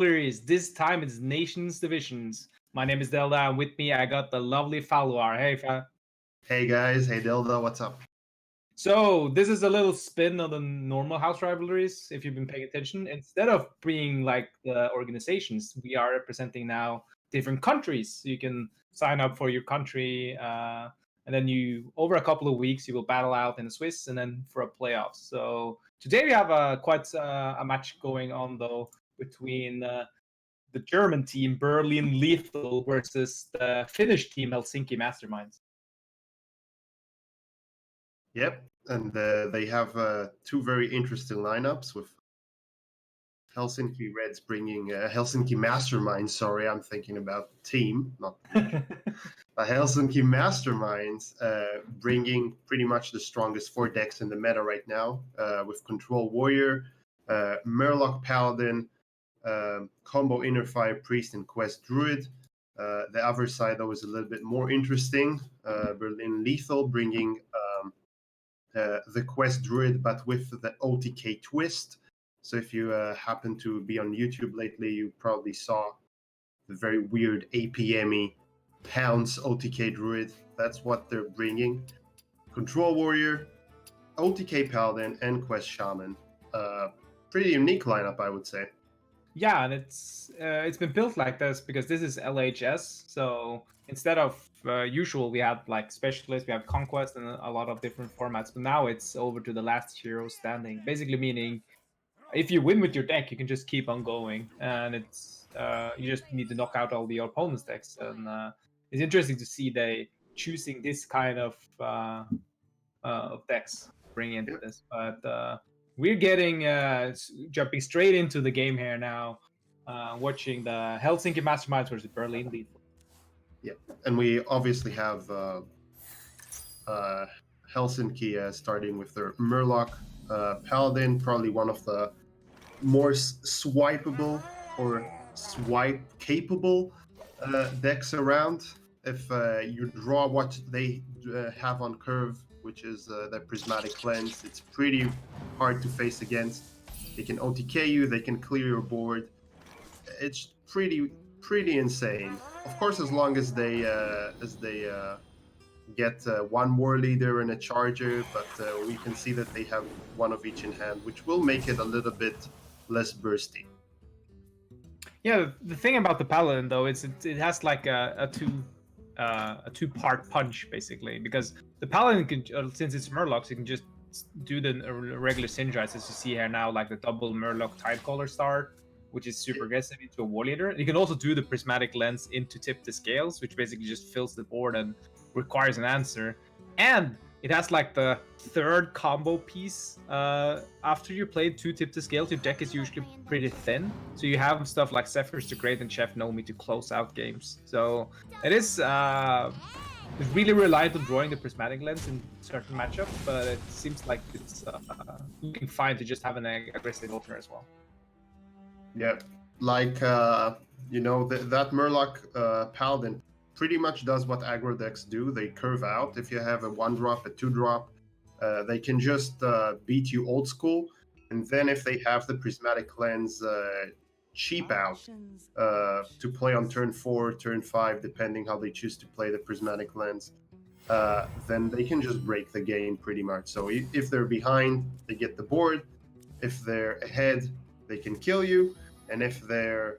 rivalries. This time it's Nations Divisions. My name is Delda, and with me I got the lovely Faluar. Hey, Hey guys, hey Dilda, what's up? So this is a little spin on the normal house rivalries. If you've been paying attention, instead of being like the organizations, we are representing now different countries. So you can sign up for your country, and then you over a couple of weeks you will battle out in the Swiss, and then for a playoff. So today we have quite a match going on though between the German team Berlin Lethal versus the Finnish team Helsinki Masterminds. Yep, and they have two very interesting lineups with Helsinki Reds bringing Helsinki Masterminds. Sorry, I'm thinking about the team, not Helsinki Masterminds bringing pretty much the strongest four decks in the meta right now with Control Warrior, Murloc Paladin, Combo Inner Fire Priest, and Quest Druid. The other side, though, is a little bit more interesting. Berlin Lethal bringing the Quest Druid, but with the OTK twist. So if you happen to be on YouTube lately, you probably saw the very weird APM-y Pounce OTK Druid. That's what they're bringing. Control Warrior, OTK Paladin, and Quest Shaman. Pretty unique lineup, I would say. Yeah, and it's been built like this because this is LHS. So instead of usual, we had like specialists, we have conquest, and a lot of different formats. But now it's over to the last hero standing. Basically, meaning if you win with your deck, you can just keep on going, and it's you just need to knock out all the opponent's decks. And it's interesting to see they choosing this kind of decks to bring into this, but. We're getting jumping straight into the game here now, watching the Helsinki Masterminds versus Berlin Lethal. Yeah, and we obviously have Helsinki starting with their Murloc Paladin, probably one of the more swipeable or swipe capable decks around. If you draw what they have on curve, which is the Prismatic Lens, it's pretty hard to face against. They can OTK you, they can clear your board. It's pretty insane. Of course, as long as they get one War Leader and a Charger, but we can see that they have one of each in hand, which will make it a little bit less bursty. Yeah, the thing about the Paladin though is it has like a two-part punch basically, because the Paladin can, since it's Murlocs, you can just do the regular Syndrites as you see here now, like the double Murloc Tidecaller start, which is super aggressive into a War Leader. You can also do the Prismatic Lens into Tip the Scales, which basically just fills the board and requires an answer. And it has like the third combo piece. After you played two Tip the Scales, your deck is usually pretty thin. So you have stuff like Zephyrs the Great and Chef Nomi to close out games. So it is really reliant on drawing the Prismatic Lens in certain matchups, but it seems like it's looking fine to just have an aggressive opener as well. Yeah, like that Murloc Paladin pretty much does what aggro decks do. They curve out. If you have a 1-drop, a 2-drop, they can just beat you old school. And then if they have the Prismatic Lens cheap out to play on turn 4, turn 5, depending how they choose to play the Prismatic Lens, then they can just break the game pretty much. So if they're behind, they get the board. If they're ahead, they can kill you. And if they're,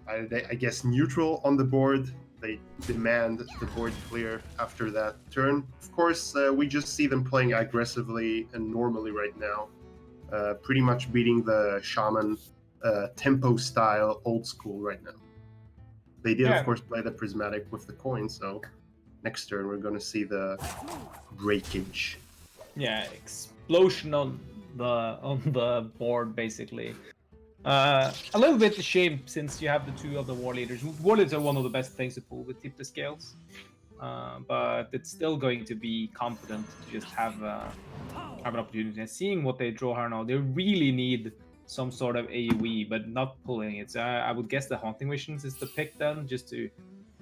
I guess, neutral on the board, they demand the board clear after that turn. Of course, we just see them playing aggressively and normally right now, pretty much beating the Shaman tempo style old school right now. They did, of course, play the Prismatic with the coin, so next turn we're going to see the breakage. Yeah, explosion on the board, basically. A little bit a shame since you have the two of the War Leaders. War Leaders are one of the best things to pull with Tip the Scales, but it's still going to be competent to just have an opportunity. And seeing what they draw here now, they really need some sort of AoE, but not pulling it. So I would guess the Haunting Visions is the pick then, just to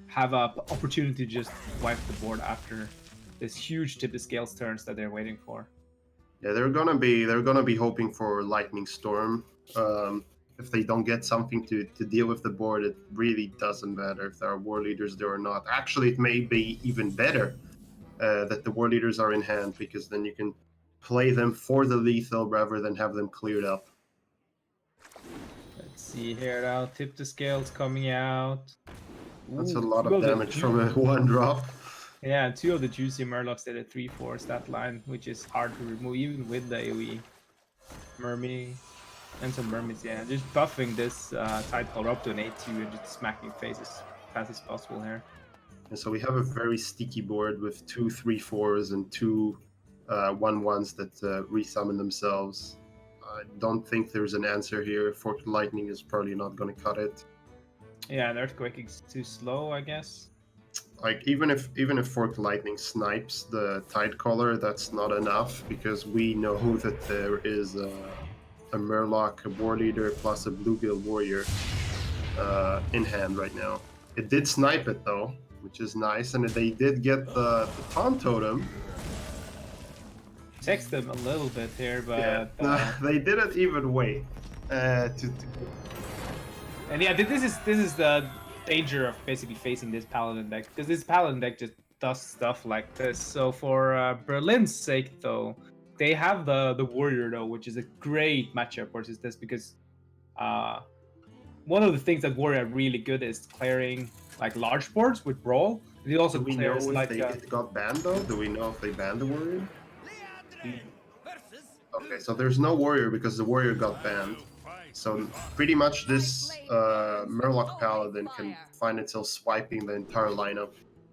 have an opportunity to just wipe the board after this huge Tip the Scales turns that they're waiting for. Yeah, they're gonna be hoping for Lightning Storm. if they don't get something to deal with the board, it really doesn't matter if there are war leaders there or not. Actually, it may be even better that the war leaders are in hand, because then you can play them for the lethal rather than have them cleared up. Let's see here now. Tip the scales coming out. That's a Ooh, lot two of the damage from a one drop. Yeah, 2 of the juicy Murlocs did a 3/4 stat line, which is hard to remove even with the AoE. Mermaid and some mermaids, yeah. Just buffing this Tide Color up to an 8/2 and just smacking faces as fast as possible here. And so we have a very sticky board with 2 3/4s and 2 1/1s that resummon themselves. I don't think there's an answer here. Forked Lightning is probably not going to cut it. Yeah, and Earthquake is too slow, I guess. Like even if Forked Lightning snipes the Tide Caller, that's not enough, because we know that there is a Murloc, a War Leader, plus a Bluegill Warrior in hand right now. It did snipe it though, which is nice, and they did get the Taunt Totem. Checks them a little bit here, but yeah, they didn't even wait to. And yeah, this is the danger of basically facing this Paladin deck, because this Paladin deck just does stuff like this. So for Berlin's sake, though, they have the Warrior though, which is a great matchup versus this, because one of the things that Warrior are really good is clearing like large boards with Brawl. It also Do we clears know if like it got banned though? Do we know if they banned the Warrior? Okay, so there's no Warrior because the Warrior got banned. So pretty much this Murloc Paladin can find itself swiping the entire lineup.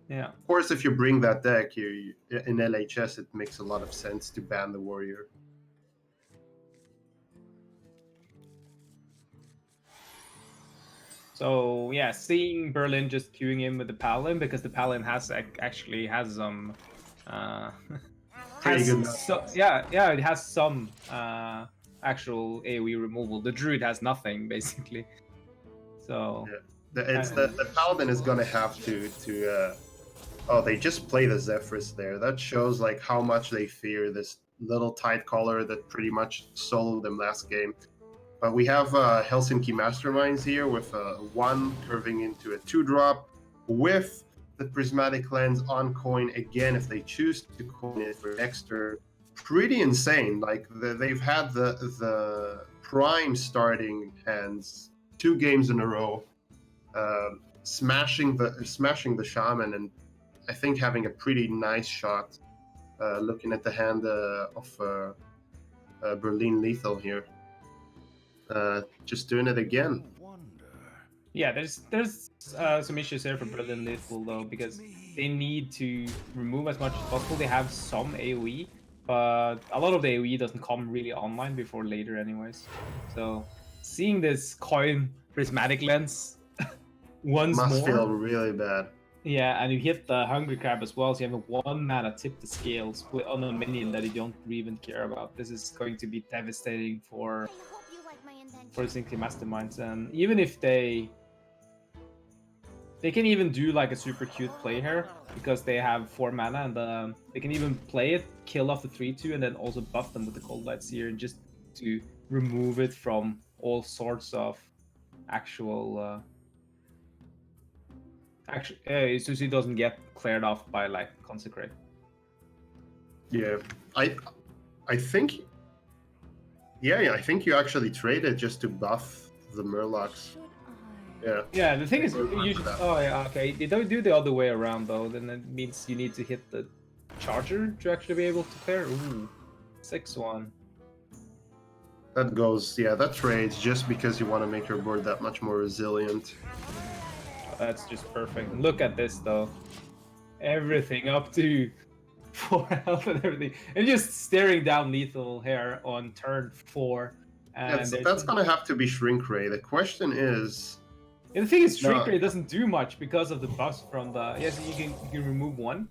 Yeah. Of course, if you bring that deck in LHS, it makes a lot of sense to ban the Warrior. So yeah, seeing Berlin just queuing in with the Paladin, because the Paladin actually has some Pretty good. yeah, it has some actual AoE removal. The Druid has nothing basically. So yeah. The Paladin is gonna have to oh, they just play the Zephyrus there. That shows like how much they fear this little Tide Caller that pretty much soloed them last game. But we have Helsinki Masterminds here with a 1 curving into a 2-drop with the Prismatic Lens on coin again if they choose to coin it for next turn. Pretty insane. Like they've had the Prime starting hands 2 games in a row, smashing the Shaman, and I think having a pretty nice shot. Looking at the hand of Berlin Lethal here. Just doing it again. Yeah, there's some issues here for Berlin Lethal though, because they need to remove as much as possible. They have some AoE, but a lot of the AoE doesn't come really online before later anyways. So seeing this coin Prismatic Lens once must more feel really bad. Yeah, and you hit the Hungry Crab as well, so you have a 1 mana Tip the Scales on a minion that you don't even care about. This is going to be devastating for Helsinki Masterminds, and even if they can even do like a super cute play here, because they have 4 mana, and they can even play it, kill off the 3/2, and then also buff them with the Cold Light Seer, just to remove it from all sorts of actual so she doesn't get cleared off by like Consecrate. Yeah, I think. Yeah, I think you actually traded just to buff the Murlocs. Yeah. Yeah, the thing is, you should. Oh yeah, okay. They don't do the other way around though. Then it means you need to hit the Charger to actually be able to clear. Ooh, 6/1. That goes. Yeah, that trades just because you want to make your board that much more resilient. That's just perfect. Look at this though. Everything up to 4 health and everything. And just staring down Lethal here on turn 4. And yeah, that's gonna have to be Shrink Ray. The question is. And the thing is, Shrink Ray doesn't do much because of the buffs from the. Yes, you can remove 1.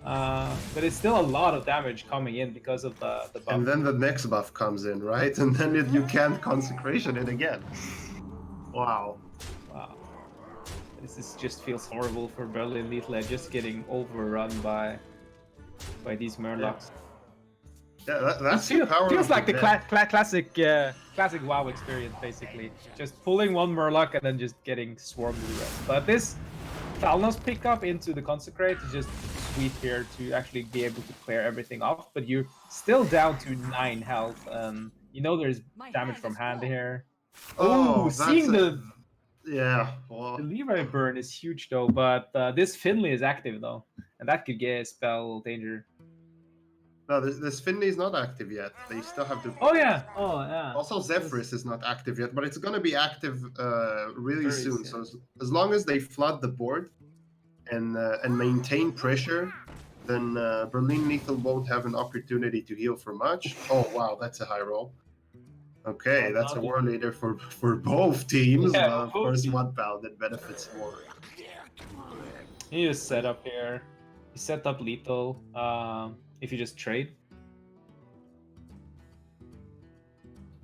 But it's still a lot of damage coming in because of the buff. And then the next buff comes in, right? And then you can't Consecration it again. Wow. Wow. This just feels horrible for Berlin Lethal, just getting overrun by these Murlocs. Yeah, that's the It power feels of like the deck. classic WoW experience, basically. Just pulling one Murloc and then just getting swarmed with the rest. But this Thalnos pickup into the Consecrate is just sweet here to actually be able to clear everything off. But you're still down to 9 health. You know there's damage from hand here. Oh, that's seeing the yeah. Well, Levi burn is huge though. But this Finley is active though, and that could get spell danger. no, this Finley is not active yet. They still have to. Oh yeah. Oh yeah. Also, Zephyrus is not active yet, but it's going to be active really Very soon. soon. So as long as they flood the board and maintain pressure, then Berlin Lethal won't have an opportunity to heal for much. Oh wow, that's a high roll. Okay, Well, that's now a war leader for both teams, Yeah, but of both course teams. one paladin benefits more. You just set up here. You set up lethal. If you just trade.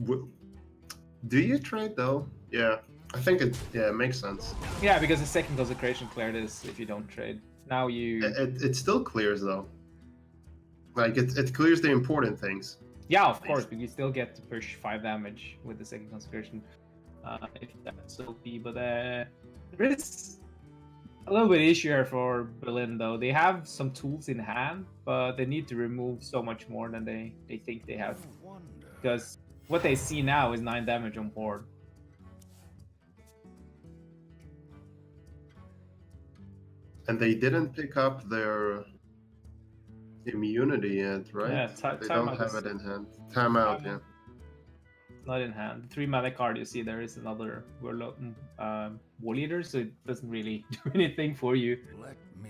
Do you trade though? Yeah, I think it makes sense. Yeah, because the second consecration cleared is if you don't trade. Now you. It still clears though. Like it clears the important things. Yeah, of course, but you still get to push 5 damage with the second consecration. If that's OP, but there is a little bit issue here for Berlin though. They have some tools in hand, but they need to remove so much more than they think they have. Because what they see now is 9 damage on board. And they didn't pick up their immunity yet, right? Yeah, they don't have it in hand. Timeout, yeah. Not in hand. 3 mana card, you see there is another War Leader, so it doesn't really do anything for you.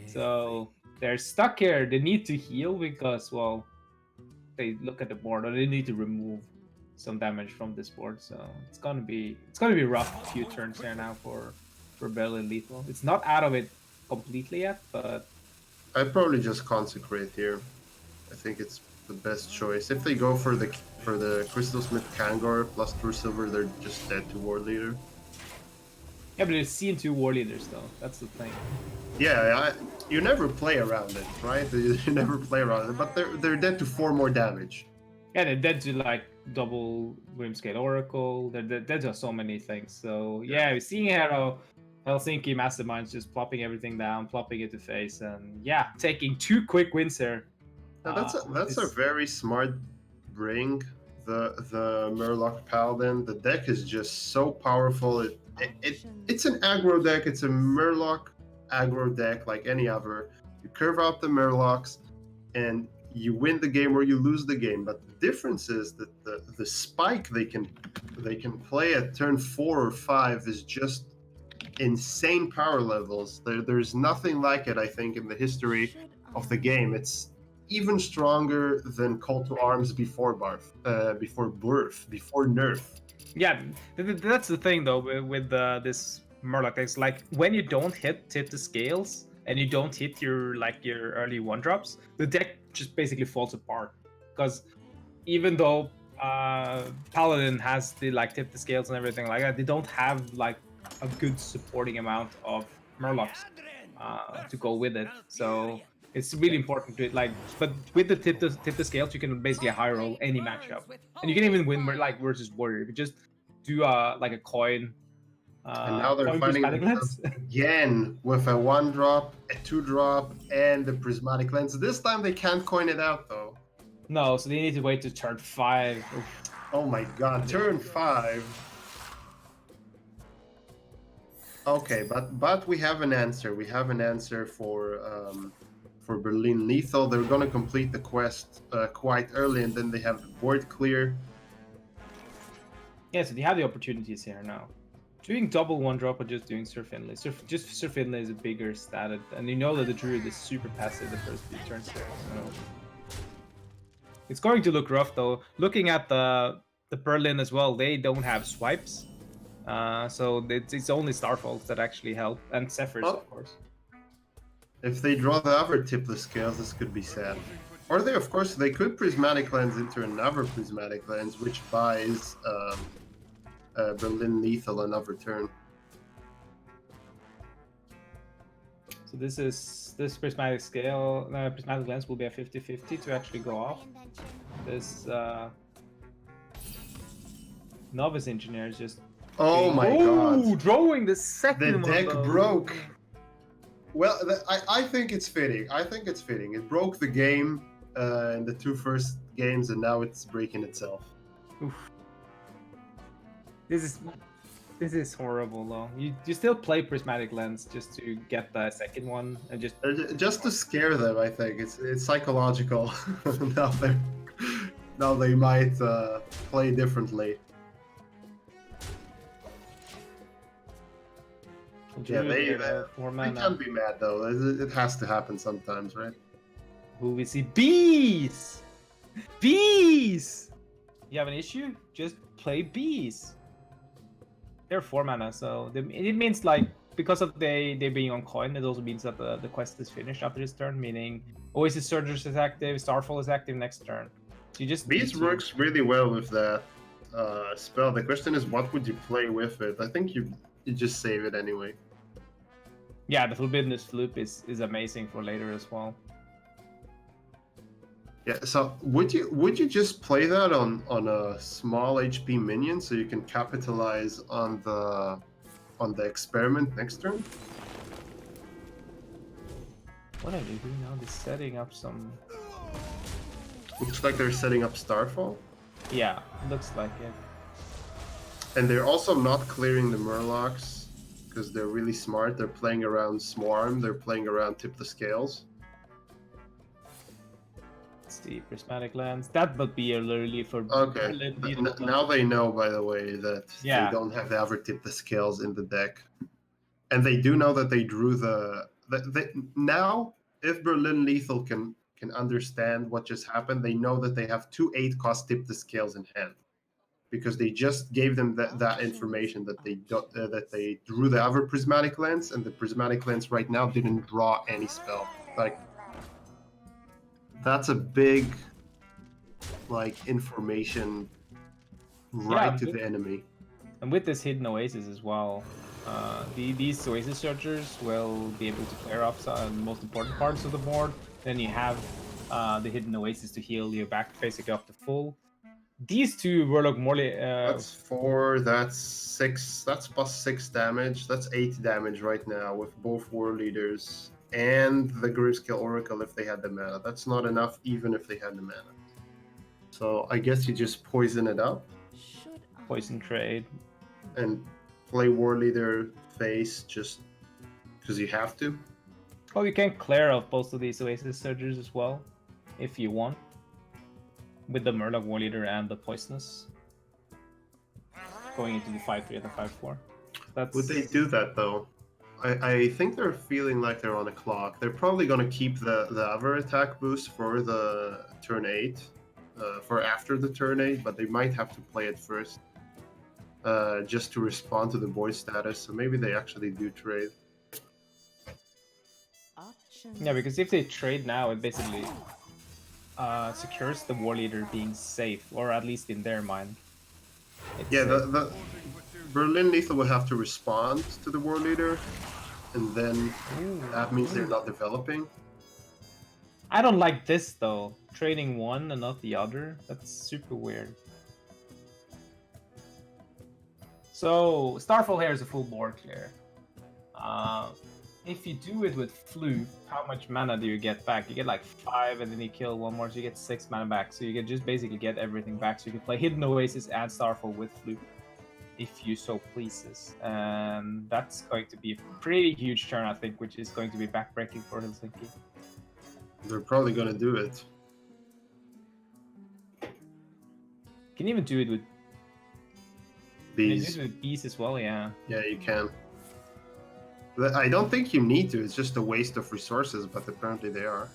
So they're stuck here. They need to heal because, well, they look at the board, or they need to remove some damage from this board. So it's gonna be rough a few turns there now for Berlin Lethal. It's not out of it completely yet, but I'd probably just consecrate here. I think it's the best choice. If they go for the Crystal Smith Kangor plus True Silver, they're just dead to War Leader. yeah, but it's seen 2 War Leaders though. That's the thing. Yeah, you never play around it, right? You never play around it, but they're dead to 4 more damage. Yeah, they're dead to like double Grimscale Oracle. They're dead to so many things. So yeah, seeing how Helsinki Masterminds just plopping everything down, plopping it to face, and yeah, taking 2 quick wins here. Now, that's a very smart bring. The Murloc Paladin. The deck is just so powerful. It's an aggro deck. It's a Murloc aggro deck like any other. You curve out the Murlocs, and you win the game or you lose the game. But the difference is that the spike they can play at turn 4 or 5 is just insane power levels. There's nothing like it, I think, in the history of the game. It's even stronger than Call to Arms before before Nerf. Yeah, that's the thing though with this Murloc. It's like when you don't tip the scales and you don't hit your early 1-drops, the deck just basically falls apart. Because even though Paladin has the tip the scales and everything like that, they don't have like a good supporting amount of Murlocs to go with it. So it's really important to but with the tip the scales, you can basically high roll any matchup, and you can even win versus Warrior. If you just do a coin. And now they're coin finding prismatic themselves lens. again with a 1-drop, a 2-drop, and the prismatic lens. This time they can't coin it out though. No, so they need to wait to turn 5. Oh my god, turn 5. Okay, but we have an answer. We have an answer for Berlin Lethal. They're gonna complete the quest quite early, and then they have the board clear. Yeah, so they have the opportunities here now. Doing double 1-drop or just doing Sir Finlay. Sir Finlay is a bigger stat, and you know that the Druid is super passive the first few turns there. So it's going to look rough though. Looking at the Berlin as well, they don't have swipes. So it's only Starfalls that actually help, and Zephyrs, of course. If they draw the other tipless scales, this could be sad. Or they could Prismatic Lens into another Prismatic Lens, which buys Berlin Lethal another turn. So this Prismatic Lens will be a 50-50 to actually go off. This novice engineer is just. Oh my god. Drawing the The second one. deck though. broke. Well, I think it's fitting. It broke the game in the two first games, and now it's breaking itself. Oof. This is horrible though. You still play prismatic lens just to get the second one and Just to scare them, I think it's psychological. now they might play differently. Yeah, they can't be mad though. It has to happen sometimes, right? Who we see? Bees! Bees! You have an issue? Just play bees. They're 4 mana, so it means like because of they being on coin, it also means that the quest is finished after this turn, meaning Oasis Surgers is active, Starfall is active next turn. So you just Bees works really well with that spell. The question is, what would you play with it? I think you just save it anyway. Yeah, the Forbidden Loop is amazing for later as well. Yeah, so would you just play that on a small HP minion so you can capitalize on the experiment next turn? What are they doing now? They're setting up some. Looks like they're setting up Starfall. Yeah, looks like it. And they're also not clearing the Murlocs because they're really smart. They're playing around Swarm. They're playing around Tip the Scales. The prismatic lens that would be a literally for okay. Now they know, by the way, that yeah. They don't have to ever tip the scales in the deck, and they do know that they drew now. If Berlin Lethal can understand what just happened, they know that they have 2 8-cost tip the scales in hand because they just gave them that information that they drew the other prismatic lens, and the prismatic lens right now didn't draw any spell. Like, that's a big, information to the enemy. And with this hidden oasis as well, these oasis searchers will be able to clear up some of the most important parts of the board. Then you have the hidden oasis to heal your back, basically up to full. These two Warlock Morley. That's 4. That's 6. That's plus 6 damage. That's 8 damage right now with both War Leaders and the Gravescale Oracle if they had the mana. That's not enough even if they had the mana. So I guess you just poison it up. Poison trade. And play War Leader face just because you have to. Well, you can clear off both of these Oasis Surgers as well, if you want. With the Murloc War Leader and the Poisonous. Going into the 5-3 and the 5-4. Would they do that though? I think they're feeling like they're on a clock. They're probably going to keep the other attack boost for the turn 8, for after the turn 8, but they might have to play it first, just to respond to the boy status. So maybe they actually do trade. Yeah, because if they trade now, it basically secures the War Leader being safe, or at least in their mind. Yeah, the Berlin Lethal will have to respond to the War Leader, and then that means they're not developing. I don't like this though. Trading one and not the other. That's super weird. So Starfall here is a full board clear. If you do it with Flute, how much mana do you get back? You get like 5 and then you kill one more, so you get 6 mana back. So you can just basically get everything back. So you can play Hidden Oasis and Starfall with Flute, if you so pleases. And that's going to be a pretty huge turn, I think, which is going to be backbreaking for Helsinki. They're probably going to do it. You can even do it with bees. You can do it with bees as well, yeah. Yeah, you can. I don't think you need to. It's just a waste of resources, but apparently they are.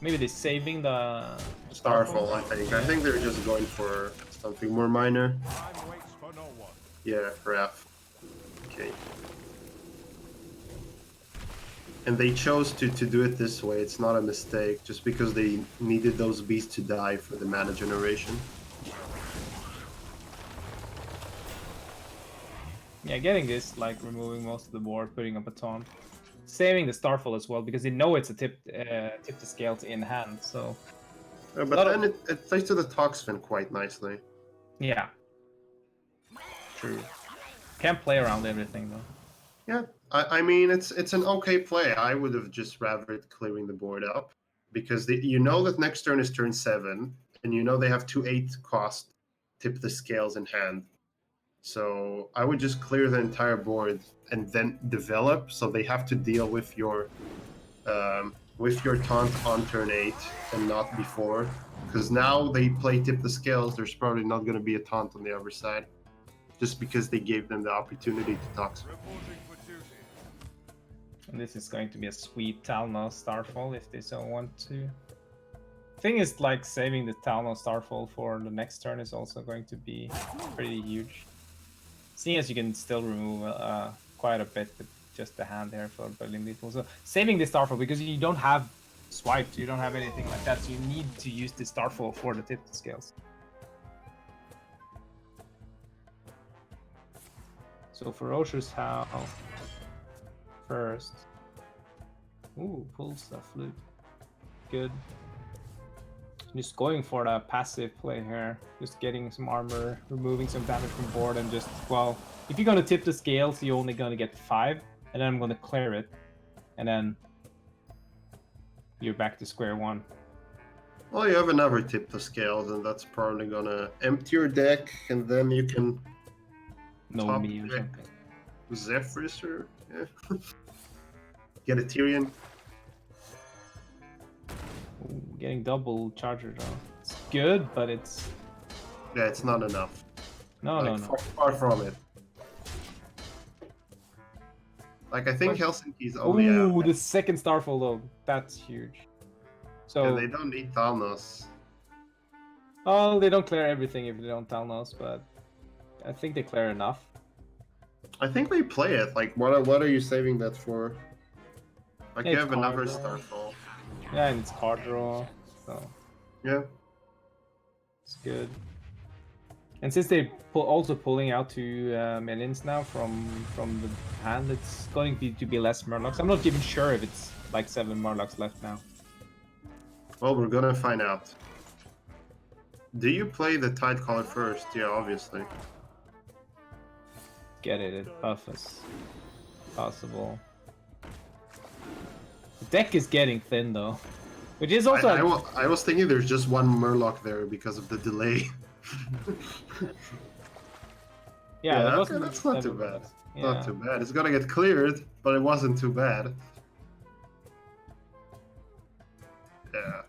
Maybe they're saving the Starfall, I think. I think they're just going for something more minor. Yeah, Raph. Okay. And they chose to do it this way. It's not a mistake, just because they needed those beasts to die for the mana generation. Yeah, getting this, like removing most of the board, putting up a taunt. saving the Starfall as well because they know it's a tip the scales in hand. So But then it plays to the Toxfin quite nicely. yeah, true. Can't play around everything though. Yeah, I mean it's an okay play. I would have just rather it clearing the board up because you know that next turn is turn 7, and you know they have 2/8 cost, tip the scales in hand. So I would just clear the entire board and then develop. So they have to deal with your taunt on turn 8 and not before, because now they play tip the scales. There's probably not going to be a taunt on the other side, just because they gave them the opportunity to tox. And this is going to be a sweet Talna Starfall if they so want to. Thing is, like, saving the Talna Starfall for the next turn is also going to be pretty huge. Seeing as you can still remove quite a bit with just the hand there for building lethal. So saving the Starfall because you don't have swipes, you don't have anything like that, so you need to use the Starfall for the tip scales. So Ferocious Howl first. Ooh, pulls the flute. Good. Just going for the passive play here. Just getting some armor, removing some damage from board, and just, well, if you're gonna tip the scales, you're only gonna get 5, and then I'm gonna clear it, and then you're back to square one. Well, you have another tip the scales, and that's probably gonna empty your deck, and then you can No me or something. Zephrys or yeah. Get a Tyrion. Ooh, getting double charger though. It's good, but it's Yeah, it's not enough. no. Far from it. Like I think Helsinki's only Ooh, out. the second Starfall though. That's huge. So Yeah, they don't need Thalnos. oh, they don't clear everything if they don't Talnos, but I think they clear enough. I think they play it. Like, what are you saving that for? Like, Yeah, you it's have another card draw. Starfall. Yeah, and it's card draw, so Yeah. it's good. And since they're also pulling out 2 minions now from the hand, it's going to be less Murlocs. I'm not even sure if it's like 7 Murlocs left now. Well, we're gonna find out. Do you play the Tidecaller first? Yeah, obviously. Get it buff as possible. The deck is getting thin though, which is also. I was thinking there's just one Murloc there because of the delay. Yeah, okay, that's not too bad. Yeah. Not too bad. It's gonna get cleared, but it wasn't too bad. Yeah.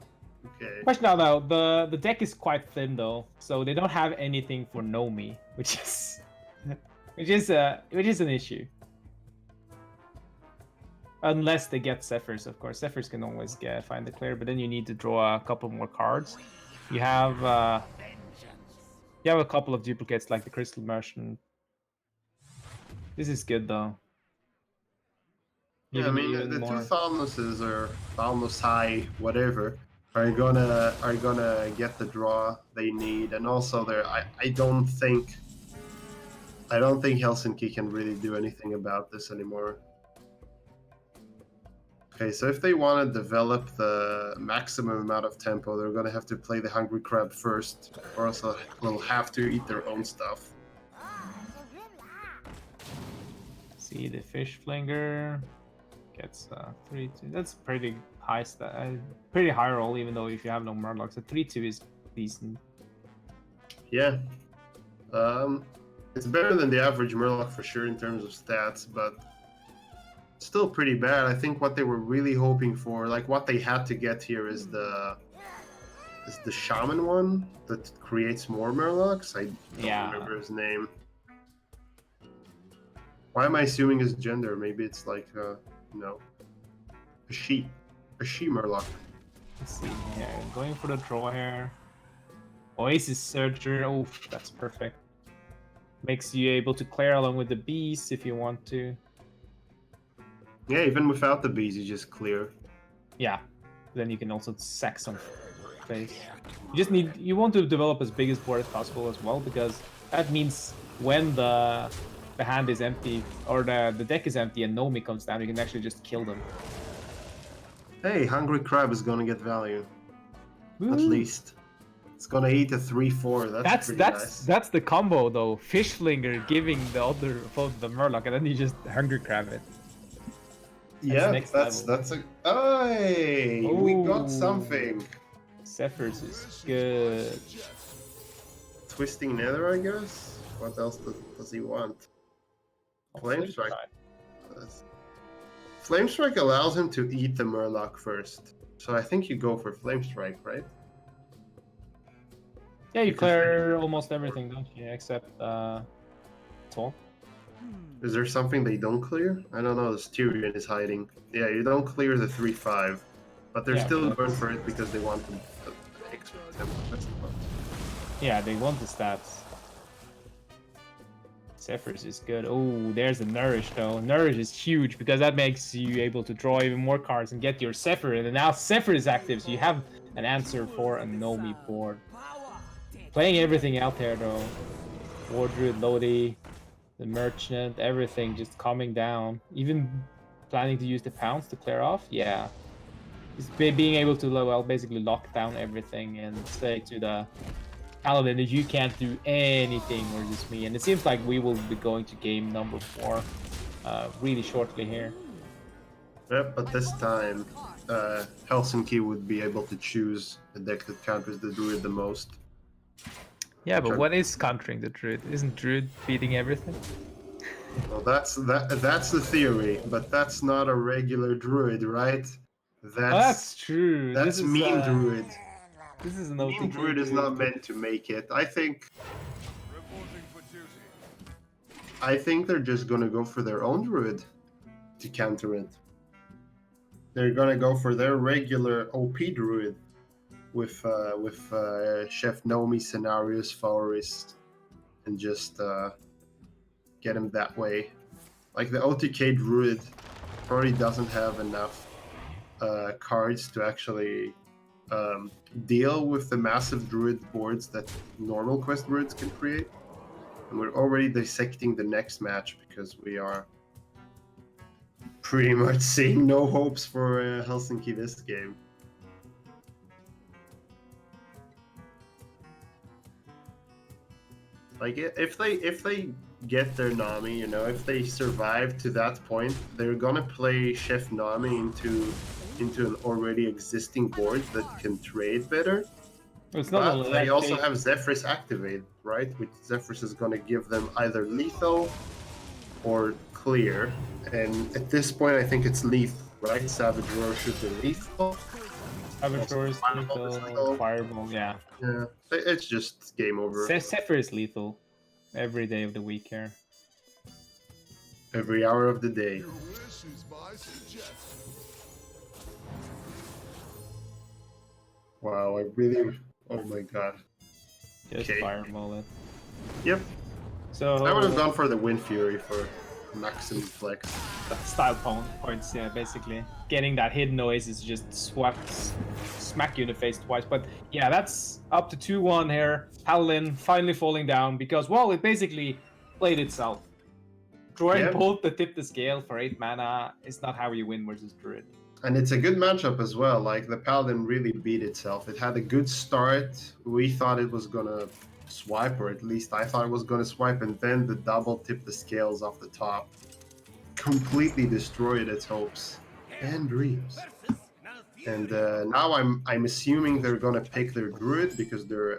Okay. Question now though, the deck is quite thin though, so they don't have anything for Nomi, which is an issue. Unless they get Zephyrs, of course. Zephyrs can always find the clear, but then you need to draw a couple more cards. You have a couple of duplicates like the Crystal Merchant. This is good though. Yeah, I mean the 2 Thalmoses or Thalmos High, whatever, are gonna get the draw they need, and also I don't think Helsinki can really do anything about this anymore. Okay, so if they want to develop the maximum amount of tempo, they're gonna have to play the Hungry Crab first, or else they'll have to eat their own stuff. See the Fish Flinger gets 3-2. That's pretty high pretty high roll, even though if you have no Murlocs. A 3-2 is decent. Yeah. It's better than the average Murloc for sure in terms of stats, but still pretty bad. I think what they were really hoping for, like what they had to get here, is the Shaman one that creates more Murlocs. I don't remember his name. Why am I assuming his gender? Maybe it's like a she Murloc. Let's see here. Going for the draw here. Oasis Surger. Oh, that's perfect. Makes you able to clear along with the beast if you want to. Yeah, even without the bees, you just clear. Yeah. Then you can also sack some face. You want to develop as big as board as possible as well, because that means when the the hand is empty or the deck is empty and Nomi comes down, you can actually just kill them. Hey, Hungry Crab is gonna get value. Woo. At least. It's gonna eat a 3/4. That's pretty nice. That's the combo though. Fish Flinger giving the other opponent the Murloc, and then you just Hungry Crab it. That's a. Hey, we got something. Zephyrs is good. Twisting Nether, I guess. What else does he want? Flame Strike. Flame Strike allows him to eat the Murloc first, so I think you go for Flame Strike, right? Yeah, you clear almost everything, don't you? Except Torn. Is there something they don't clear? I don't know. The Styrian is hiding. Yeah, you don't clear the 3/5, but they're still going for it because they want the extra tempo. That's the point. Yeah, they want the stats. Zephyrs is good. Oh, there's a Nourish though. Nourish is huge because that makes you able to draw even more cards and get your Zephyr. And now Zephyr is active, so you have an answer for a Nomi board. Playing everything out there though. War Druid, Lodi, the Merchant, everything just coming down. Even planning to use the Pounce to clear off. Yeah. Just being able to well, basically lock down everything and say to the Paladin that you can't do anything versus me. And it seems like we will be going to game number 4 really shortly here. Yep, but this time Helsinki would be able to choose a deck that counters the Druid the most. Yeah, but what is countering the Druid? Isn't Druid beating everything? Well, that's the theory, but that's not a regular Druid, right? That's true. That's meme Druid. This is an Meme Druid is not meant to make it. I think they're just gonna go for their own Druid to counter it. They're gonna go for their regular OP Druid with Chef Nomi scenarios Forest and just get him that way. Like the OTK Druid probably doesn't have enough cards to actually deal with the massive Druid boards that normal Quest Druids can create. And we're already dissecting the next match because we are pretty much seeing no hopes for Helsinki this game. Like if they get their Nami, you know, if they survive to that point, they're gonna play Chef Nami into an already existing board that can trade better. It's not but they also have Zephrys activate, right? Which Zephrys is gonna give them either lethal or clear. And at this point, I think it's lethal, right? Savage Roar should be lethal. Savage Roar is lethal, Fireball, yeah. Yeah, it's just game over. Zephyr is lethal every day of the week here. Every hour of the day. Wow, I really... Oh my god. Just Fireball it. Yep. So I would have gone for the Wind Fury for maximum flex. Style points, yeah, basically. Getting that hidden noise is just smack you in the face twice. But yeah, that's up to 2-1 here. Paladin finally falling down because, well, it basically played itself. Drawing both the tip the scale for 8 mana is not how you win versus Druid. And it's a good matchup as well. Like, the Paladin really beat itself. It had a good start. We thought it was gonna swipe, or at least I thought it was gonna swipe, and then the double tip the scales off the top completely destroyed its hopes and dreams. And now I'm assuming they're gonna pick their Druid because their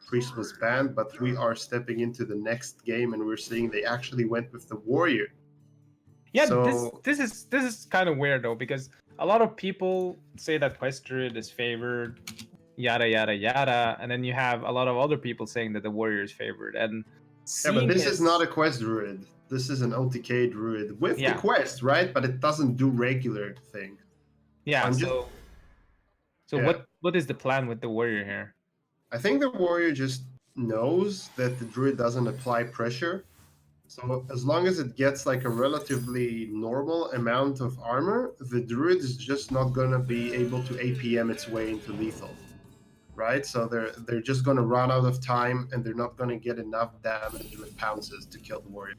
priest was banned, but we are stepping into the next game and we're seeing they actually went with the Warrior. Yeah, so... this is kind of weird though, because a lot of people say that Quest Druid is favored, yada yada yada, and then you have a lot of other people saying that the Warrior is favored. And yeah, but this is not a Quest Druid. This is an OTK Druid with the Quest, right? But it doesn't do regular thing. Yeah. So what is the plan with the Warrior here? I think the Warrior just knows that the Druid doesn't apply pressure. So as long as it gets like a relatively normal amount of armor, the Druid is just not gonna be able to APM its way into lethal, right? So they're just gonna run out of time and they're not gonna get enough damage with pounces to kill the Warrior.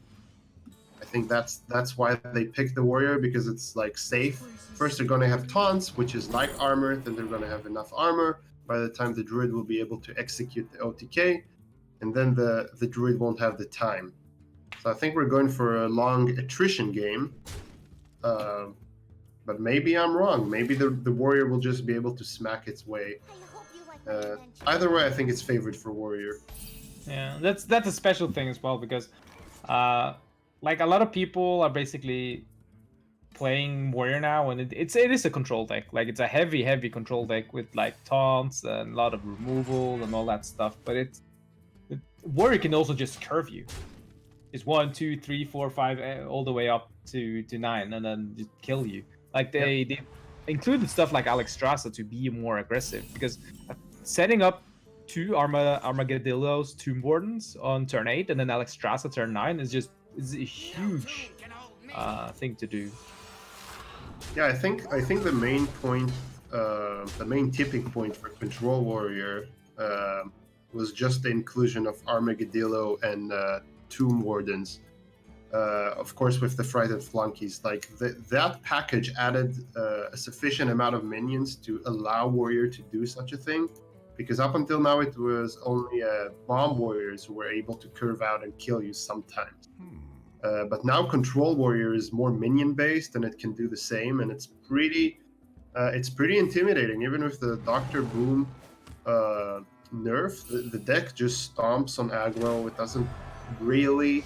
I think that's why they picked the warrior, because it's like safe. First, they're going to have taunts, which is like armor. Then they're going to have enough armor by the time the druid will be able to execute the OTK, and then the druid won't have the time. So I think we're going for a long attrition game. But maybe I'm wrong. Maybe the warrior will just be able to smack its way. Either way, I think it's favored for warrior. Yeah, that's a special thing as well, because like a lot of people are basically playing warrior now, and it is a control deck. Like, it's a heavy control deck with like taunts and a lot of removal and all that stuff. But warrior can also just curve you. It's 1, 2, 3, 4, 5, all the way up to 9, and then just kill you. Like they included stuff like Alexstrasza to be more aggressive, because setting up 2 Armadillos, Tomb Wardens on turn 8, and then Alexstrasza turn 9 is a huge thing to do. Yeah, I think the main point, the main tipping point for Control Warrior was just the inclusion of Armadillo and Tomb Wardens. Of course, with the Frightened Flunkies, like that package added a sufficient amount of minions to allow Warrior to do such a thing. Because up until now, it was only Bomb Warriors who were able to curve out and kill you sometimes. But now Control Warrior is more minion based, and it can do the same, and it's pretty intimidating. Even with the Dr. Boom nerf, the deck just stomps on aggro. It doesn't really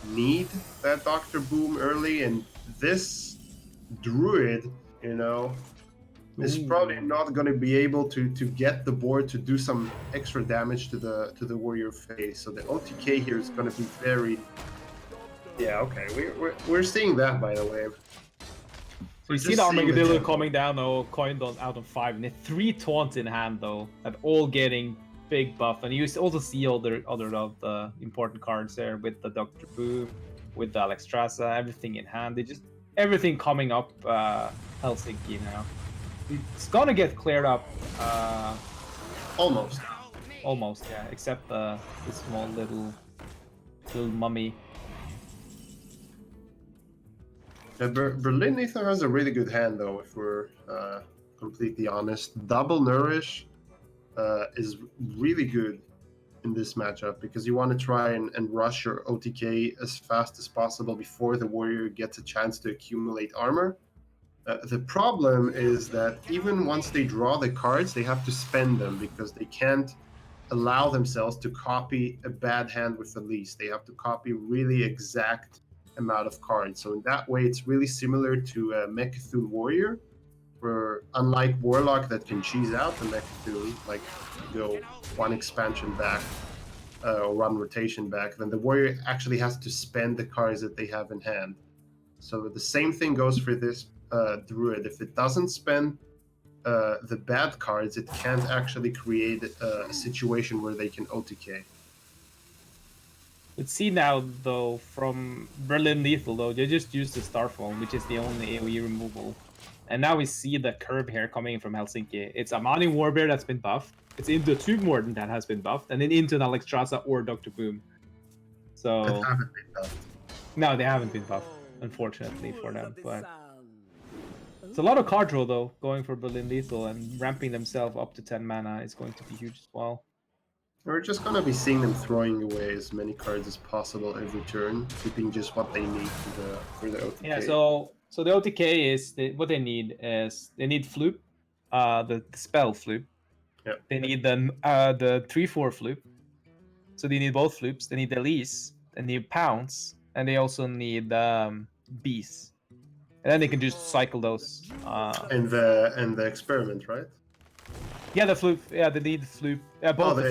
need that Dr. Boom early, and this Druid, is probably not going to be able to get the board to do some extra damage to the warrior face. So the OTK here is going to be very. Yeah, okay, we're seeing that, by the way. So you see the Armadillo coming down, though, coined out on 5, and 3 taunts in hand, though, that all getting big buff. And you also see other of the important cards there with the Dr. Boom, with the Alexstrasza, everything in hand. Everything coming up Helsinki now. It's gonna get cleared up. Almost, yeah. Except the small little mummy. Berlin Ether has a really good hand, though, if we're completely honest. Double Nourish is really good in this matchup, because you want to try and rush your OTK as fast as possible before the warrior gets a chance to accumulate armor. The problem is that even once they draw the cards, they have to spend them, because they can't allow themselves to copy a bad hand with the least. They have to copy really exact amount of cards. So in that way, it's really similar to Mecha'thun Warrior, where unlike Warlock that can cheese out, the Mecha'thun, like go 1 expansion back or 1 rotation back, then the Warrior actually has to spend the cards that they have in hand. So the same thing goes for this Druid. If it doesn't spend the bad cards, it can't actually create a situation where they can OTK. Let's see now, though, from Berlin Lethal, though, they just used the Starfall, which is the only AoE removal. And now we see the curve here coming in from Helsinki. It's a Mani Warbear that's been buffed. It's into Tomb Warden that has been buffed, and then into an Alexstrasza or Dr. Boom. So That haven't been buffed. No, they haven't been buffed, unfortunately for them. But it's a lot of card draw, though, going for Berlin Lethal, and ramping themselves up to 10 mana is going to be huge as well. We're just going to be seeing them throwing away as many cards as possible every turn, keeping just what they need for the OTK. Yeah, so the OTK is what they need Floop, the spell Floop. Yeah. They need the 3/4 Floop. So they need both Floops. They need the Elise, they need Pounce, and they also need Beast. And then they can just cycle those. And the Experiment, right? Yeah, the Floop. Yeah, they need Floop. Yeah, both. Oh,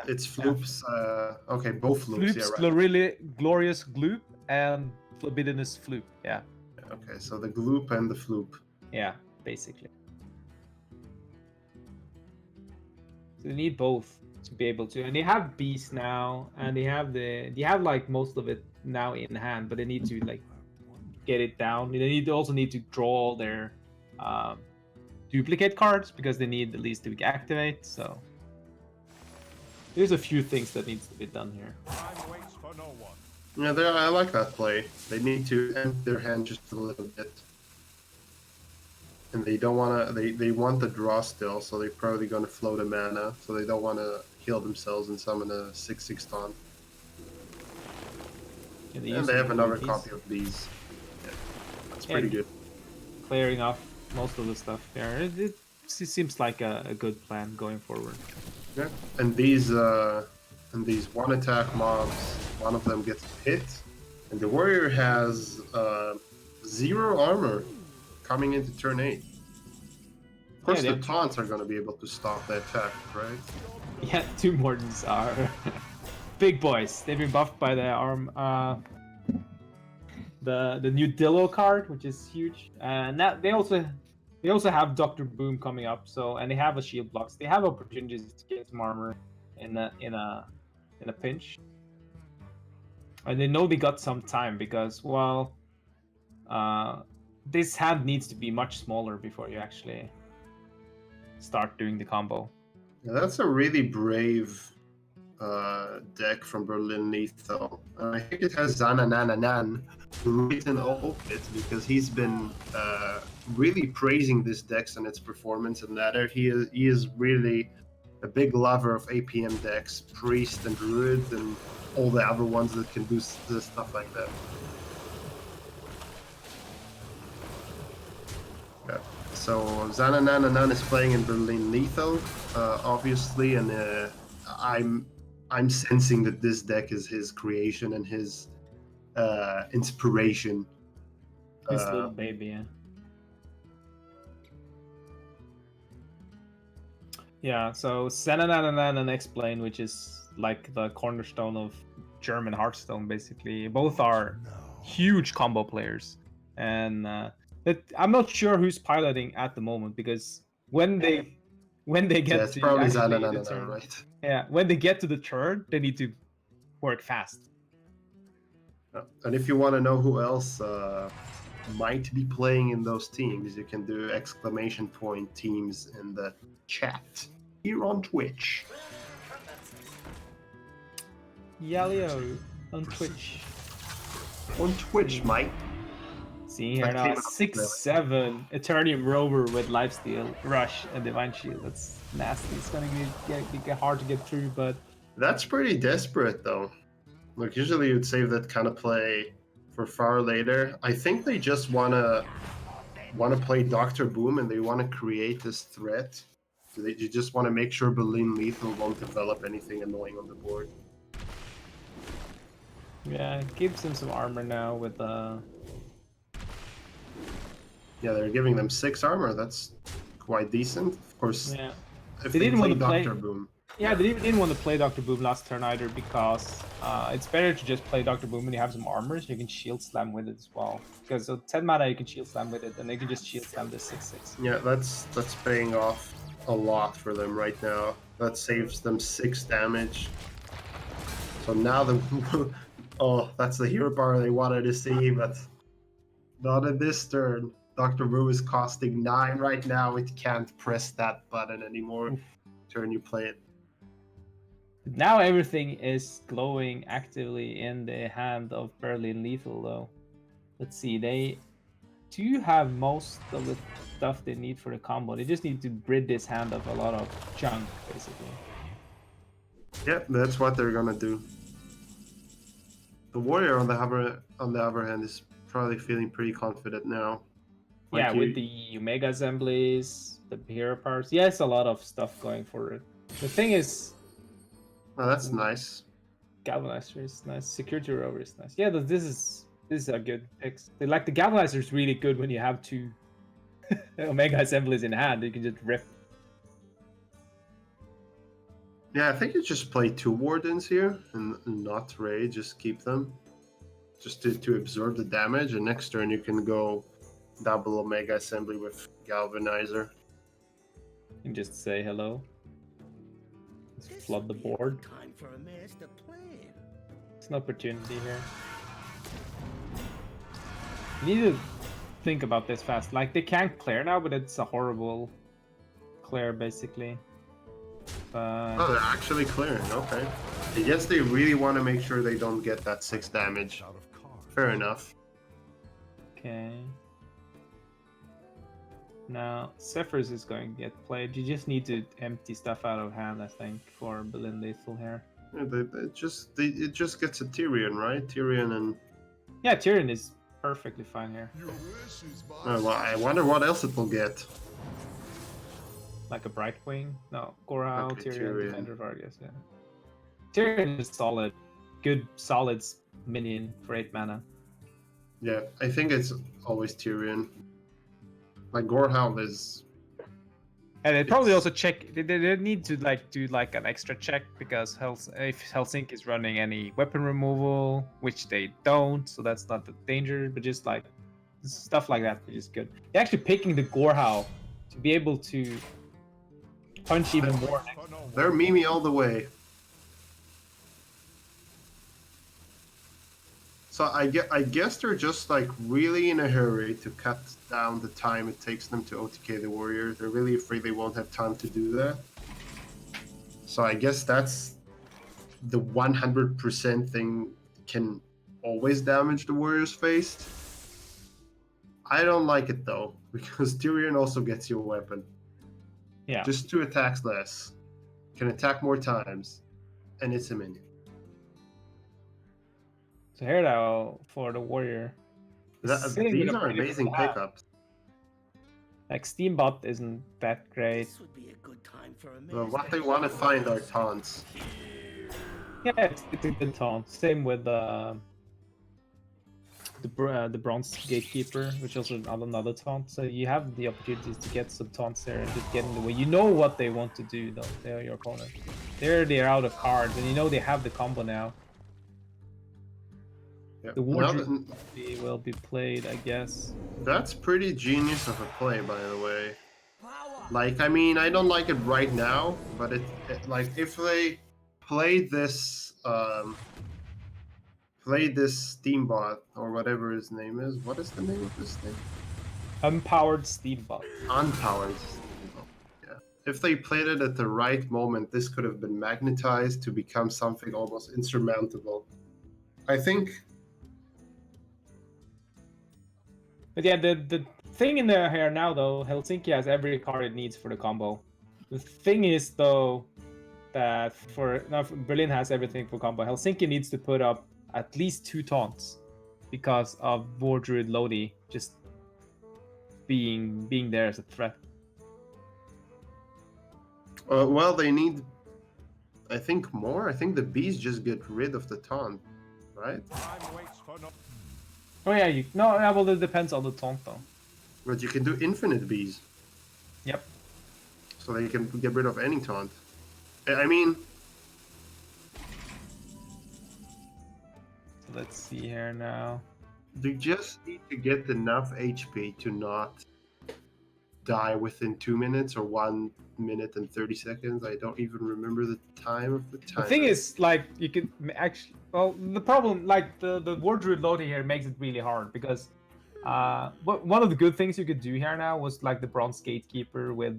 it's Floops. Okay, both Floops. Floops, yeah, right. Glorious Gloop, and Flabidinous Floop. Yeah. Okay, so the Gloop and the Floop. Yeah, basically. So they need both to be able to, and they have Beast now, and they have like most of it now in hand, but they need to like get it down. They also need to draw all their duplicate cards, because they need at least to activate. So there's a few things that needs to be done here. Time waits for no one. Yeah, I like that play. They need to empty their hand just a little bit. And they don't want to, they want the draw still, so they're probably going to float a mana, so they don't want to heal themselves and summon a 6/6 taunt. Yeah, And they have another copy of these. Yeah, that's pretty good. Clearing off most of the stuff there. It seems like a good plan going forward. Yeah, and these one attack mobs, one of them gets hit, and the warrior has 0 armor coming into turn 8. Of course, the taunts are going to be able to stop the attack, right? Yeah, 2 Mordens are big boys. They've been buffed by the arm. The new Dillo card, which is huge, and that they also have Dr. Boom coming up. So, and they have a shield blocks. They have opportunities to get some armor in a pinch, and they know they got some time because this hand needs to be much smaller before you actually start doing the combo. Yeah, that's a really brave deck from Berlin Lethal. I think it has Zananananan written over it because he's been really praising this deck and its performance and that. He is really a big lover of APM decks, Priest and Druid and all the other ones that can do stuff like that. Yeah. So Zananananan is playing in Berlin Lethal, obviously, and I'm sensing that this deck is his creation and his inspiration. His little baby, yeah. Yeah, so Senananan and Explain, which is like the cornerstone of German Hearthstone, basically. Both are huge combo players. And I'm not sure who's piloting at the moment because when they get to probably actually the turn, right? Yeah, when they get to the turn, they need to work fast. And if you want to know who else might be playing in those teams, you can do exclamation point teams in the chat here on Twitch. Yalio on Twitch. On Twitch, mate. See here now, 6/7 Eternium Rover with Lifesteal, Rush, and Divine Shield. That's nasty. It's gonna get hard to get through, but that's pretty desperate though. Like usually you'd save that kind of play for far later. I think they just wanna play Dr. Boom and they want to create this threat. So you just want to make sure Berlin Lethal won't develop anything annoying on the board. Yeah, it gives him some armor now with Yeah, they're giving them 6 armor. That's quite decent. Of course, yeah. If they didn't want to play Dr. Boom. Yeah, they didn't want to play Dr. Boom last turn either because it's better to just play Dr. Boom when you have some armor so you can shield slam with it as well. Because so 10 mana you can shield slam with it and they can just shield slam this 6/6. Yeah, that's paying off a lot for them right now. That saves them 6 damage. So now oh, that's the hero power they wanted to see, but not in this turn. Dr. Boom is costing 9 right now. It can't press that button anymore. Turn you play it. Now everything is glowing actively in the hand of Berlin Lethal, though. Let's see, they do have most of the stuff they need for the combo. They just need to rid this hand of a lot of junk, basically. Yep, that's what they're gonna do. The warrior, on the other hand, is probably feeling pretty confident now. Like yeah, with the Omega Assemblies, the hero parts. Yes, a lot of stuff going for it. The thing is... Oh, that's nice. Galvanizer is nice. Security Rover is nice. Yeah, this is a good picks. Like the Galvanizer is really good when you have 2 Omega Assemblies in hand. You can just rip. Yeah, I think you just play 2 Wardens here and not Ray. Just keep them, just to absorb the damage. And next turn you can go double Omega Assembly with Galvanizer. And just say hello. Let's flood the board. Time for a master plan. It's an opportunity here. You need to think about this fast. Like they can't clear now, but it's a horrible clear basically. Oh, they're actually clearing. Okay. I guess they really want to make sure they don't get that 6 damage. Fair enough. Okay. Now, Zephyrus is going to get played. You just need to empty stuff out of hand, I think, for Berlin Lethal here. Yeah, it just gets a Tyrion, right? Tyrion and... Yeah, Tyrion is perfectly fine here. well, I wonder what else it will get. Like a Brightwing? No, Gorhal, Okay, Tyrion, Tyrion. Defender of Argus, yeah. Tyrion is solid. Good, solid minion for 8 mana. Yeah, I think it's always Tyrion. Like, Gorhal is... And they probably also check. They need to like do like an extra check because if Helsinki is running any weapon removal, which they don't, so that's not the danger. But just like stuff like that, which is good. They're actually picking the Gorhal to be able to punch even more. They're Mimi all the way. So I guess they're just like really in a hurry to cut down the time it takes them to OTK the warrior. They're really afraid they won't have time to do that. So I guess that's the 100% thing can always damage the warrior's face. I don't like it though, because Tyrion also gets you a weapon. Yeah. Just 2 attacks less. Can attack more times. And it's a minion. So here now for the warrior. These are amazing pickups. Like Steambot isn't that great. This would be a good time for a What they want to find are taunts. Yeah, it's a good taunt. Same with the Bronze Gatekeeper, which is also another taunt. So you have the opportunities to get some taunts there and just get in the way. You know what they want to do, though. They're your opponent. They're out of cards, and you know they have the combo now. Yeah. The Wardrobe will be played, I guess. That's pretty genius of a play, by the way. Like, I mean, I don't like it right now, but it like if they played this Steambot or whatever his name is. What is the name of this thing? Unpowered Steambot. Unpowered Steambot. Yeah. If they played it at the right moment, this could have been magnetized to become something almost insurmountable. I think. But yeah, the thing in there here now, though, Helsinki has every card it needs for the combo. The thing is, though, that Berlin has everything for combo. Helsinki needs to put up at least 2 taunts because of War Druid Lodi just being there as a threat. Well, they need, I think, more. I think the bees just get rid of the taunt, right? Oh yeah, well, it depends on the taunt though. But you can do infinite bees. Yep. So they can get rid of any taunt. I mean... So let's see here now. You just need to get enough HP to not die within 2 minutes or 1 minute and 30 seconds. I don't even remember the time of the time. The thing is, like, you could actually... Well, the problem, like, the War Druid Lodi here makes it really hard because one of the good things you could do here now was, like, the Bronze Gatekeeper with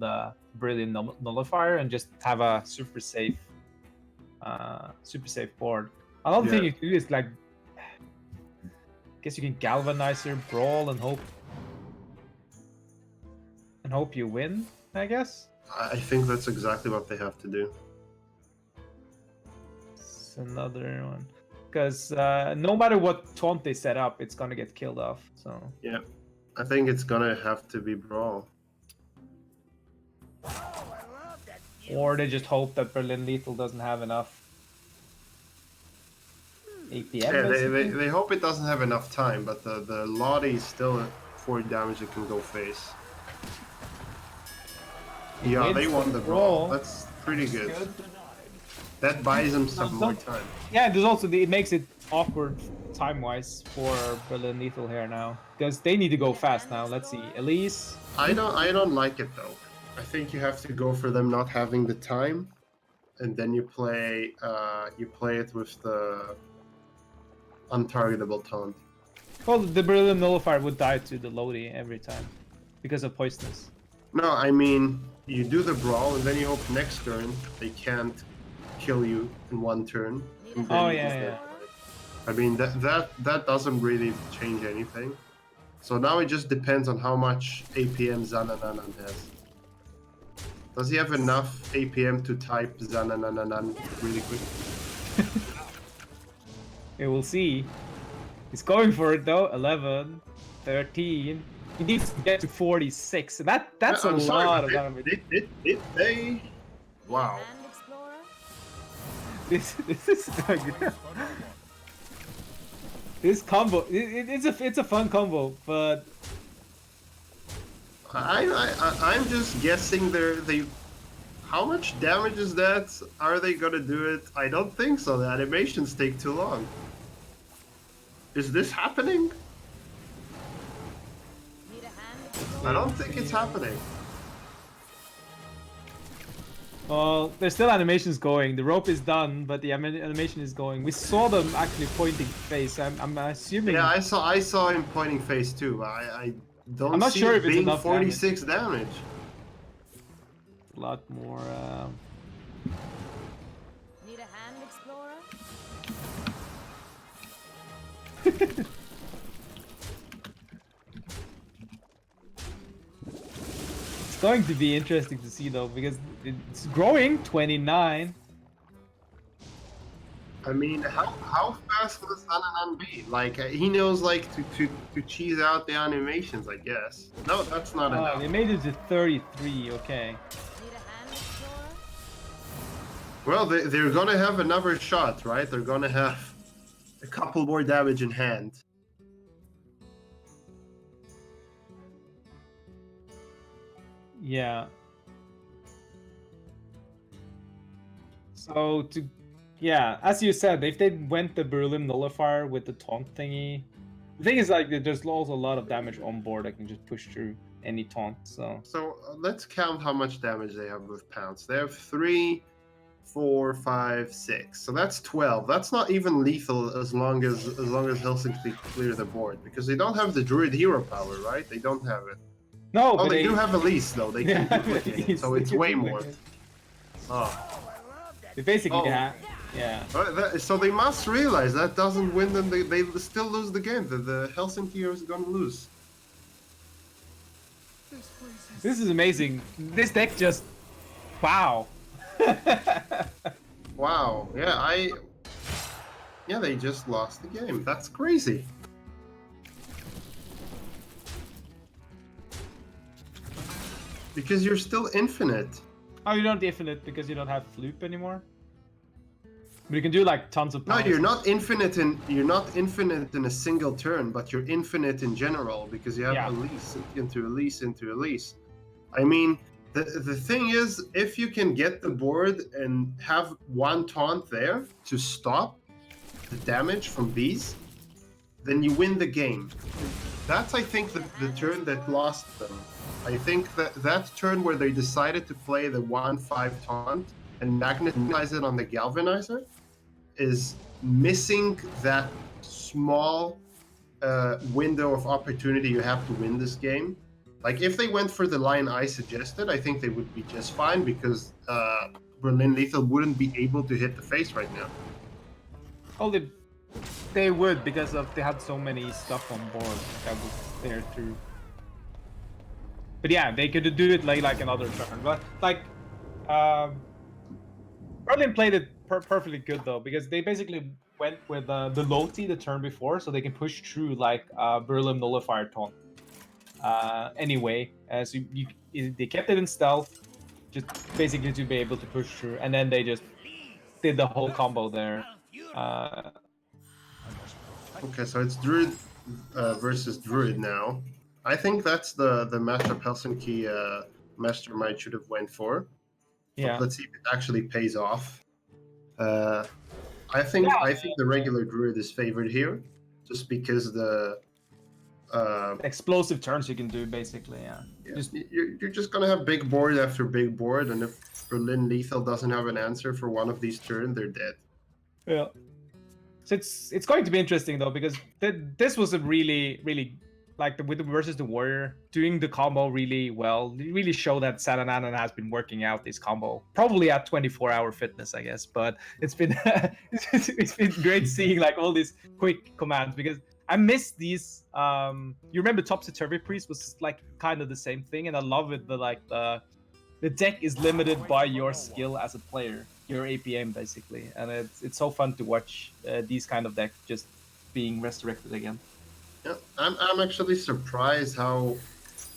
Brilliant Nullifier and just have a super safe board. Another thing you can do is, like, I guess you can Galvanize your Brawl and hope you win, I guess. I think that's exactly what they have to do. It's another one. Because no matter what taunt they set up, it's gonna get killed off. So yeah, I think it's gonna have to be Brawl. Or they just hope that Berlin Lethal doesn't have enough APM. Yeah, they hope it doesn't have enough time, but the Lottie is still at 40 damage it can go face. Yeah, they won the Brawl. That's pretty good. That buys them some more time. Yeah, there's also it makes it awkward time-wise for Berlin Lethal here now because they need to go fast now. Let's see, Elise. I don't like it though. I think you have to go for them not having the time, and then you play it with the untargetable taunt. Well, the Berlin Nullifier would die to the Lodi every time because of poisonous. No, I mean you do the brawl, and then you hope next turn they can't kill you in one turn. And then Oh, you yeah, just yeah. I mean, that doesn't really change anything. So now it just depends on how much APM Zanananan has. Does he have enough APM to type Zanananan really quick? Okay, we'll see. He's going for it though. 11, 13. He needs to get to 46. That's a I'm sorry, lot but of damage. did they? Wow. Hand Explorer? This is like, this combo. It's a fun combo, but I'm just guessing they. How much damage is that? Are they gonna do it? I don't think so. The animations take too long. Is this happening? Need a hand Explorer? I don't think it's happening. well, there's still animations going. The rope is done, but the animation is going. We saw them actually pointing face. I'm assuming. Yeah, I saw him pointing face too. I don't I'm not see sure it if it's being enough 46 damage. a lot more. Need a hand Explorer? It's going to be interesting to see though, because it's growing 29. I mean, how fast will Sananan be? Like he knows like to cheese out the animations, I guess. No, that's not enough. They made it to 33. Okay. Need a hand Explorer? Well, they're gonna have another shot, right? They're gonna have a couple more damage in hand. Yeah. So yeah, as you said, if they went the Berlin nullifier with the taunt thingy, the thing is like there's also a lot of damage on board that can just push through any taunt. So Let's count how much damage they have with pounce. They have 3, 4, 5, 6. So that's 12. That's not even lethal as long as Helsinki clear the board, because they don't have the druid hero power, right? They don't have it. no, Oh, but they do have Elise though. They can Yeah, duplicate it, Elise, so they it's can way more. duplicate. Oh. They basically Oh. have, yeah. So they must realize that doesn't win them. They still lose the game. The Helsinki is gonna lose. This is amazing. This deck just, wow. Wow. Yeah, they just lost the game. That's crazy. Because you're still infinite. Oh, you don't infinite because you don't have Floop anymore. But you can do like tons of. No, powers. you're not infinite in a single turn, but you're infinite in general because you have Yeah. Elise into Elise into Elise. I mean, the thing is, if you can get the board and have one taunt there to stop the damage from bees, then you win the game. That's, I think, the turn that lost them. I think that turn where they decided to play the 1/5 taunt and magnetize it on the galvanizer is missing that small window of opportunity you have to win this game. Like, if they went for the line I suggested, I think they would be just fine because Berlin Lethal wouldn't be able to hit the face right now. Oh, they would because of they had so many stuff on board that was there too. But yeah, they could do it like another turn. But like, Berlin played it perfectly good though because they basically went with the Loti the turn before, so they can push through like Berlin nullifier taunt. Anyway, as they kept it in stealth, just basically to be able to push through, and then they just did the whole combo there. Okay, so it's Druid versus Druid now. I think that's the matchup Helsinki Mastermind should have went for. Yeah. But let's see if it actually pays off. I think the regular Druid is favored here, just because the explosive turns you can do basically. Yeah. You're just gonna have big board after big board, and if Berlin Lethal doesn't have an answer for one of these turns, they're dead. Yeah. So it's going to be interesting though because this was a really like with the versus the warrior, doing the combo really well. They really show that Satananan has been working out this combo, probably at 24-hour fitness, I guess. But it's been it's been great seeing like all these quick commands because I miss these. You remember Topsy Turvy Priest was like kind of the same thing, and I love it. The deck is limited by your skill as a player, your APM basically, and it's so fun to watch these kind of decks just being resurrected again. Yeah, I'm actually surprised how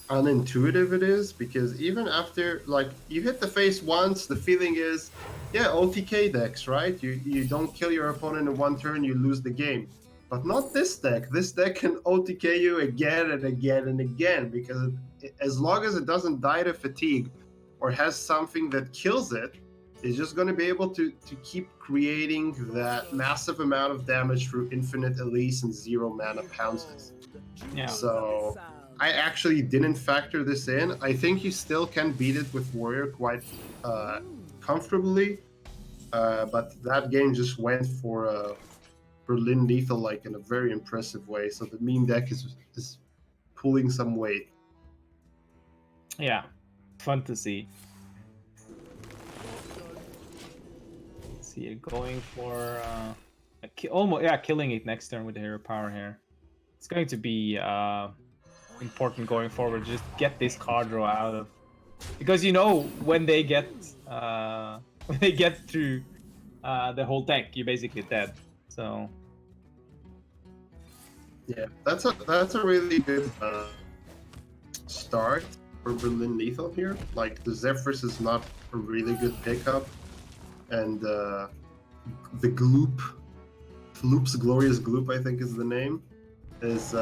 unintuitive it is because even after like you hit the face once, the feeling is, yeah, OTK decks, right? You don't kill your opponent in one turn, you lose the game. But not this deck. This deck can OTK you again and again and again because as long as it doesn't die to fatigue or has something that kills it, it's just going to be able to keep creating that massive amount of damage through infinite Elise and 0 mana pounces. Yeah. So I actually didn't factor this in. I think you still can beat it with Warrior quite comfortably, but that game just went for Berlin Lethal like in a very impressive way. So the meme deck is pulling some weight. Yeah, fun to see. See it going for almost killing it next turn with the hero power here. It's going to be important going forward. Just get this card draw out of, because you know when they get through the whole deck, you're basically dead. So yeah, that's a really good start for Berlin Lethal here. Like the Zephyrs is not a really good pickup. And the Gloop's Glorious Gloop, I think is the name, is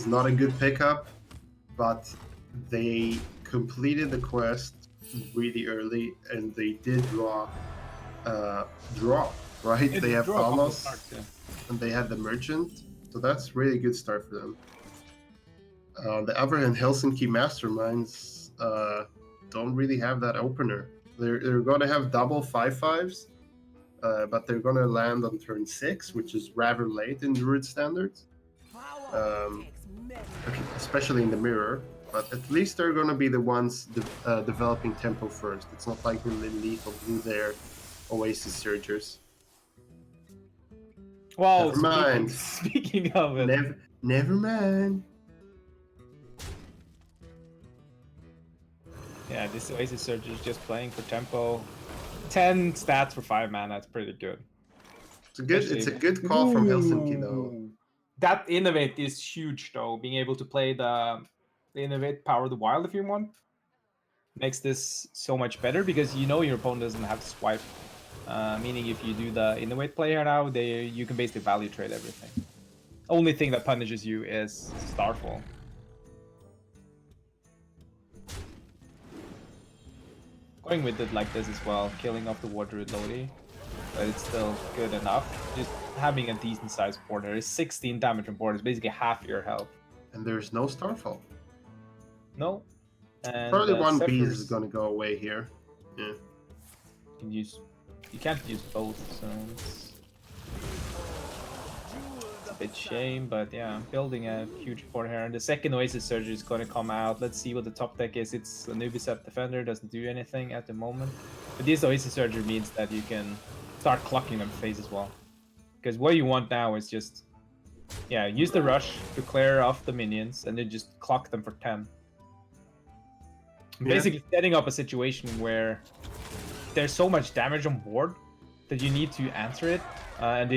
not a good pickup, but they completed the quest really early and they did draw, right? They have Thanos and they had the Merchant, so that's really good start for them. The other hand, Helsinki Masterminds don't really have that opener. They're going to have double 5/5s, but they're going to land on turn 6, which is rather late in Druid standards, especially in the mirror. But at least they're going to be the ones developing tempo first. It's not like Berlin Lethal blew their Oasis Surgers. Well, never mind. Speaking of it, never mind. Yeah, this Oasis Surge is just playing for tempo. 10 stats for 5 mana, that's pretty good. It's a good call from Helsinki though. That Innovate is huge though. Being able to play the Innovate Power of the Wild if you want makes this so much better because you know your opponent doesn't have to swipe. Meaning if you do the Innovate play here now, you can basically value trade everything. Only thing that punishes you is Starfall. Going with it like this as well, killing off the Water with Lodi, but it's still good enough. Just having a decent sized board here is 16 damage on board, is basically half your health. And there's no Starfall. No. And probably one Zephyrs, beast is gonna go away here. Yeah. You can't use both, so it's a bit shame, but yeah, I'm building a huge board here. And the second Oasis Surge is gonna come out. Let's see what the top deck is. It's a Nubicept Defender, doesn't do anything at the moment. But this Oasis Surge means that you can start clocking them face as well. Because what you want now is just, yeah, use the rush to clear off the minions and then just clock them for 10. Basically setting up a situation where there's so much damage on board that you need to answer it. And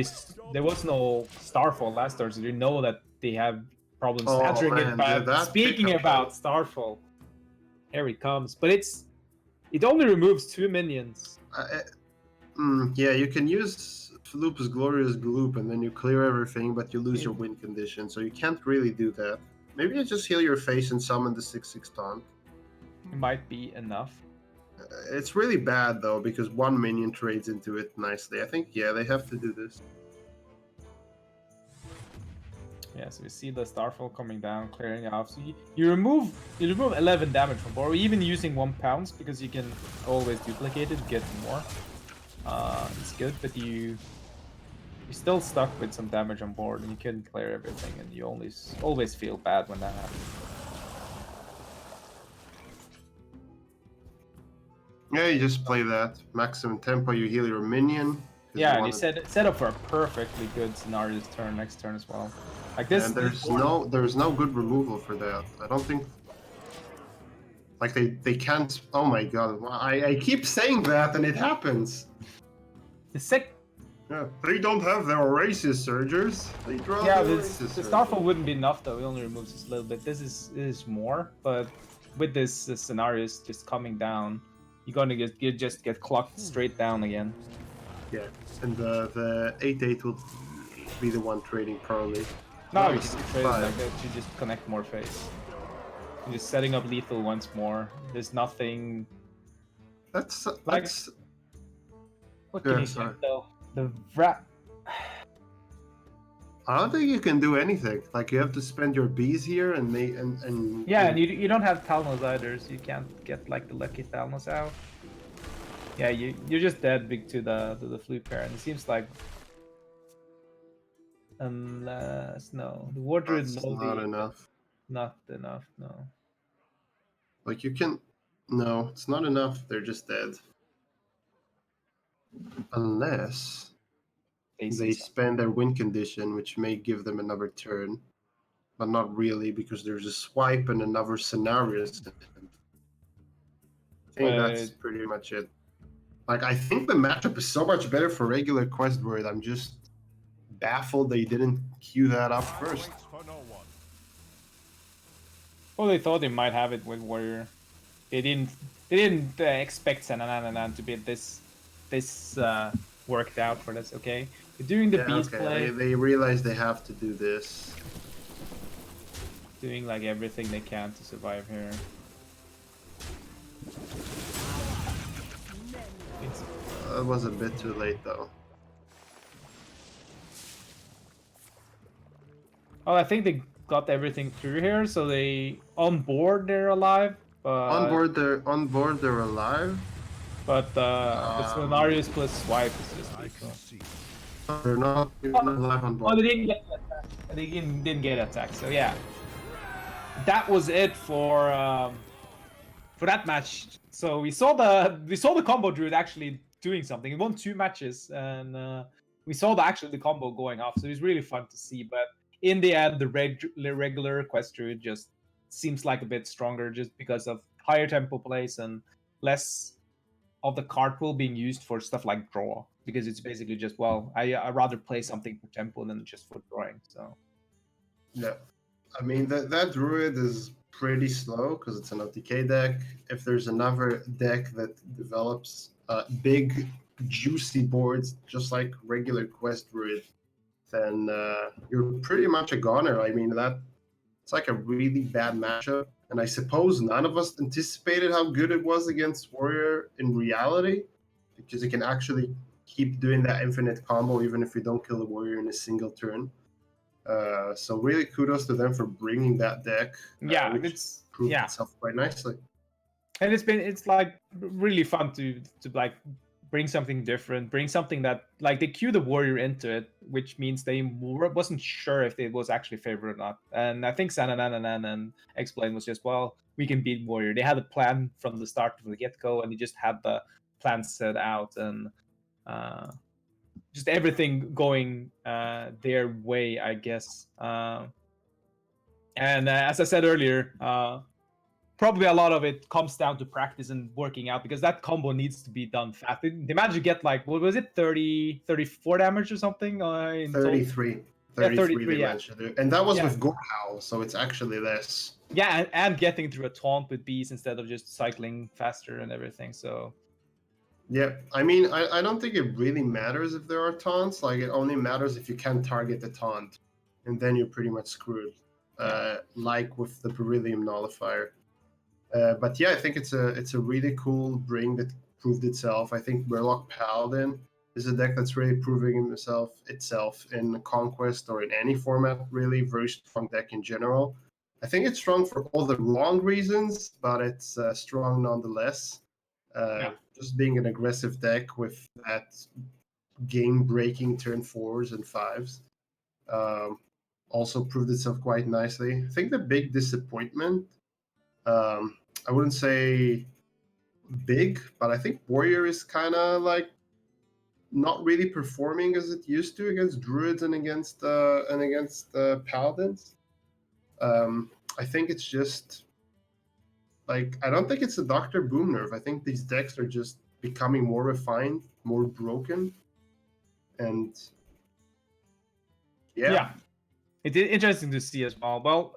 there was no Starfall last turn, so you know that they have problems answering it. But speaking about Starfall, here it comes. But it only removes 2 minions. Yeah, you can use Floop's Glorious Gloop and then you clear everything, but you lose your win condition, so you can't really do that. Maybe you just heal your face and summon the 6/6 taunt. It might be enough. It's really bad though because one minion trades into it nicely. I think they have to do this. Yeah, so we see the Starfall coming down, clearing off. So you remove 11 damage from board, or even using 1 pounce because you can always duplicate it, get more. It's good, but you're still stuck with some damage on board, and you couldn't clear everything, and you always feel bad when that happens. Yeah, you just play that maximum tempo. You heal your minion. 'Cause Yeah, and you wanna- set up for a perfectly good scenario this turn, next turn as well. Like this. And this there's no good removal for that. I don't think. Like they can't. Oh my god! I keep saying that and it happens. the sick. Yeah, they don't have their Oasis Surgers. They draw Yeah, the the Oasis Starfall wouldn't be enough though. It only removes this a little bit. This is more, but with this scenarios just coming down, you're gonna just get clocked straight down again. Yeah, and the 8/8 will be the one trading probably. No, you it's can trade it 6/5. like that. You just connect more phase. You're just setting up lethal once more. There's nothing. That's Like- that's What can Yeah, you sorry. do though? The rat. I don't think you can do anything. Like you have to spend your bees here and they and Yeah, and you don't have Talnos either, so you can't get like the lucky Talnos out. Yeah, you're just dead big to the flute pair, and it seems like unless no, the war druid that's low not enough. not enough, no. Like you can no, it's not enough. They're just dead. Unless They they see spend their win condition, which may give them another turn. But not really, because there's a swipe and another scenario. I think that's But- pretty much it. Like I think the matchup is so much better for regular quest word. I'm just baffled they didn't queue that up first. Well, they thought they might have it with warrior. They didn't expect Sanananan to be this worked out for this. Okay, they're doing the beast play, They realize they have to do this. doing like everything they can to survive here. It was a bit too late though. Oh, I think they got everything through here, so they on board they're alive. But On board they're alive. But the scenarios plus swipe is just lethal. They're not alive on Oh, board. they didn't get attacked. They didn't get attacked. So yeah, that was it for that match. So we saw the combo druid actually doing something. He won 2 matches, and we saw the combo going off. So it was really fun to see. But in the end, the regular quest druid just seems like a bit stronger, just because of higher tempo plays and less of the card pool being used for stuff like draw, because it's basically just, well, I rather play something for tempo than just for drawing. So Yeah, I mean that druid is pretty slow because it's an OTK deck. If there's another deck that develops big, juicy boards just like regular quest druid, then you're pretty much a goner. I mean it's like a really bad matchup, and I suppose none of us anticipated how good it was against warrior in reality, because it can actually keep doing that infinite combo even if you don't kill the warrior in a single turn. So really kudos to them for bringing that deck. yeah, which it's proved itself quite nicely. and it's like really fun to like bring something different, bring something that, like, they queue the warrior into it, which means they wasn't sure if it was actually favored or not. And I think Sanananan and Explain was just, well, we can beat warrior. They had a plan from the start, from the get-go, and they just had the plan set out, and just everything going their way, I guess. And as I said earlier, probably a lot of it comes down to practice and working out, because that combo needs to be done fast. They managed to get, like, what was it, 34 damage or something? In 33. 33, they yeah. managed to do. And that was Yeah. with Gorehowl, so it's actually less. Yeah, and getting through a taunt with bees instead of just cycling faster and everything. So Yeah, I mean, I don't think it really matters if there are taunts. Like, it only matters if you can target the taunt, and then you're pretty much screwed. Like with the Beryllium Nullifier. But yeah, I think it's a really cool bring that proved itself. I think Murloc Paladin is a deck that's really proving itself in Conquest or in any format. Really, very strong deck in general. I think it's strong for all the wrong reasons, but it's strong nonetheless. Just being an aggressive deck with that game-breaking turn 4s and 5s. Also proved itself quite nicely. I think the big disappointment, I wouldn't say big, but I think Warrior is kind of like not really performing as it used to against Druids and against Paladins. I think it's just like, I don't think it's a Dr. Boom nerf. I think these decks are just becoming more refined, more broken, and yeah. It's interesting to see as well. Well,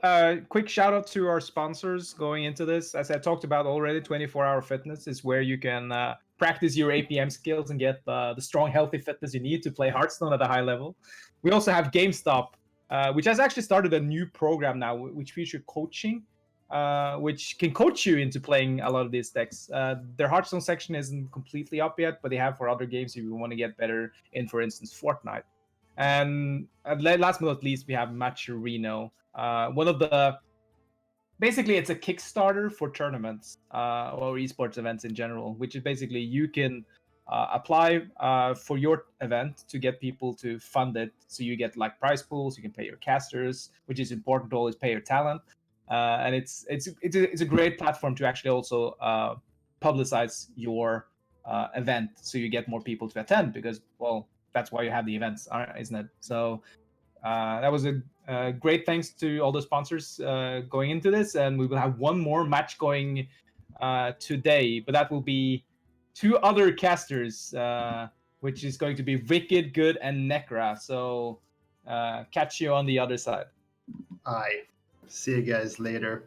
quick shout out to our sponsors going into this. As I talked about already, 24-hour fitness is where you can practice your APM skills and get the strong, healthy fitness you need to play Hearthstone at a high level. We also have GameStop, which has actually started a new program now, which features coaching, which can coach you into playing a lot of these decks. Their Hearthstone section isn't completely up yet, but they have for other games if you want to get better in, for instance, Fortnite. And last but not least, we have Match Reno. One of the basically, it's a Kickstarter for tournaments or esports events in general, which is basically you can apply for your event to get people to fund it. So you get like prize pools, you can pay your casters, which is important to always pay your talent. And it's a great platform to actually also publicize your event, so you get more people to attend, because, well, that's why you have the events, isn't it? So that was a great thanks to all the sponsors going into this, and we will have one more match going today, but that will be 2 other casters, which is going to be Wicked, Good, and Necra. So catch you on the other side. Aye. See you guys later.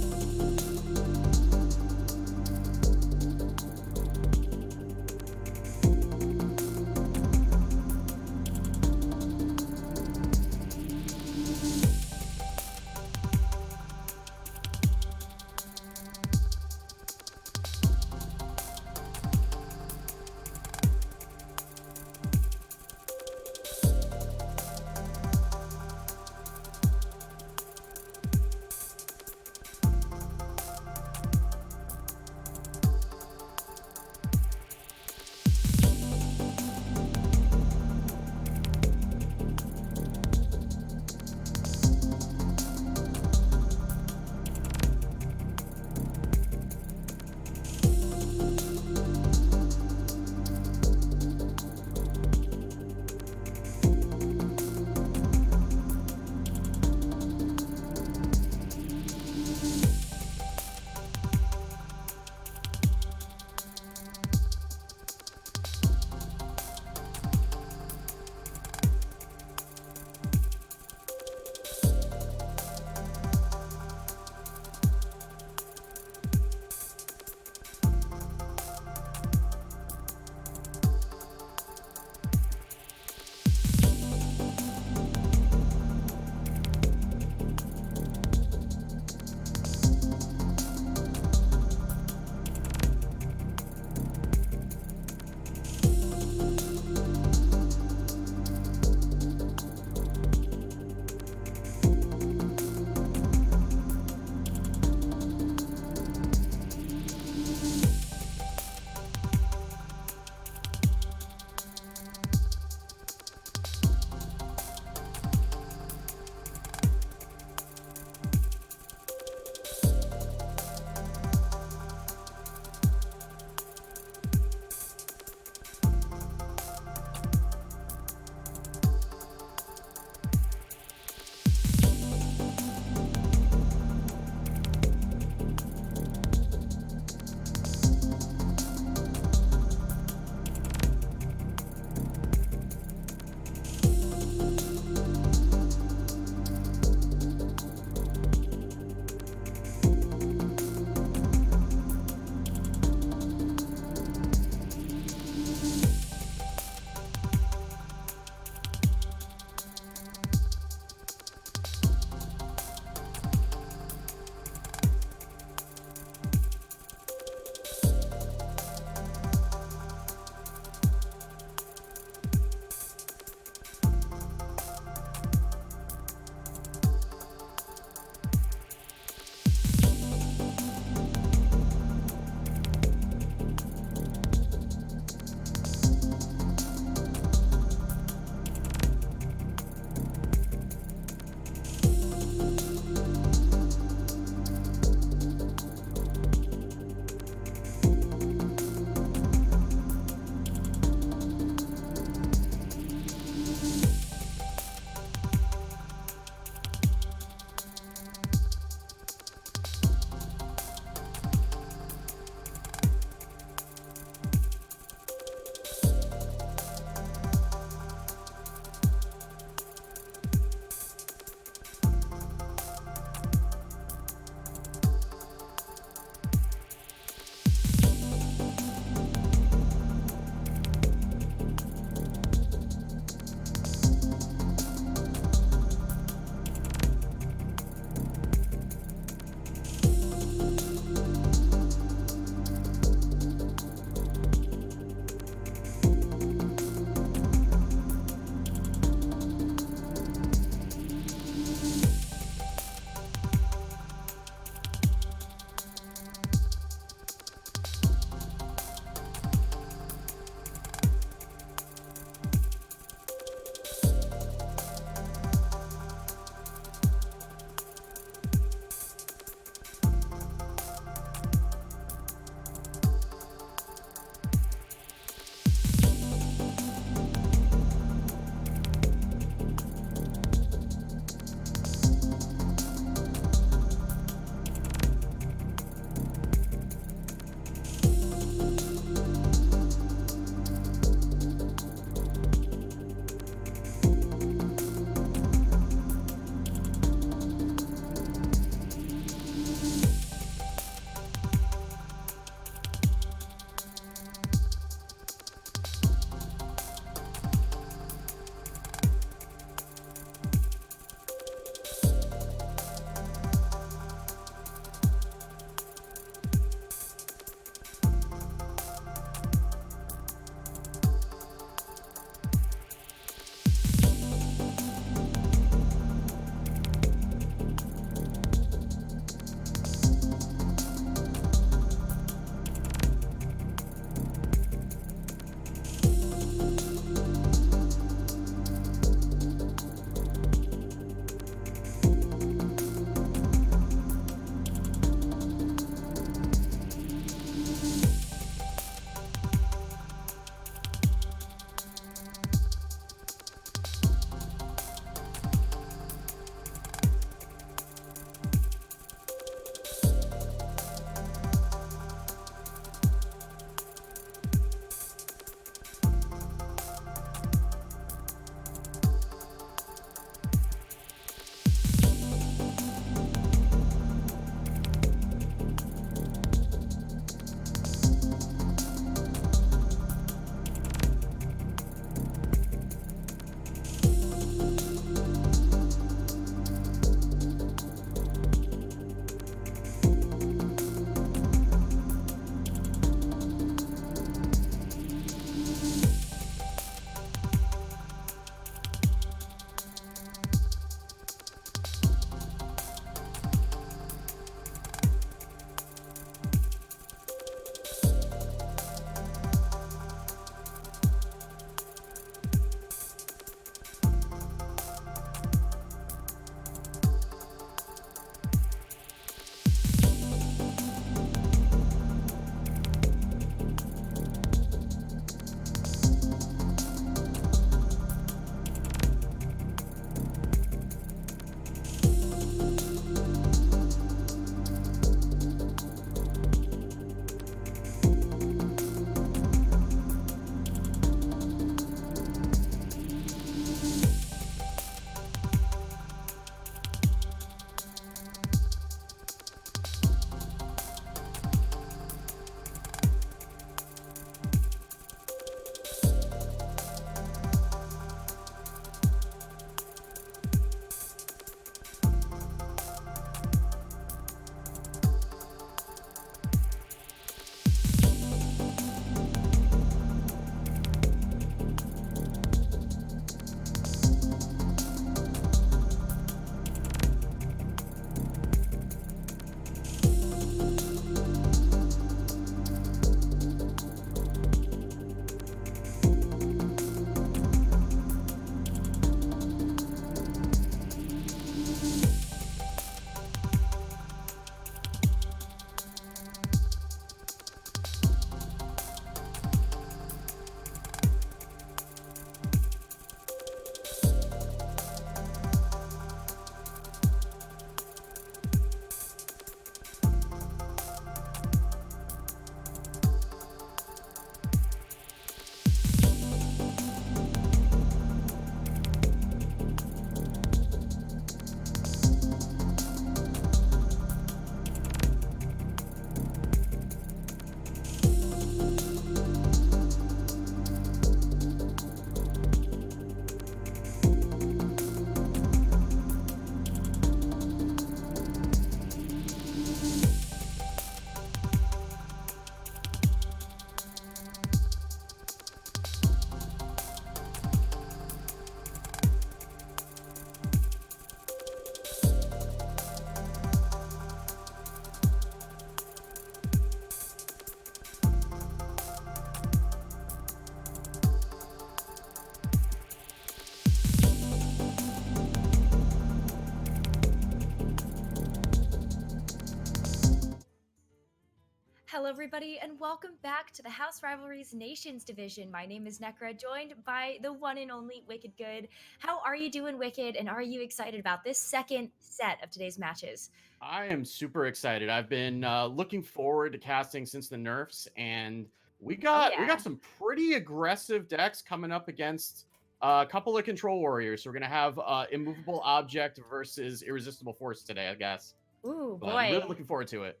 Hello, everybody, and welcome back to the House Rivalries Nations Division. My name is Nekra, joined by the one and only Wicked Good. How are you doing, Wicked, and are you excited about this second set of today's matches? I am super excited. I've been looking forward to casting since the nerfs, and we got some pretty aggressive decks coming up against a couple of control warriors. So we're gonna have immovable object versus irresistible force today, I guess. Ooh, But boy. I'm really looking forward to it.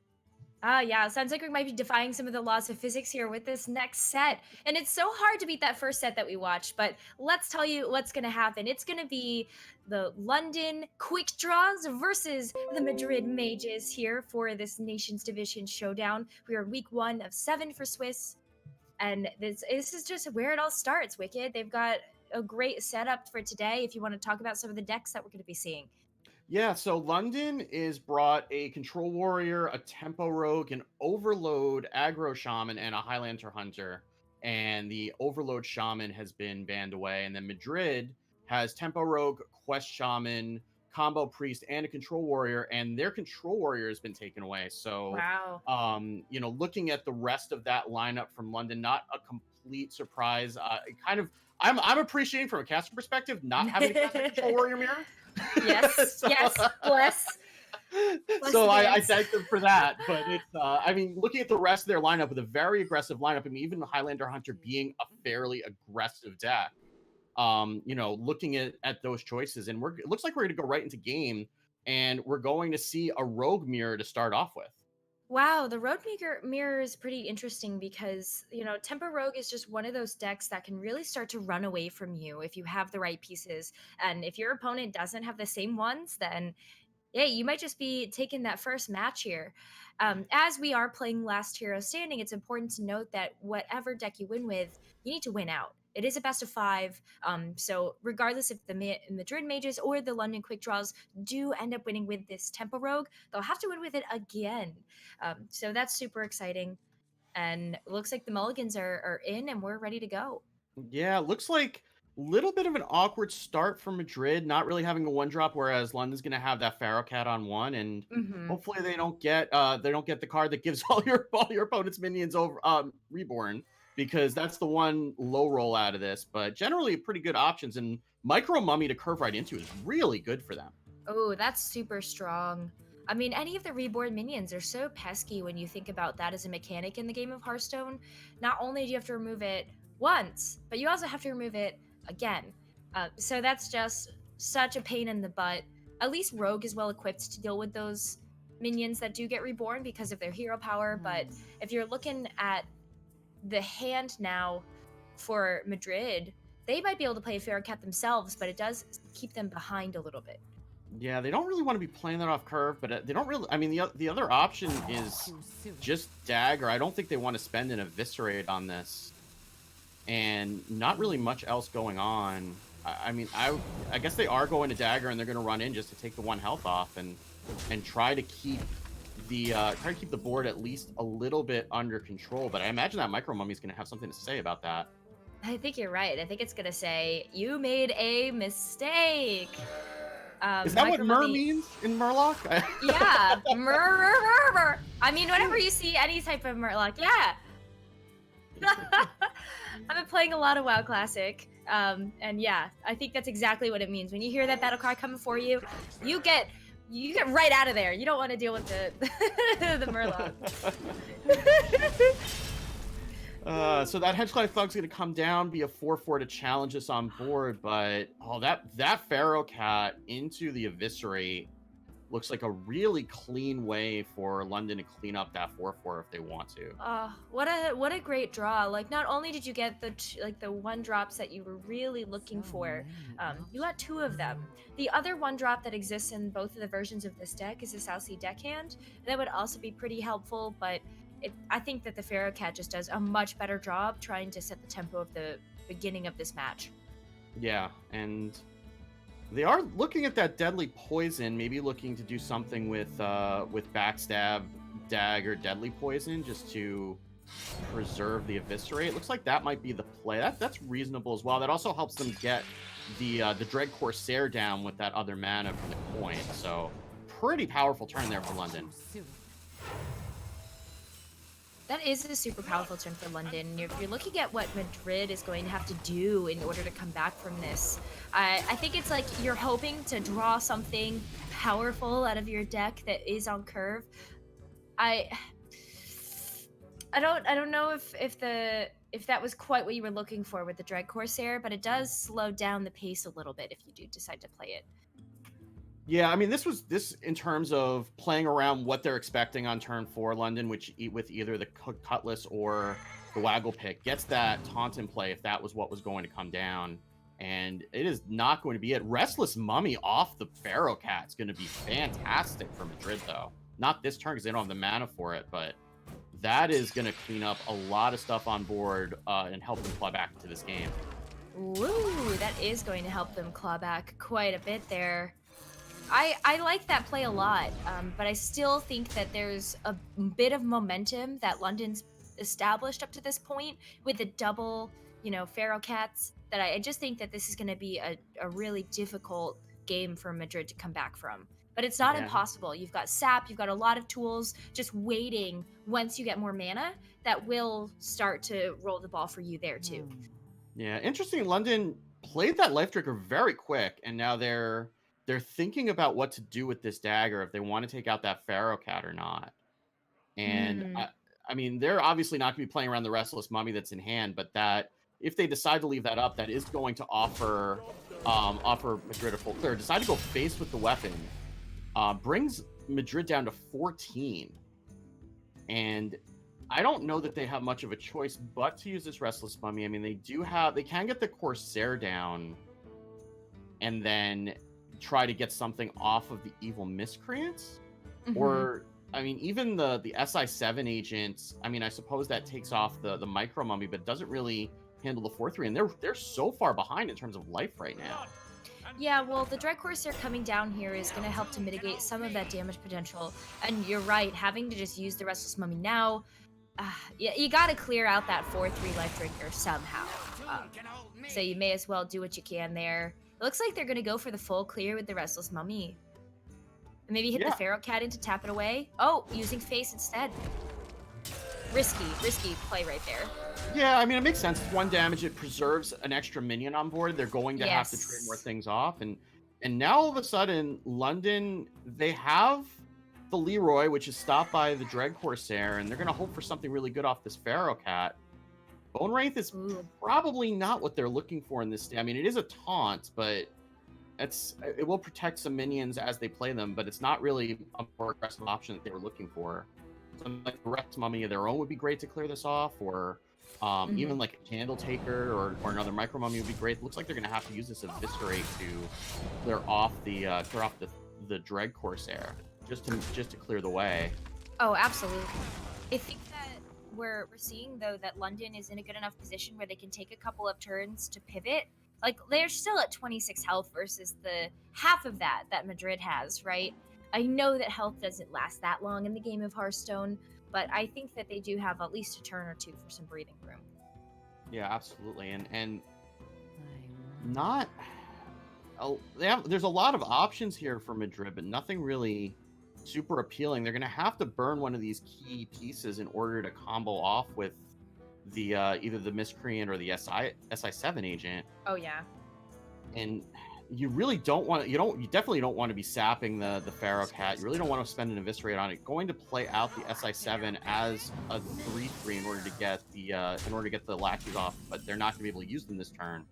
Yeah, sounds like we might be defying some of the laws of physics here with this next set. And it's so hard to beat that first set that we watched, but let's tell you what's going to happen. It's going to be the London Quick Draws versus the Madrid Mages here for this Nations Division showdown. We are week 1 of 7 for Swiss, and this is just where it all starts, Wicked. They've got a great setup for today if you want to talk about some of the decks that we're going to be seeing. Yeah, so London is brought a Control Warrior, a Tempo Rogue, an Overload Aggro Shaman, and a Highlander Hunter. And the Overload Shaman has been banned away. And then Madrid has Tempo Rogue, Quest Shaman, Combo Priest, and a Control Warrior. And their Control Warrior has been taken away. So, Wow. looking at the rest of that lineup from London, not a complete surprise. I'm appreciating from a caster perspective not having to cast a Control Warrior mirror. Yes, yes, bless. So I thank them for that, but it's looking at the rest of their lineup with a very aggressive lineup, I mean, even the Highlander Hunter being a fairly aggressive deck, looking at those choices, and it looks like we're going to go right into game, and we're going to see a Rogue Mirror to start off with. Wow, the Rogue Mirror is pretty interesting because, Tempo Rogue is just one of those decks that can really start to run away from you if you have the right pieces. And if your opponent doesn't have the same ones, then yeah, you might just be taking that first match here. As we are playing Last Hero Standing, it's important to note that whatever deck you win with, you need to win out. It is a best of 5, so regardless if the Madrid Mages or the London Quick Draws do end up winning with this Tempo Rogue, they'll have to win with it again. So that's super exciting, and it looks like the Mulligans are in, and we're ready to go. Yeah, looks like a little bit of an awkward start for Madrid, not really having a 1-drop, whereas London's going to have that Pharaoh Cat on 1, and hopefully they don't get the card that gives all your opponent's minions over reborn, because that's the one low roll out of this. But generally, pretty good options, and Micro Mummy to curve right into is really good for them. Oh, that's super strong. I mean, any of the reborn minions are so pesky when you think about that as a mechanic in the game of Hearthstone. Not only do you have to remove it once, but you also have to remove it again. So that's just such a pain in the butt. At least Rogue is well equipped to deal with those minions that do get reborn because of their hero power. But if you're looking at the hand now for Madrid, they might be able to play a Pharaoh Cat themselves, but it does keep them behind a little bit. Yeah, they don't really want to be playing that off curve, but they don't really. I mean, the other option is just Dagger. I don't think they want to spend an Eviscerate on this, and not really much else going on. I guess they are going to Dagger, and they're going to run in just to take the 1 health off and try to keep the board at least a little bit under control. But I imagine that Micro Mummy is going to have something to say about that. I think you're right. I think it's going to say, you made a mistake. Is that what Mur means in Murloc? Yeah, Mur. I mean, whenever you see any type of Murloc, yeah. I've been playing a lot of WoW Classic, and yeah, I think that's exactly what it means. When you hear that battle cry coming for you, you get right out of there. You don't want to deal with the the Murloc. So that Henchlife Thug's going to come down, be a 4/4 to challenge us on board, but that Pharaoh Cat into the Eviscerate looks like a really clean way for London to clean up that 4/4 if they want to. What a great draw! Like, not only did you get the 1-drops that you were really looking for, you got 2 of them. The other 1-drop that exists in both of the versions of this deck is the South Sea Deckhand. That would also be pretty helpful, but I think that the Pharaoh Cat just does a much better job trying to set the tempo of the beginning of this match. Yeah, and they are looking at that deadly poison, maybe looking to do something with backstab, dagger, deadly poison, just to preserve the Eviscerate. It looks like that might be the play. That's reasonable as well. That also helps them get the Dread Corsair down with that other mana from the coin. So pretty powerful turn there for London. That is a super powerful turn for London. If you're looking at what Madrid is going to have to do in order to come back from this, I think it's like you're hoping to draw something powerful out of your deck that is on curve. I don't know if that was quite what you were looking for with the Dread Corsair, but it does slow down the pace a little bit if you do decide to play it. Yeah, I mean, this in terms of playing around what they're expecting on turn 4, London, which with either the Cutlass or the Waggle Pick, gets that taunt in play if that was what was going to come down. And it is not going to be it. Restless Mummy off the Pharaoh Cat is going to be fantastic for Madrid, though. Not this turn because they don't have the mana for it, but that is going to clean up a lot of stuff on board and help them claw back into this game. Ooh, that is going to help them claw back quite a bit there. I like that play a lot, but I still think that there's a bit of momentum that London's established up to this point with the double, Pharaoh Cats, that I just think that this is going to be a really difficult game for Madrid to come back from. But it's not impossible. You've got Sap, you've got a lot of tools just waiting once you get more mana that will start to roll the ball for you there too. Yeah, interesting. London played that Life Drinker very quick, and now they're thinking about what to do with this dagger, if they want to take out that Pharaoh Cat or not. And I mean, they're obviously not going to be playing around the Restless Mummy that's in hand, but that if they decide to leave that up, that is going to offer Madrid a full clear. Decide to go face with the weapon, brings Madrid down to 14. And I don't know that they have much of a choice but to use this Restless Mummy. I mean, they can get the Corsair down and then try to get something off of the Evil Miscreants. Or, I mean, even the SI7 agent, I mean, I suppose that takes off the Micro Mummy, but doesn't really handle the 4-3, and they're so far behind in terms of life right now. Yeah, well, the Dread Corsair coming down here is going to help to mitigate some of that damage potential. And you're right, having to just use the Restless Mummy now, you got to clear out that 4-3 Life Drinker somehow. So you may as well do what you can there. It looks like they're going to go for the full clear with the Restless Mummy. And maybe hit the Pharaoh Cat in to tap it away. Oh, using face instead. Risky play right there. Yeah, I mean, it makes sense. 1 damage, it preserves an extra minion on board. They're going to have to trade more things off. And now all of a sudden, London, they have the Leroy, which is stopped by the Dread Corsair, and they're going to hope for something really good off this Pharaoh Cat. Bone Wraith is probably not what they're looking for in this. I mean, it is a taunt, but it will protect some minions as they play them, but it's not really a more aggressive option that they were looking for. Something like the Rex Mummy of their own would be great to clear this off, or even like a Candle Taker or another Micro Mummy would be great. It looks like they're going to have to use this Eviscerate to clear off the Dread Corsair, just to clear the way. Oh, absolutely. I think that we're seeing, though, that London is in a good enough position where they can take a couple of turns to pivot. Like, they're still at 26 health versus the half of that Madrid has, right? I know that health doesn't last that long in the game of Hearthstone, but I think that they do have at least a turn or two for some breathing room. Yeah, absolutely. And not... there's a lot of options here for Madrid, but nothing really super appealing. They're going to have to burn one of these key pieces in order to combo off with the either the Miscreant or the SI7 agent. Oh yeah. And you really don't want to, you definitely don't want to be sapping the Pharaoh Cat. You really don't want to spend an Eviscerate on it. Going to play out the SI7 as a 3/3 in order to get the Lackeys off, but they're not going to be able to use them this turn.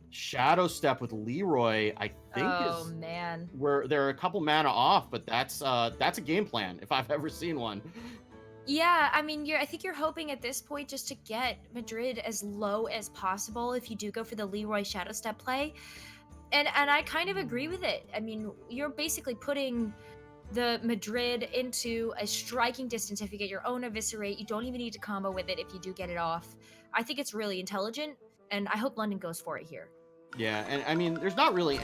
Shadow Step with Leroy, I think where they're a couple mana off, but that's a game plan if I've ever seen one. Yeah, I mean, I think you're hoping at this point just to get Madrid as low as possible if you do go for the Leroy Shadow Step play. And I kind of agree with it. I mean, you're basically putting the Madrid into a striking distance if you get your own Eviscerate. You don't even need to combo with it if you do get it off. I think it's really intelligent, and I hope London goes for it here. Yeah, and I mean, there's not really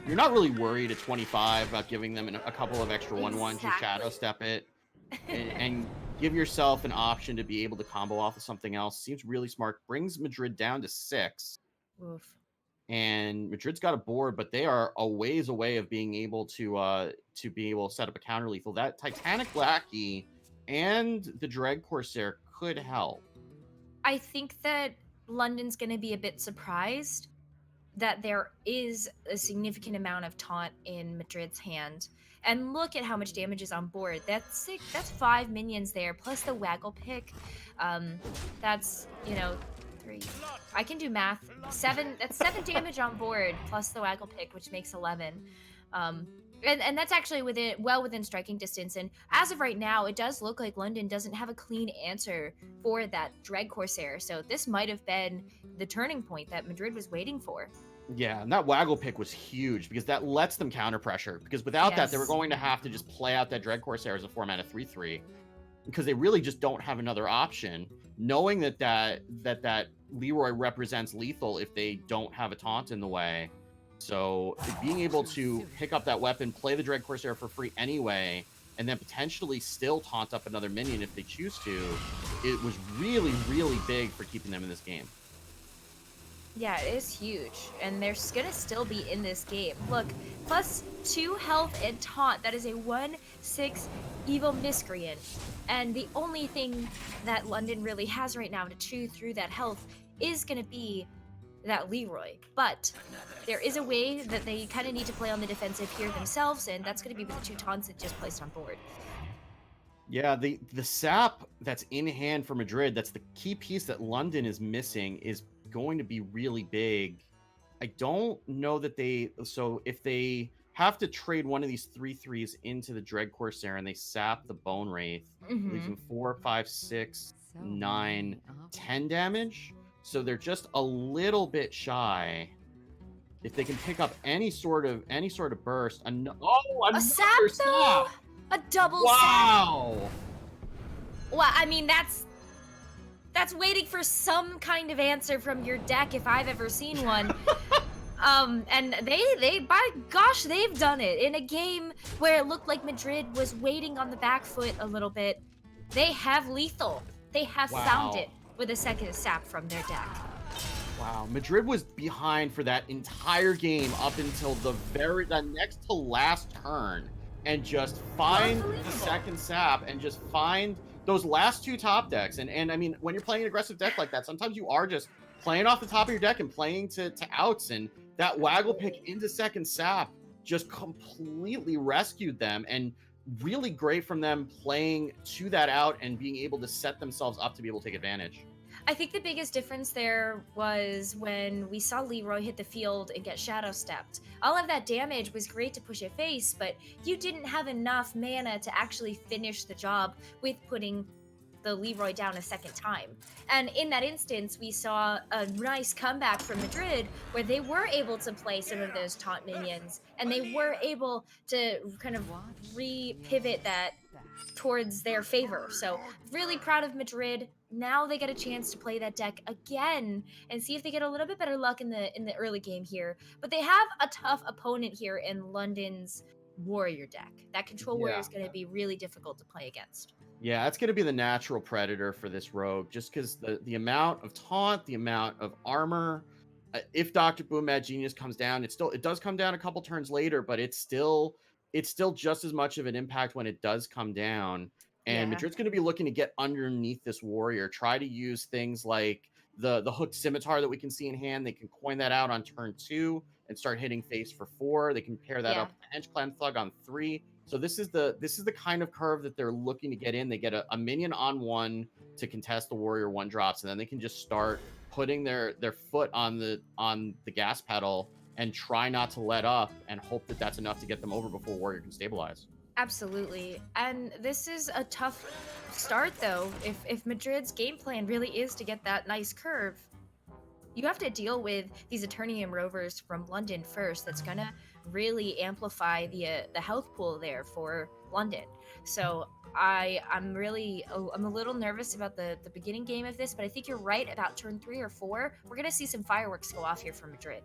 you're not really worried at 25 about giving them a couple of extra 1/1s. You Shadow Step it and give yourself an option to be able to combo off of something else. Seems really smart. Brings Madrid down to 6. Oof. And Madrid's got a board, but they are a ways away of being able to be able to set up a counter lethal. That Titanic Lackey and the Dread Corsair could help. I think that London's going to be a bit surprised that there is a significant amount of taunt in Madrid's hand. And look at how much damage is on board. That's 6, that's 5 minions there, plus the waggle pick. That's, 3. I can do math. 7, that's 7 damage on board, plus the waggle pick, which makes 11. And that's actually well within striking distance. And as of right now, it does look like London doesn't have a clean answer for that Dread Corsair. So this might have been the turning point that Madrid was waiting for. Yeah, and that waggle pick was huge because that lets them counter pressure. Because without that, they were Yes. going to have to just play out that Dread Corsair as a 4-mana 3/3 because they really just don't have another option. Knowing that Leroy represents lethal if they don't have a taunt in the way. So being able to pick up that weapon, play the Dread Corsair for free anyway, and then potentially still taunt up another minion if they choose to, it was really, really big for keeping them in this game. Yeah, it is huge, and they're gonna still be in this game. Look, plus 2 health and taunt. That is a 1/6 evil miscreant, and the only thing that London really has right now to chew through that health is gonna be that Leroy. But there is a way that they kind of need to play on the defensive here themselves, and that's gonna be with the 2 taunts that just placed on board. Yeah, the sap that's in hand for Madrid, that's the key piece that London is missing, is going to be really big. I don't know that so if they have to trade one of these 3/3s into the Dread Corsair and they sap the Bone Wraith, it leaves them 4, 5, 6, 9, 10 damage. So they're just a little bit shy. If they can pick up any sort of burst, A sap though? A double sap? Wow! Well, I mean, that's waiting for some kind of answer from your deck if I've ever seen one. And they by gosh, they've done it in a game where it looked like Madrid was waiting on the back foot a little bit. They have lethal. They have found Wow. it with a second sap from their deck. Wow, Madrid was behind for that entire game up until the next to last turn, and just find the second sap and just find those last 2 top decks. And I mean, when you're playing an aggressive deck like that, sometimes you are just playing off the top of your deck and playing to outs, and that waggle pick into second sap just completely rescued them, and really great from them playing to that out and being able to set themselves up to be able to take advantage. I think the biggest difference there was when we saw Leroy hit the field and get shadow stepped. All of that damage was great to push a face, but you didn't have enough mana to actually finish the job with putting the Leroy down a second time. And in that instance, we saw a nice comeback from Madrid where they were able to play some of those taunt minions, and they were able to kind of re-pivot that towards their favor. So really proud of Madrid. Now they get a chance to play that deck again and see if they get a little bit better luck in the early game here. But they have a tough opponent here in London's warrior deck. That control warrior is going to be really difficult to play against. Yeah, that's going to be the natural predator for this rogue, just because the amount of taunt, the amount of armor. If Dr. Boom Mad Genius comes down, it does come down a couple turns later, but it's still just as much of an impact when it does come down. And Madrid's going to be looking to get underneath this warrior, try to use things like the hooked scimitar that we can see in hand. They can coin that out on turn 2 and start hitting face for 4. They can pair that up with the Hench Clan Thug on 3. So this is the kind of curve that they're looking to get in. They get a minion on 1 to contest the warrior 1-drops, and then they can just start putting their foot on the gas pedal and try not to let up and hope that that's enough to get them over before warrior can stabilize. Absolutely. And this is a tough start, though. If Madrid's game plan really is to get that nice curve, you have to deal with these Eternium Rovers from London first. That's going to really amplify the health pool there for London. So I'm a little nervous about the beginning game of this, but I think you're right about turn 3 or 4. We're going to see some fireworks go off here for Madrid.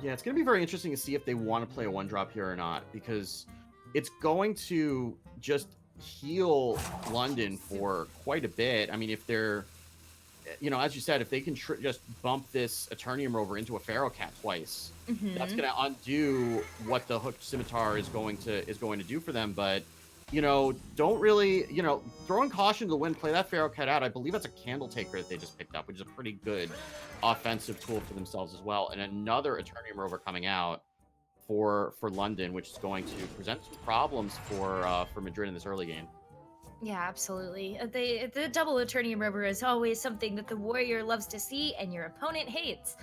Yeah, it's going to be very interesting to see if they want to play a 1-drop here or not, because it's going to just heal London for quite a bit. I mean, if they're, as you said, if they can just bump this Eternium Rover into a Pharaoh Cat twice, that's going to undo what the hooked scimitar is going to do for them. But you know, don't really, you know, throwing caution to the wind, play that Pharaoh Cat out. I believe that's a Candle Taker that they just picked up, which is a pretty good offensive tool for themselves as well. And another Eternium Rover coming out for London, which is going to present some problems for Madrid in this early game. Yeah, absolutely. The double Eternium Rover is always something that the warrior loves to see and your opponent hates.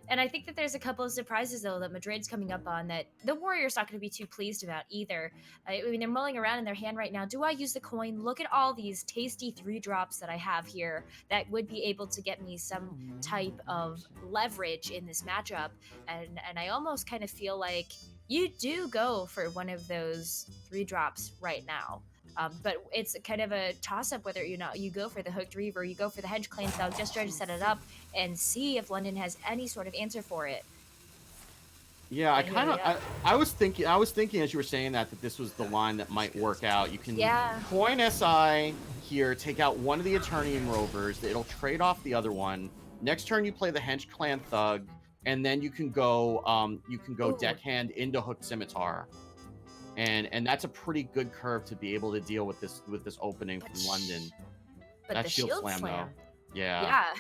And I think that there's a couple of surprises, though, that Madrid's coming up on that the warrior's not going to be too pleased about either. I mean, they're mulling around in their hand right now. Do I use the coin? Look at all these tasty 3-drops that I have here that would be able to get me some type of leverage in this matchup. And I almost kind of feel like you do go for one of those 3-drops right now. But it's kind of a toss-up whether you go for the Hooked Reaver, you go for the Hedge Clan style, just try to set it up and see if London has any sort of answer for it. Yeah, I was thinking as you were saying that this was the line that might work out. You can coin SI here, take out one of the Eternium Rovers, it'll trade off the other one. Next turn you play the Hench Clan Thug, and then you can go deckhand into Hooked Scimitar. And that's a pretty good curve to be able to deal with this opening from London. But that the shield slam though. Yeah.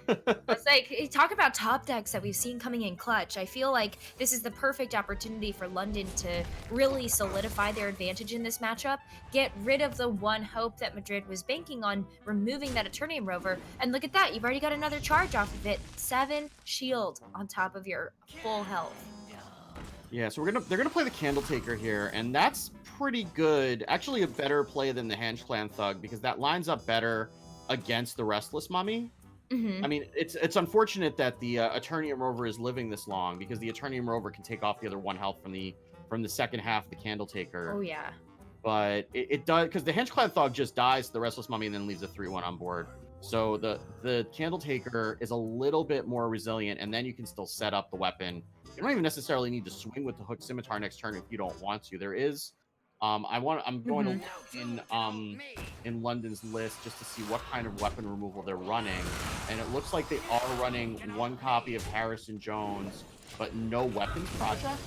Yeah. It's like, talk about top decks that we've seen coming in clutch. I feel like this is the perfect opportunity for London to really solidify their advantage in this matchup, get rid of the one hope that Madrid was banking on removing that Eternium Rover, and look at that, you've already got another charge off of it. 7 shield on top of your full health. Yeah, so they're gonna play the Candle Taker here, and that's pretty good. Actually, a better play than the Hench Clan Thug because that lines up better against the Restless Mummy. I mean, it's unfortunate that the Eternium Rover is living this long because the Eternium Rover can take off the other 1 health from the second half of the Candle Taker. Oh yeah. But it does, because the Hench Clan Thug just dies to the Restless Mummy and then leaves a 3-1 on board. So the Candle Taker is a little bit more resilient, and then you can still set up the weapon. You don't even necessarily need to swing with the Hooked Scimitar next turn if you don't want to. There is, I'm going to look in London's list just to see what kind of weapon removal they're running, and it looks like they are running 1 copy of Harrison Jones, but no weapons project.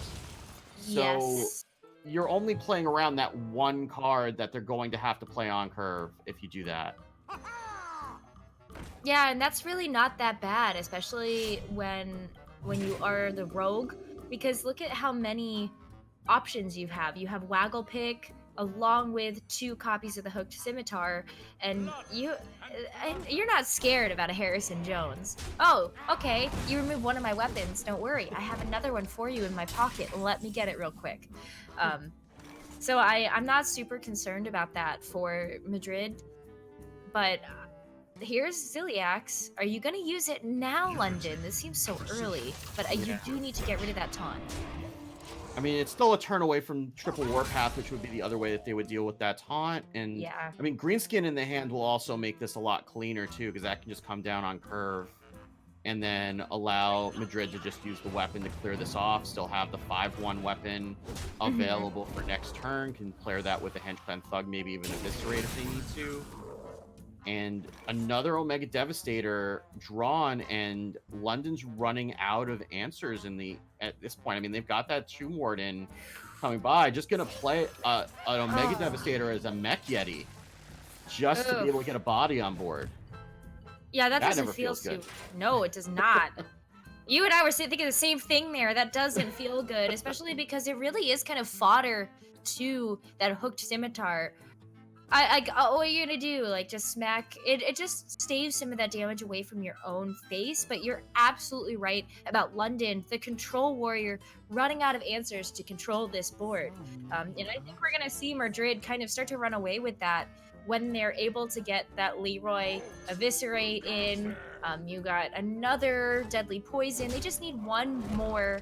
So you're only playing around that 1 card that they're going to have to play on curve if you do that. Yeah, and that's really not that bad, especially when you are the rogue, because look at how many options you have. You have Waggle Pick along with 2 copies of the Hooked Scimitar, and you're not scared about a Harrison Jones. Oh, okay, you remove one of my weapons. Don't worry, I have another one for you in my pocket. Let me get it real quick. So I'm not super concerned about that for Madrid, but here's Ziliax. Are you going to use it now, London? This seems so early, but you do need to get rid of that taunt. I mean, it's still a turn away from Triple Warpath, which would be the other way that they would deal with that taunt. And yeah, I mean, Greenskin in the hand will also make this a lot cleaner too, because that can just come down on curve and then allow Madrid to just use the weapon to clear this off. Still have the 5-1 weapon available for next turn. Can clear that with a Hench Clan Thug, maybe even Eviscerate if they need to. And another Omega Devastator drawn, and London's running out of answers at this point. I mean, they've got that Tomb Warden coming by. Just gonna play an Omega Devastator as a Mech Yeti, just to be able to get a body on board. Yeah, that doesn't never feel feels good. No, it does not. You and I were thinking the same thing there. That doesn't feel good, especially because it really is kind of fodder to that Hooked Scimitar. What are you gonna do? Like, just smack it? It just staves some of that damage away from your own face. But you're absolutely right about London, the control warrior, running out of answers to control this board. And I think we're gonna see Madrid kind of start to run away with that when they're able to get that Leroy Eviscerate in. You got another Deadly Poison. They just need one more.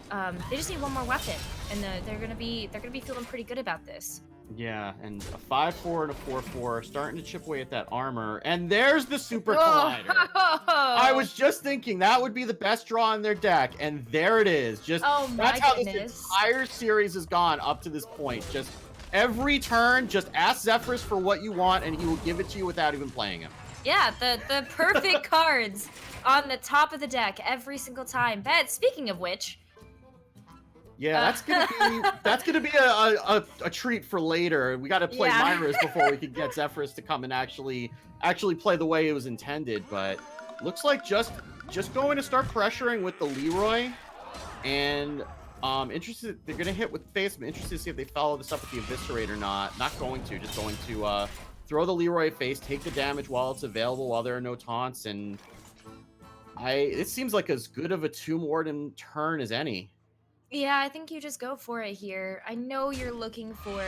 They just need one more weapon, and they're gonna be feeling pretty good about this. Yeah, and a 5-4 and a 4-4, starting to chip away at that armor. And there's the Super Collider. I was just thinking that would be the best draw in their deck, and there it is. Just that's how this entire series has gone up to this point. Just every turn, just ask Zephyrus for what you want, and he will give it to you without even playing him. Yeah, the perfect cards on the top of the deck every single time. But speaking of which, Yeah, that's gonna be a treat for later. We got to play Yeah. Myra's before we can get Zephyrus to come and actually play the way it was intended. But looks like just going to start pressuring with the Leroy, and interested. They're gonna hit with face. I'm interested to see if they follow this up with the Eviscerate or not. Not going to. Just going to throw the Leroy face, take the damage while it's available, while there are no taunts, and it seems like as good of a Tomb Warden turn as any. Yeah, I think you just go for it here. I know you're looking for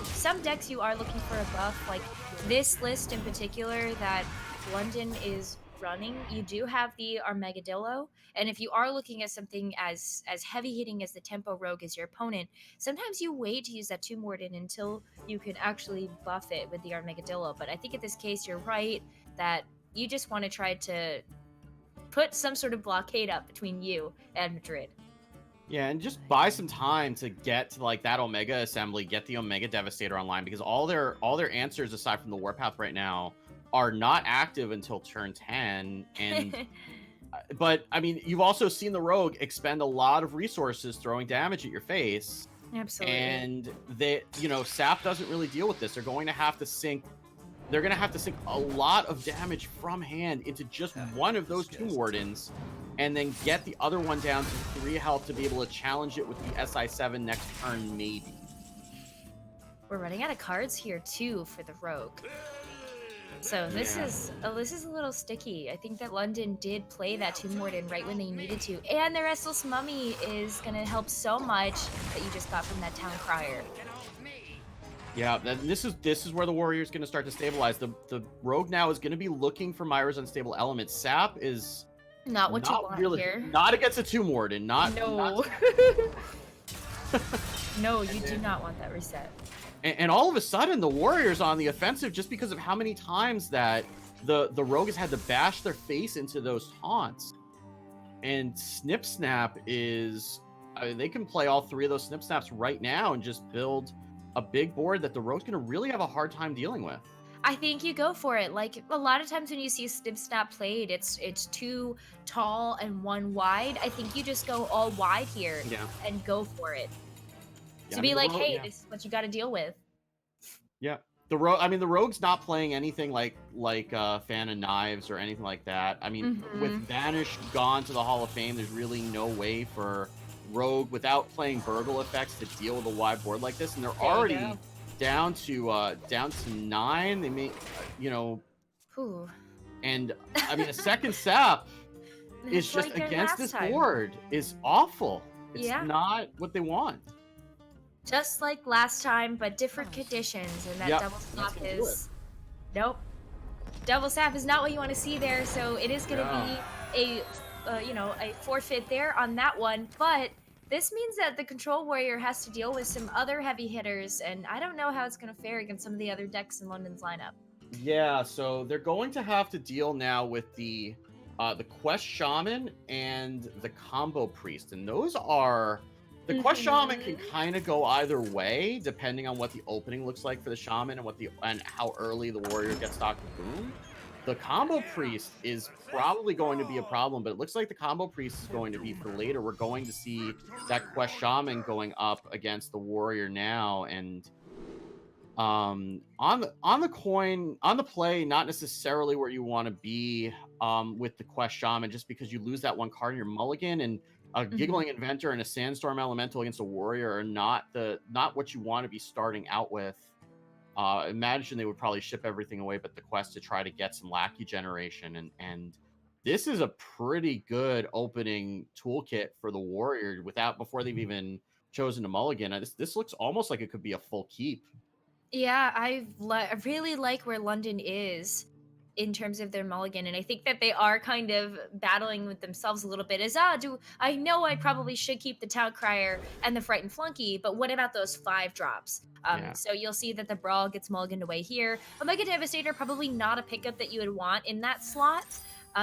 some decks. You are looking for a buff, like this list in particular that London is running. You do have the Armageddillo, and if you are looking at something as heavy hitting as the Tempo Rogue as your opponent, sometimes you wait to use that Tomb Warden until you can actually buff it with the Armageddillo. But I think in this case, you're right that you just want to try to put some sort of blockade up between you and Madrid. Yeah, and just buy some time to get to like that Omega assembly, get the Omega Devastator online, because all their answers aside from the Warpath right now are not active until turn 10. And but I mean, you've also seen the Rogue expend a lot of resources throwing damage at your face. Absolutely. And Sap doesn't really deal with this. They're going to have to sink a lot of damage from hand into just one of those Tomb Wardens, and then get the other one down to 3 health to be able to challenge it with the SI7 next turn, maybe. We're running out of cards here too for the Rogue. So this is a little sticky. I think that London did play that Tomb Warden right when they needed to, and the Restless Mummy is gonna help so much that you just got from that Town Crier. Yeah, this is where the Warrior's going to start to stabilize. The Rogue now is going to be looking for Myra's Unstable Element. Sap is Not what you want really, here. not against a Tomb Warden. No. No, you do not want that reset. And all of a sudden, the Warrior's on the offensive just because of how many times that the Rogue has had to bash their face into those taunts. And Snip Snap is... I mean, they can play all 3 of those Snip Snaps right now and just build a big board that the Rogue's going to really have a hard time dealing with. I think you go for it. Like a lot of times when you see Snip Snap played, it's 2 tall and 1 wide. I think you just go all wide here and go for it. Yeah, To be like, hey, this is what you got to deal with. Yeah. The Rogue's not playing anything like Fan of Knives or anything like that. I mean, with Vanish gone to the Hall of Fame, there's really no way for Rogue without playing Burgle effects to deal with a wide board like this, and they're already down to 9. They may, Whew. and I mean a second Sap is just like against this time. board is awful. It's Yeah. not what they want. Just like last time, but different conditions, and that double sap is nope. Double sap is not what you want to see there, so it is going to be a forfeit there on that one. But this means that the Control Warrior has to deal with some other heavy hitters, and I don't know how it's going to fare against some of the other decks in London's lineup. Yeah, so they're going to have to deal now with the Quest Shaman and the Combo Priest, and those are... The Quest Shaman can kind of go either way, depending on what the opening looks like for the Shaman and how early the Warrior gets stocked with Boom. The Combo Priest is probably going to be a problem, but it looks like the Combo Priest is going to be for later. We're going to see that Quest Shaman going up against the Warrior now, and on the play, not necessarily where you want to be with the Quest Shaman, just because you lose that 1 card in your mulligan, and a Giggling Inventor and a Sandstorm Elemental against a Warrior are not what you want to be starting out with. Imagine they would probably ship everything away but the Quest to try to get some Lackey generation, and this is a pretty good opening toolkit for the Warrior before they've even chosen to mulligan. This looks almost like it could be a full keep. Yeah, I really like where London is in terms of their mulligan, and I think that they are kind of battling with themselves a little bit. I know I probably should keep the Town Crier and the Frightened Flunky, but what about those 5 drops? So you'll see that the Brawl gets mulliganed away here. Omega Devastator, probably not a pickup that you would want in that slot,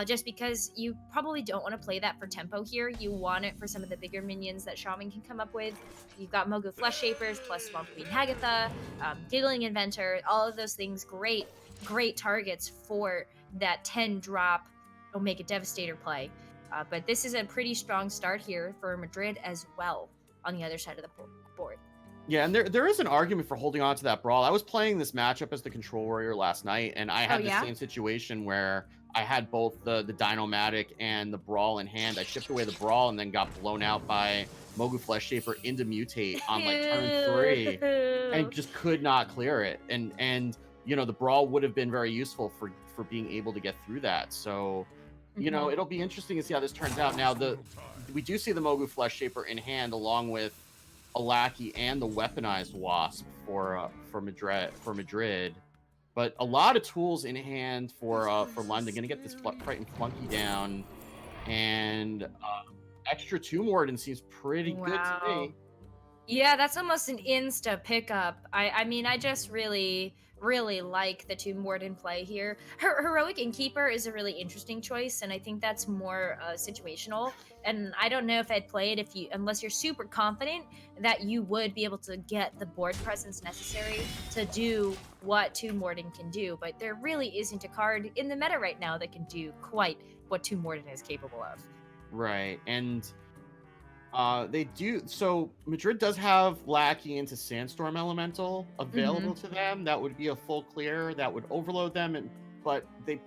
just because you probably don't want to play that for tempo here. You want it for some of the bigger minions that Shaman can come up with. You've got Mogu Flesh Shapers plus Swamp Queen Hagatha, Giggling Inventor, all of those things, great targets for that 10 drop Omega Devastator play. But this is a pretty strong start here for Madrid as well. on the other side of the board. Yeah, and there is an argument for holding on to that brawl. I was playing this matchup as the control warrior last night, and I had the same situation where I had both the Dinomatic and the brawl in hand. I shipped away the brawl and then got blown out by Mogu Flesh Shaper into Mutate on like turn 3, and just could not clear it. And you know, the brawl would have been very useful for being able to get through that. So, you know, it'll be interesting to see how this turns out. Now, we do see the Mogu Flesh Shaper in hand along with a lackey and the weaponized wasp for Madrid, but a lot of tools in hand for London. Gonna get this Frightened Flunky down, and extra Tomb Warden seems pretty good to me. Yeah, that's almost an insta pickup. I mean, I just really like the Tomb Warden play here. Heroic Innkeeper is a really interesting choice, and I think that's more situational. And I don't know if I'd play it unless you're super confident that you would be able to get the board presence necessary to do what Tomb Warden can do. But there really isn't a card in the meta right now that can do quite what Tomb Warden is capable of. Right, and they do. So Madrid does have Lackey into Sandstorm Elemental available to them. That would be a full clear. That would overload them. But they're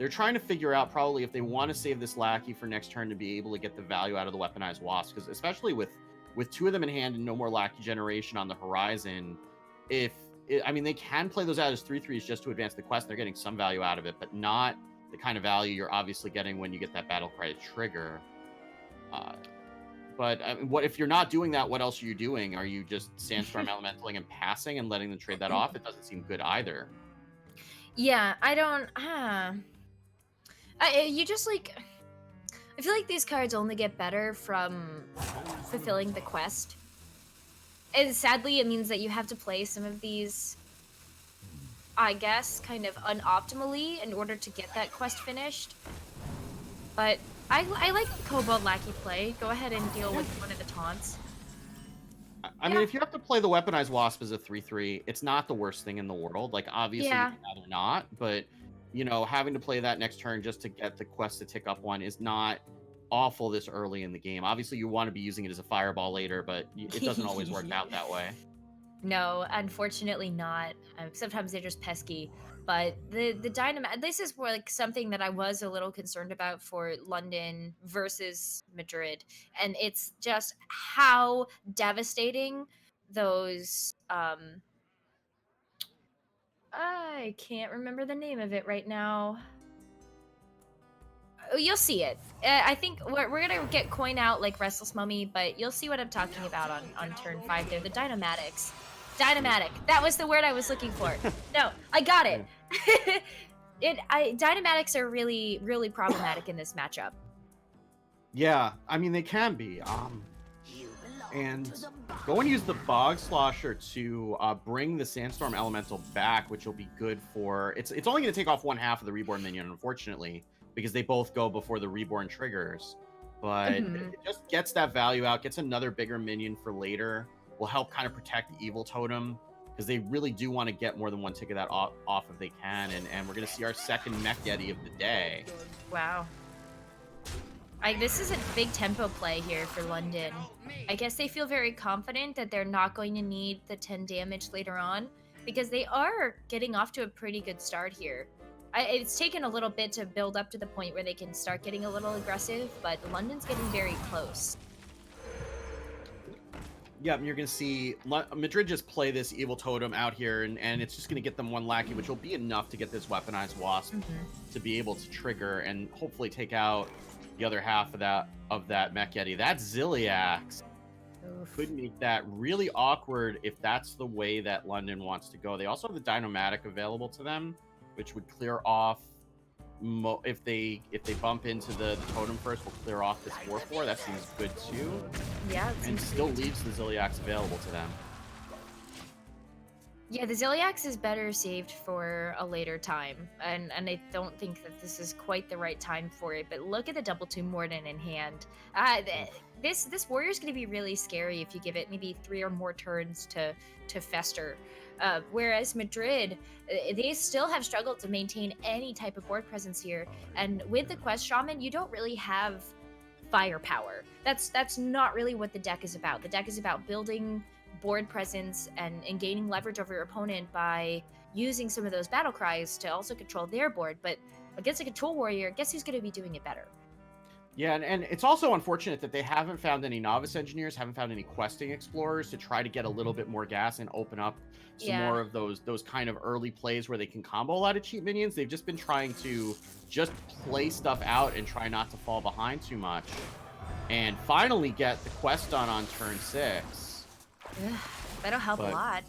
trying to figure out probably if they want to save this Lackey for next turn to be able to get the value out of the weaponized wasp. Because especially with 2 of them in hand and no more Lackey generation on the horizon, I mean, they can play those out as 3/3s just to advance the quest. They're getting some value out of it, but not the kind of value you're obviously getting when you get that battle cry to trigger. But what if you're not doing that? What else are you doing? Are you just Sandstorm Elementaling and passing and letting them trade that off? It doesn't seem good either. Yeah, I don't. You just like. I feel like these cards only get better from fulfilling the quest. And sadly, it means that you have to play some of these, I guess, kind of unoptimally in order to get that quest finished. But I like the Kobold Lackey play. Go ahead and deal with one of the taunts. I mean, if you have to play the weaponized wasp as a 3/3, it's not the worst thing in the world. Like, obviously, you'd rather not, but, you know, having to play that next turn just to get the quest to tick up one is not awful this early in the game. Obviously, you want to be using it as a fireball later, but it doesn't always work out that way. No, unfortunately not. Sometimes they're just pesky. But the Dynamatic, this is more like something that I was a little concerned about for London versus Madrid. And it's just how devastating those, I can't remember the name of it right now. You'll see it. I think we're gonna get coin out like Restless Mummy, but you'll see what I'm talking about on turn 5 there. The Dynamatics. Dynamatic. That was the word I was looking for. No, I got it. Dynamatics are really, really problematic in this matchup. Yeah, I mean, they can be. And go and use the Bog Slosher to bring the Sandstorm Elemental back, which will be good for... It's only going to take off 1/2 of the Reborn minion, unfortunately, because they both go before the Reborn triggers. But it just gets that value out, gets another bigger minion for later, will help kind of protect the Evil Totem, because they really do want to get more than one tick of that off if they can. And we're going to see our second Mech Yeti of the day. Wow. This is a big tempo play here for London. I guess they feel very confident that they're not going to need the 10 damage later on, because they are getting off to a pretty good start here. It's taken a little bit to build up to the point where they can start getting a little aggressive, but London's getting very close. Yeah, you're going to see Madrid just play this Evil Totem out here, and it's just going to get them one Lackey, which will be enough to get this weaponized Wasp to be able to trigger and hopefully take out the other half of that Mech Yeti. That Ziliax could make that really awkward if that's the way that London wants to go. They also have the Dynamatic available to them, which would clear off if they bump into the totem first, will clear off this 4/4. That seems good too. Yeah, and still leaves the Ziliax available to them. Yeah, the Ziliax is better saved for a later time, and I don't think that this is quite the right time for it. But look at the double Tomb Warden in hand. This warrior's going to be really scary if you give it maybe 3 or more turns to fester. Whereas Madrid, they still have struggled to maintain any type of board presence here. And with the Quest Shaman, you don't really have firepower. That's not really what the deck is about. The deck is about building board presence and gaining leverage over your opponent by using some of those battle cries to also control their board. But against a control warrior, guess who's going to be doing it better? Yeah, and it's also unfortunate that they haven't found any novice engineers, haven't found any questing explorers to try to get a little bit more gas and open up some more of those kind of early plays where they can combo a lot of cheap minions. They've just been trying to just play stuff out and try not to fall behind too much. And finally get the quest done on turn 6. That'll help a lot.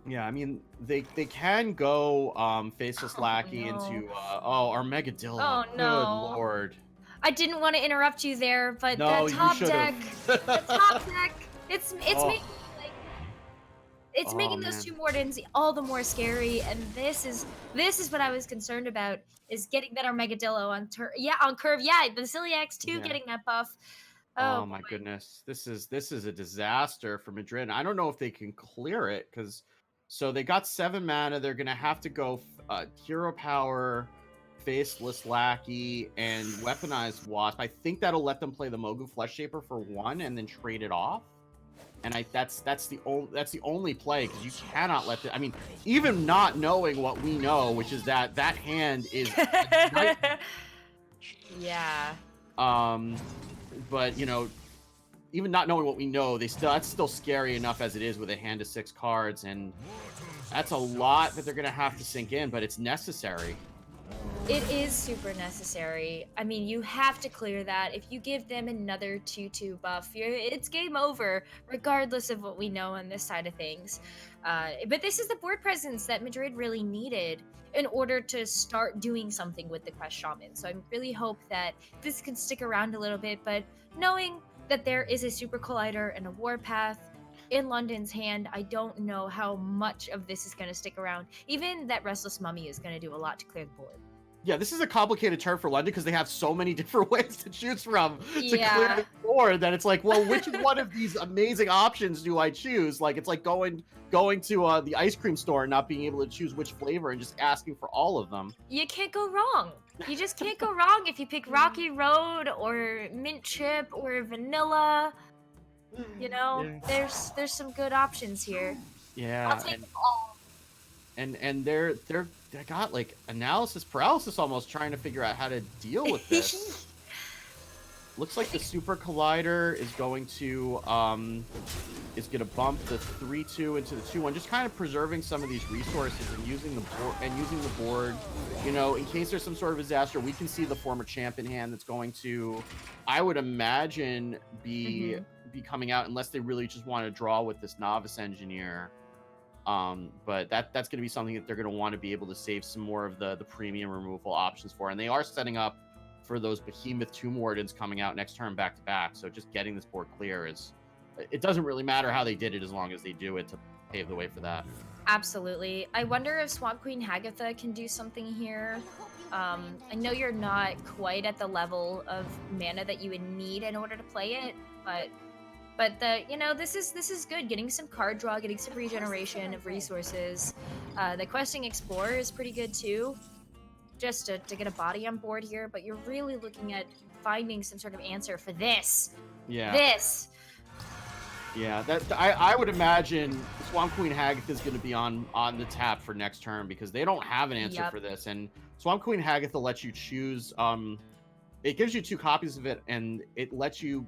Yeah, I mean, they can go Faceless Lackey into our Megadillo. Oh, no. Good lord. I didn't want to interrupt you there, but No, the top you deck, the top deck, it's making making those man. two Wardens all the more scary. And this is what I was concerned about, is getting that Armageddillo on curve. Yeah, the Celiacs too, getting that buff. Oh my goodness, this is a disaster for Madrid. And I don't know if they can clear it, because so they got 7 mana. They're gonna have to go Hero Power, Faceless Lackey, and Weaponized Wasp. I think that'll let them play the Mogu Flesh Shaper for 1 and then trade it off. And that's the only play, because you cannot let the. I mean, even not knowing what we know, which is that hand is. Yeah. But you know, even not knowing what we know, that's still scary enough as it is with a hand of 6 cards, and that's a lot that they're gonna have to sink in, but it's necessary. It is super necessary. I mean, you have to clear that. If you give them another 2/2 buff, it's game over, regardless of what we know on this side of things. But this is the board presence that Madrid really needed in order to start doing something with the Quest Shaman. So I really hope that this can stick around a little bit, but knowing that there is a Super Collider and a Warpath in London's hand, I don't know how much of this is going to stick around. Even that Restless Mummy is going to do a lot to clear the board. Yeah, this is a complicated turn for London, because they have so many different ways to choose from to clear the board that it's like, well, which one of these amazing options do I choose? Like, it's like going to the ice cream store and not being able to choose which flavor and just asking for all of them. You can't go wrong. You just can't go wrong if you pick Rocky Road or Mint Chip or Vanilla. You know, there's some good options here. Yeah, I'll take them all. And they got like analysis paralysis almost, trying to figure out how to deal with this. Looks like the Super Collider is going to bump the 3/2 into the 2/1, just kind of preserving some of these resources and using the board, you know, in case there's some sort of disaster. We can see the former champ in hand that's going to, I would imagine, be coming out, unless they really just want to draw with this novice engineer. But that's going to be something that they're going to want to be able to save some more of the premium removal options for. And they are setting up for those Behemoth Tomb Wardens coming out next turn back to back. So just getting this board clear it doesn't really matter how they did it, as long as they do it to pave the way for that. Absolutely. I wonder if Swamp Queen Hagatha can do something here. I know you're not quite at the level of mana that you would need in order to play it, but this is good. Getting some card draw, getting some regeneration of resources. The Questing Explorer is pretty good too, just to get a body on board here. But you're really looking at finding some sort of answer for this. Yeah. This. Yeah, I would imagine Swamp Queen Hagatha is going to be on the tap for next turn, because they don't have an answer for this. And Swamp Queen Hagatha lets you choose. It gives you 2 copies of it, and it lets you.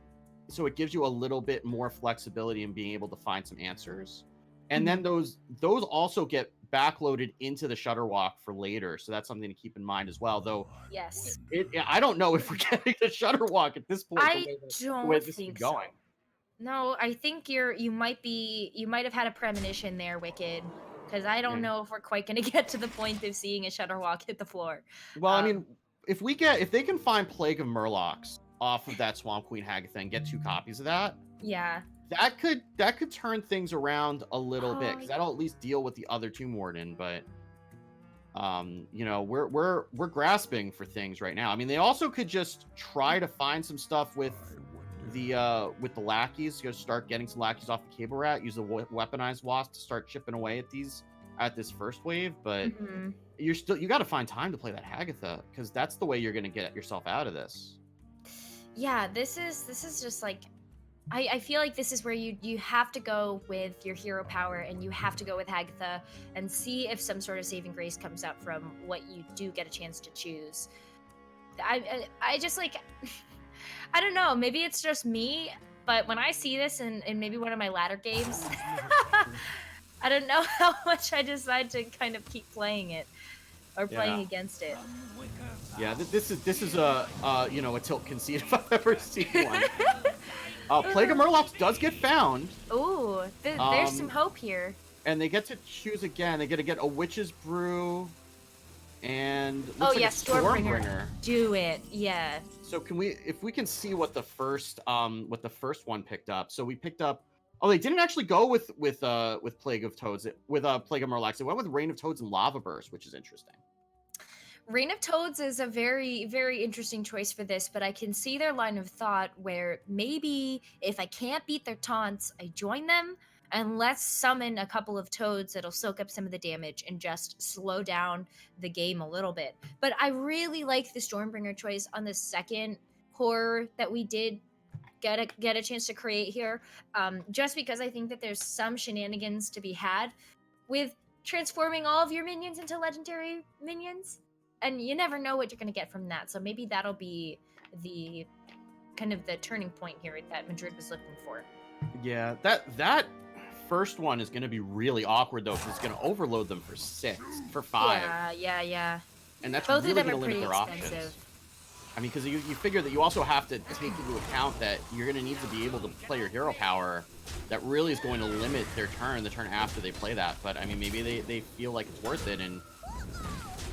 So it gives you a little bit more flexibility in being able to find some answers. And then those also get backloaded into the Shutterwalk for later. So that's something to keep in mind as well. Though, yes, I don't know if we're getting the Shutterwalk at this point. I don't think so. Going. No, I think you might have had a premonition there, Wicked, because I don't know if we're quite going to get to the point of seeing a Shutterwalk hit the floor. Well, I mean, if they can find Plague of Murlocs off of that Swamp Queen Hagatha and get 2 copies of that, that could turn things around a little bit, because that'll at least deal with the other Tomb Warden. But you know, we're grasping for things right now. I mean, they also could just try to find some stuff with the lackeys. Just start getting some lackeys off the Cable Rat, use the Weaponized Wasp to start chipping away at this first wave. But you got to find time to play that Hagatha, because that's the way you're going to get yourself out of this. Yeah, this is just like I feel like this is where you have to go with your hero power and you have to go with Agatha and see if some sort of saving grace comes up from what you do get a chance to choose. I just like I don't know, maybe it's just me, but when I see this in maybe one of my latter games, I don't know how much I decide to kind of keep playing it or playing Yeah. against it. Yeah, this is a you know, a tilt conceit if I've ever seen one. Plague of Murlocs does get found, Ooh, there's some hope here. and they get to choose again. They get to get a Witch's Brew, and looks Oh like yeah, a Stormbringer. Do it, yeah. So can we, if we can see what the first one picked up? So we picked up. Oh, they didn't actually go with Plague of Toads, with Plague of Murlocs. They went with Rain of Toads and Lava Burst, which is interesting. Reign of Toads is a very, very interesting choice for this, but I can see their line of thought where maybe if I can't beat their taunts, I join them and let's summon a couple of toads that'll soak up some of the damage and just slow down the game a little bit. But I really like the Stormbringer choice on the second horror that we did get a chance to create here, just because I think that there's some shenanigans to be had with transforming all of your minions into legendary minions, and you never know what you're going to get from that. So maybe that'll be the kind of the turning point here that Madrid was looking for. Yeah, that first one is going to be really awkward though, because it's going to overload them for 5. Yeah. And that's Both really of them going are to limit pretty their expensive. options. I mean, because you figure that you also have to take into account that you're going to need to be able to play your hero power. That really is going to limit their turn, the turn after they play that. But I mean, maybe they feel like it's worth it, and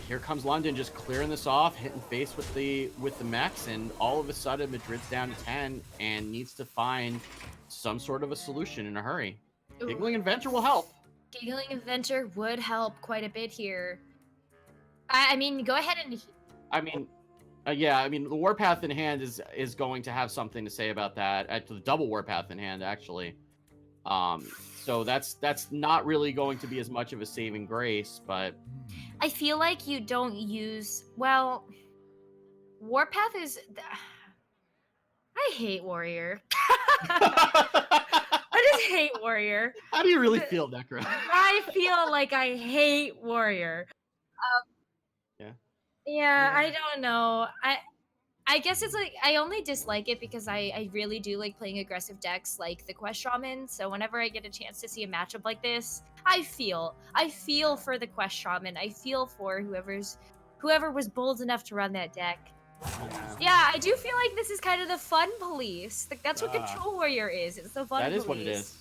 here comes London just clearing this off, hitting face with the mechs, and all of a sudden Madrid's down to 10 and needs to find some sort of a solution in a hurry. Ooh. Giggling Inventor will help. Giggling Inventor would help quite a bit here. I mean, go ahead and... I mean, yeah, I mean, the Warpath in hand is going to have something to say about that. The double Warpath in hand, actually. So that's not really going to be as much of a saving grace, but... I feel like you don't use... Well, Warpath is... I hate Warrior. I just hate Warrior. How do you really feel, Necro? I feel like I hate Warrior. Yeah, I don't know. I guess it's like I only dislike it because I really do like playing aggressive decks like the Quest Shaman. So whenever I get a chance to see a matchup like this, I feel for the Quest Shaman. I feel for whoever was bold enough to run that deck. Yeah, I do feel like this is kind of the fun police. Like, that's what Control Warrior is. It's the fun police. That is what it is.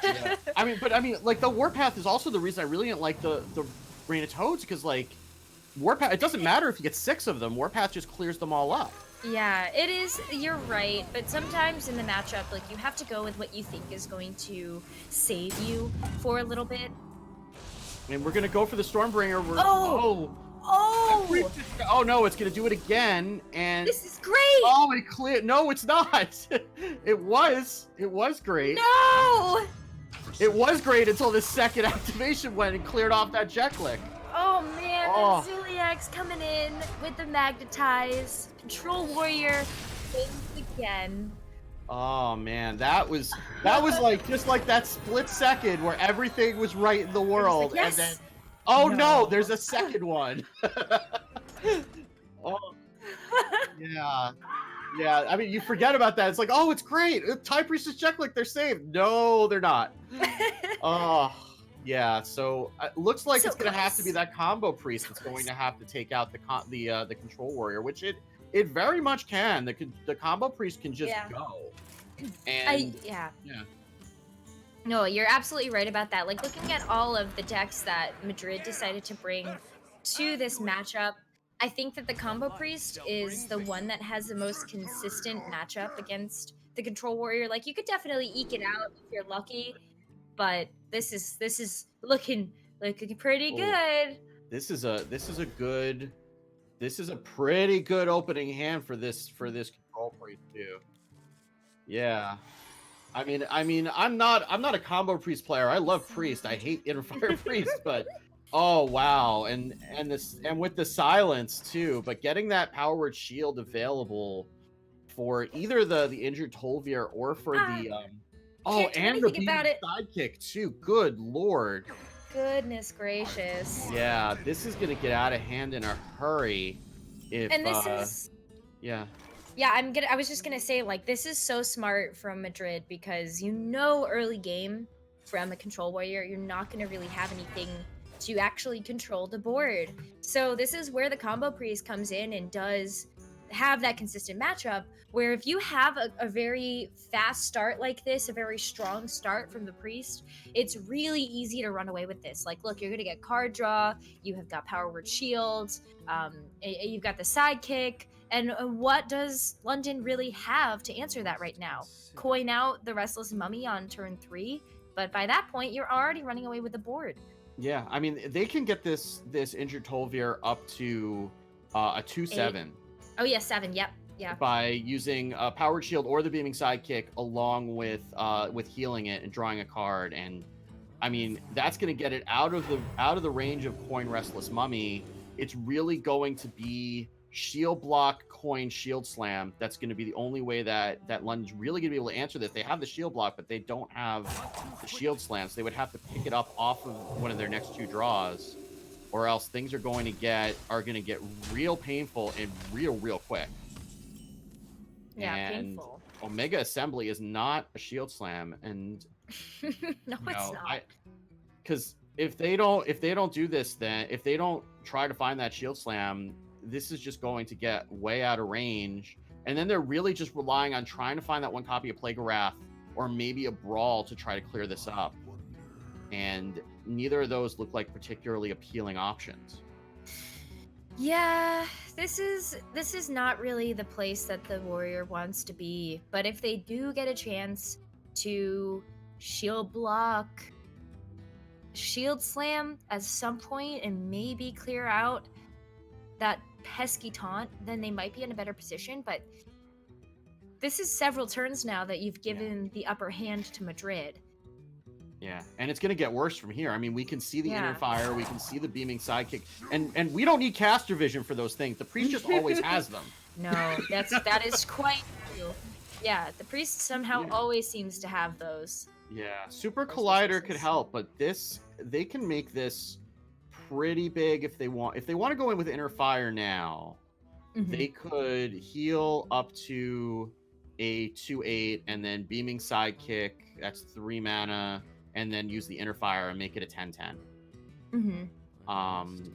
Yeah. I mean, like the Warpath is also the reason I really didn't like the Rain of Toads, because like Warpath, it doesn't matter if you get 6 of them. Warpath just clears them all up. Yeah, it is. You're right. But sometimes in the matchup, like, you have to go with what you think is going to save you for a little bit. And we're gonna go for the Stormbringer. Oh No, it's gonna do it again, and this is great. Oh, it cleared. No, it's not. It was great. No. It was great until the second activation went and cleared off that Jet-Click. Oh man, and Zuliak's coming in with the Magnetize. Control Warrior wins again. Oh man, that was like just like that split second where everything was right in the world, like, yes. and then no, there's a second one. Oh yeah. I mean, you forget about that. It's like, oh, it's great. Time Priestess Jet-Click, they're saved. No, they're not. Oh. Yeah, so it looks like it's going to have to be that combo priest that's going to have to take out the control warrior, which it very much can. The combo priest can just go. And yeah. No, you're absolutely right about that. Like, looking at all of the decks that Madrid decided to bring to this matchup, I think that the combo priest is the one that has the most consistent matchup against the control warrior. Like, you could definitely eke it out if you're lucky, but this is looking pretty good. This is a pretty good opening hand for this control priest too. Yeah. I mean, I'm not a combo priest player. I love priest. I hate Interfire priest, but oh wow, and with the silence too. But getting that power word shield available for either the injured Tolvier or for the Can't do and the anything beam about it. sidekick too. Good lord. Goodness gracious. Yeah, this is gonna get out of hand in a hurry. If And this is yeah. Yeah, I was just gonna say, like, this is so smart from Madrid because early game from a control warrior, you're not gonna really have anything to actually control the board. So this is where the combo priest comes in and does have that consistent matchup where if you have a very fast start like this, a very strong start from the priest, it's really easy to run away with this. Like, look, you're gonna get card draw, you have got power word shields, you've got the sidekick. And what does London really have to answer that right now? Coin out the Restless Mummy on turn 3, but by that point, you're already running away with the board. Yeah, I mean, they can get this injured Tolvier up to a 2/7. Oh yeah, 7. Yep. Yeah. By using a powered shield or the beaming sidekick along with healing it and drawing a card. And I mean, that's going to get it out of the range of coin Restless Mummy. It's really going to be shield block, coin, shield slam. That's going to be the only way that London's really going to be able to answer this. They have the shield block, but they don't have the shield slam, so they would have to pick it up off of one of their next 2 draws, or else things are going to get real painful and real quick. Yeah, and painful. Omega Assembly is not a shield slam, and No, it's not. Because if they don't do this, then if they don't try to find that shield slam, this is just going to get way out of range, and then they're really just relying on trying to find that one copy of Plague of Wrath or maybe a Brawl to try to clear this up, and neither of those look like particularly appealing options. Yeah, this is not really the place that the warrior wants to be, but if they do get a chance to shield block, shield slam at some point and maybe clear out that pesky taunt, then they might be in a better position. But this is several turns now that you've given the upper hand to Madrid. Yeah, and it's going to get worse from here. I mean, we can see the inner fire, we can see the beaming sidekick, and we don't need caster vision for those things. The priest just always has them. No, that is quite true. Yeah, the priest somehow always seems to have those. Yeah, Super Collider could help, but they can make this pretty big if they want. If they want to go in with inner fire now, they could heal up to a 2/8 and then beaming sidekick, that's 3 mana, and then use the inner fire and make it a 10/10.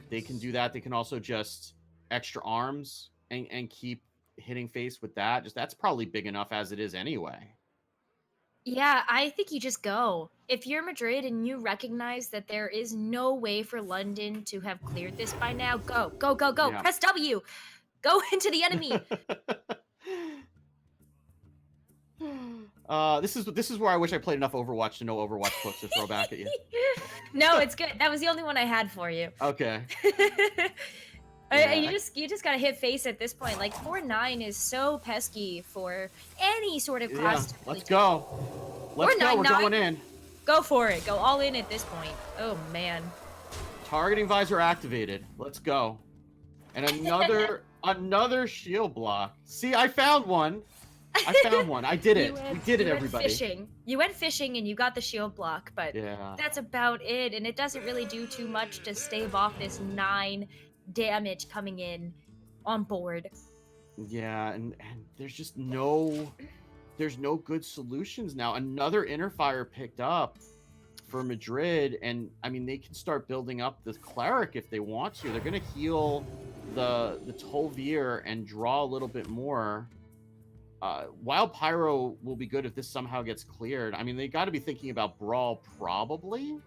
They can do that. They can also just extra arms and keep hitting face with that. Just that's probably big enough as it is anyway. Yeah, I think you just go. If you're Madrid and you recognize that there is no way for London to have cleared this by now, go. Yeah. Press W. Go into the enemy. This is where I wish I played enough Overwatch to know Overwatch clips to throw back at you. No, it's good. That was the only one I had for you. Okay. You just gotta hit face at this point. Like 4/9 is so pesky for any sort of class. Yeah, let's go. We're going in. Go for it. Go all in at this point. Oh man. Targeting visor activated. Let's go. And another shield block. See, I found one. I did it. We did it, everybody. Fishing. You went fishing and you got the shield block, but that's about it. And it doesn't really do too much to stave off this 9 damage coming in on board. Yeah, and there's no good solutions now. Another inner fire picked up for Madrid, and I mean they can start building up the cleric if they want to. They're gonna heal the Tolvier and draw a little bit more. Wild Pyro will be good if this somehow gets cleared. I mean, they got to be thinking about Brawl probably.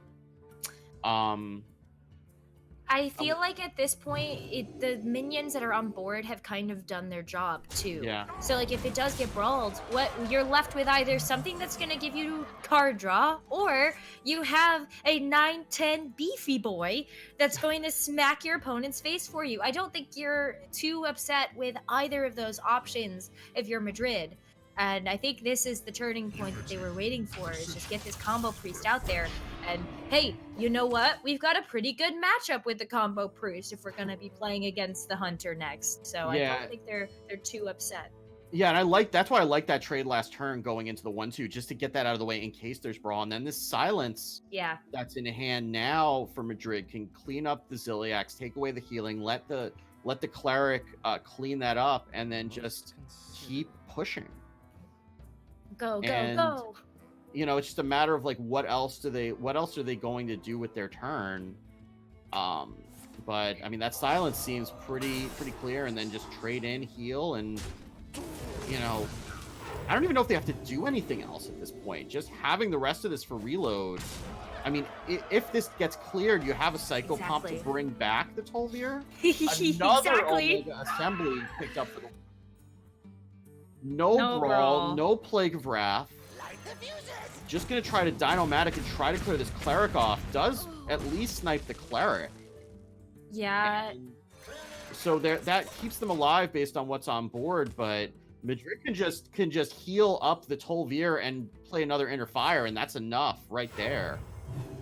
I feel like at this point, the minions that are on board have kind of done their job too. Yeah. So like, if it does get brawled, what you're left with either something that's gonna give you card draw, or you have a 9/10 beefy boy that's going to smack your opponent's face for you. I don't think you're too upset with either of those options if you're Madrid. And I think this is the turning point that they were waiting for, is just get this combo priest out there. And hey, you know what? We've got a pretty good matchup with the combo priest if we're going to be playing against the hunter next. So I don't think they're too upset. Yeah, and that's why I like that trade last turn going into the 1-2, just to get that out of the way in case there's brawl. And then this silence that's in hand now for Madrid can clean up the Ziliax, take away the healing, let the cleric clean that up, and then just keep pushing. Go, And, go. You know, it's just a matter of like what else are they going to do with their turn? But I mean that silence seems pretty clear, and then just trade in, heal, and you know, I don't even know if they have to do anything else at this point. Just having the rest of this for reload. I mean, if this gets cleared, you have a Psycho Pump to bring back the Tolvir. Another Omega Assembly picked up for the... No brawl, no Plague of Wrath. Just going to try to Dynomatic and try to clear this Cleric off. Does at least snipe the Cleric. Yeah. And so that keeps them alive based on what's on board, but Madrid can just heal up the Tolvir and play another Inner Fire, and that's enough right there.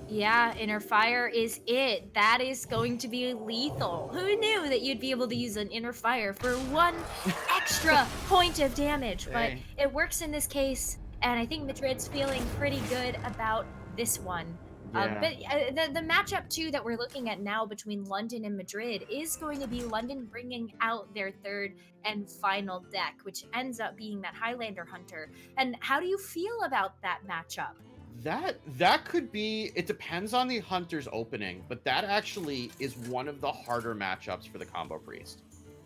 Yeah, Inner Fire is it. That is going to be lethal. Who knew that you'd be able to use an Inner Fire for 1 extra point of damage? But it works in this case, and I think Madrid's feeling pretty good about this one. Yeah. But the matchup, too, that we're looking at now between London and Madrid is going to be London bringing out their third and final deck, which ends up being that Highlander Hunter. And how do you feel about that matchup? That could be... It depends on the Hunter's opening, but that actually is one of the harder matchups for the Combo Priest.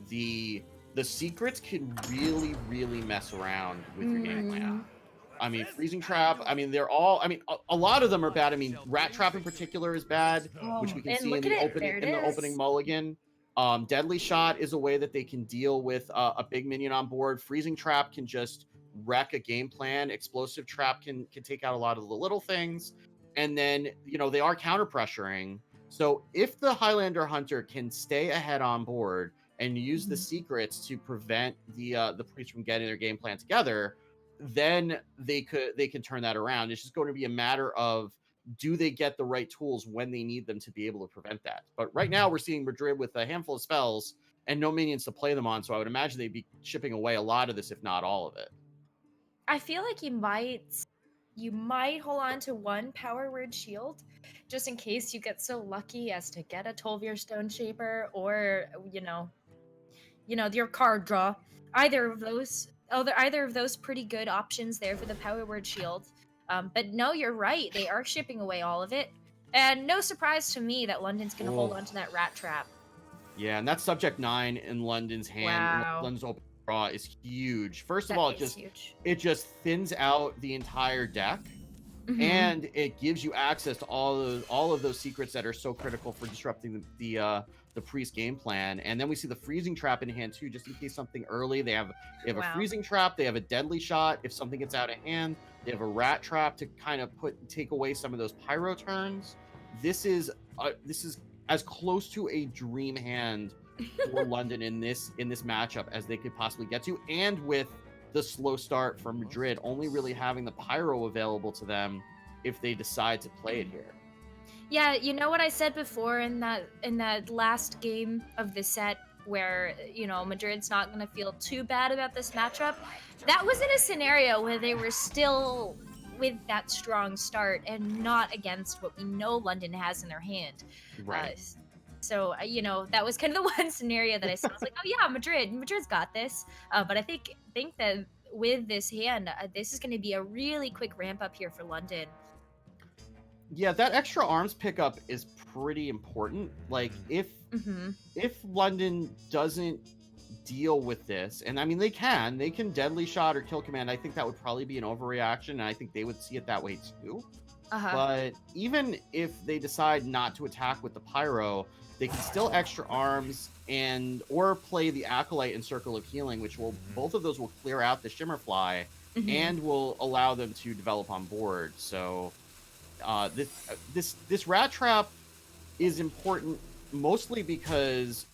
The secrets can really mess around with your game plan. I mean, Freezing Trap, I mean, they're all... I mean, a lot of them are bad. I mean, Rat Trap in particular is bad, which we can see in the opening mulligan. Deadly Shot is a way that they can deal with a big minion on board. Freezing Trap can just wreck a game plan. Explosive Trap can take out a lot of the little things. And then, you know, they are counter pressuring. So if the Highlander Hunter can stay ahead on board and use the secrets to prevent the priest from getting their game plan together, then they can turn that around. It's just going to be a matter of, do they get the right tools when they need them to be able to prevent that? But right now we're seeing Madrid with a handful of spells and no minions to play them on, so I would imagine they'd be chipping away a lot of this, if not all of it. I feel like you might hold on to 1 Power Word Shield, just in case you get so lucky as to get a Tolvir Stone Shaper, or you know your card draw. Either of those pretty good options there for the Power Word Shield. But no, you're right. They are shipping away all of it. And no surprise to me that London's going to hold on to that Rat Trap. Yeah, and that's Subject 9 in London's hand. Wow. London's open draw is huge. First of all, it just thins out the entire deck. And it gives you access to all of those secrets that are so critical for disrupting the priest game plan. And then we see the Freezing Trap in hand too, just in case something early. They have a Freezing Trap, they have a Deadly Shot if something gets out of hand. They have a Rat Trap to kind of take away some of those pyro turns. This is as close to a dream hand for London in this matchup as they could possibly get to, and with the slow start from Madrid only really having the pyro available to them if they decide to play it here. Yeah, you know what I said before in that last game of the set, where, you know, Madrid's not going to feel too bad about this matchup. That was in a scenario where they were still with that strong start and not against what we know London has in their hand. Right. So, you know, that was kind of the one scenario that I saw. I was like, oh yeah, Madrid's got this. But I think that with this hand, this is going to be a really quick ramp up here for London. Yeah, that extra arms pickup is pretty important. Like, if London doesn't deal with this, and I mean, they can Deadly Shot or Kill Command. I think that would probably be an overreaction, and I think they would see it that way too. But even if they decide not to attack with the pyro, they can still extra arms or play the Acolyte and Circle of Healing, which will both of those will clear out the Shimmerfly and will allow them to develop on board. So this Rat Trap is important mostly because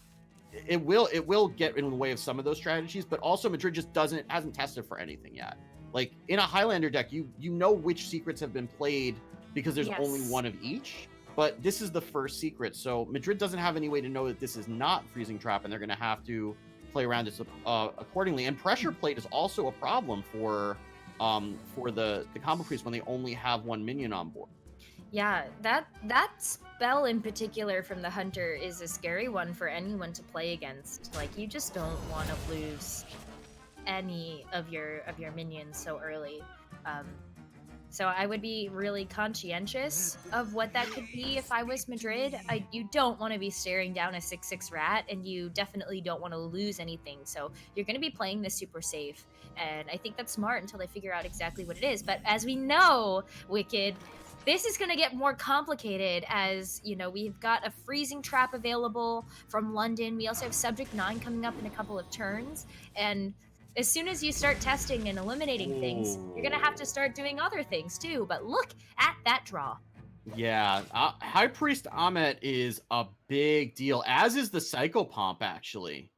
it will get in the way of some of those strategies, but also Madrid just hasn't tested for anything yet. Like, in a Highlander deck, you know which secrets have been played because there's only one of each, but this is the first secret, so Madrid doesn't have any way to know that this is not Freezing Trap, and they're going to have to play around it accordingly. And pressure plate is also a problem for the combo priest when they only have one minion on board. Yeah, that spell in particular from the hunter is a scary one for anyone to play against. Like, you just don't want to lose any of your minions so early. So I would be really conscientious of what that could be if I was Madrid. You don't want to be staring down a 6/6 rat, and you definitely don't want to lose anything. So you're going to be playing this super safe, and I think that's smart until they figure out exactly what it is. But as we know, Wicked, this is going to get more complicated as, you know, we've got a freezing trap available from London. We also have Subject 9 coming up in a couple of turns, and as soon as you start testing and eliminating things, you're going to have to start doing other things too. But look at that draw. Yeah, High Priest Ahmet is a big deal, as is the Psychopomp, actually.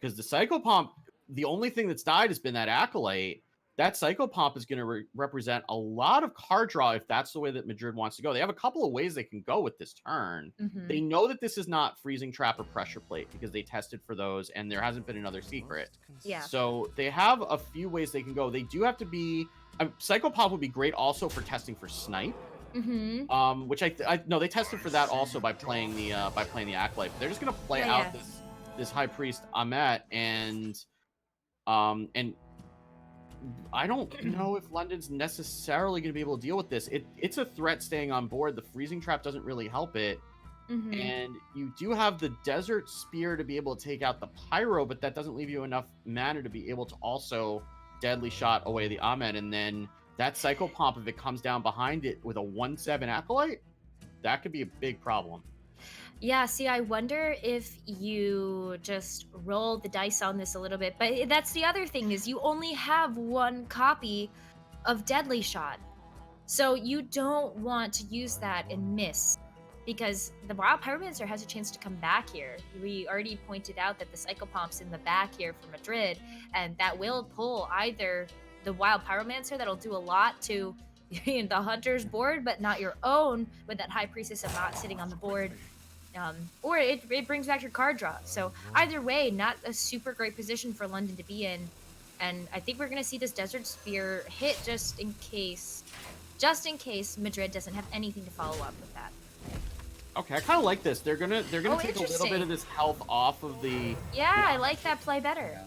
Because the Psychopomp, the only thing that's died has been that Acolyte. That Psychopomp is going to represent a lot of card draw if that's the way that Madrid wants to go. They have a couple of ways they can go with this turn. Mm-hmm. They know that this is not Freezing Trap or Pressure Plate because they tested for those, and there hasn't been another secret. Yeah. So they have a few ways they can go. They do have to be... Psychopomp would be great also for testing for Snipe. Mm-hmm. Which no, they tested for that also by playing the Acolyte. They're just gonna play out this High Priest Ahmet, and I don't know if London's necessarily gonna be able to deal with this. It's a threat staying on board. The freezing trap doesn't really help it. Mm-hmm. And you do have the Desert Spear to be able to take out the Pyro, but that doesn't leave you enough mana to be able to also Deadly Shot away the Ahmet, and then that Psychopomp, if it comes down behind it with a 1/7 Acolyte, that could be a big problem. Yeah, see, I wonder if you just roll the dice on this a little bit. But that's the other thing, is you only have one copy of Deadly Shot. So you don't want to use that and miss, because the Wild Pyromancer has a chance to come back here. We already pointed out that the Psychopomp's in the back here for Madrid, and that will pull either the Wild Pyromancer that'll do a lot to the Hunter's board, but not your own, with that High Priestess of Not sitting on the board. Or it brings back your card draw. So either way, not a super great position for London to be in. And I think we're going to see this Desert Spear hit just in case Madrid doesn't have anything to follow up with that. Okay, I kind of like this. They're gonna take a little bit of this health off of the... Yeah, I like that play better.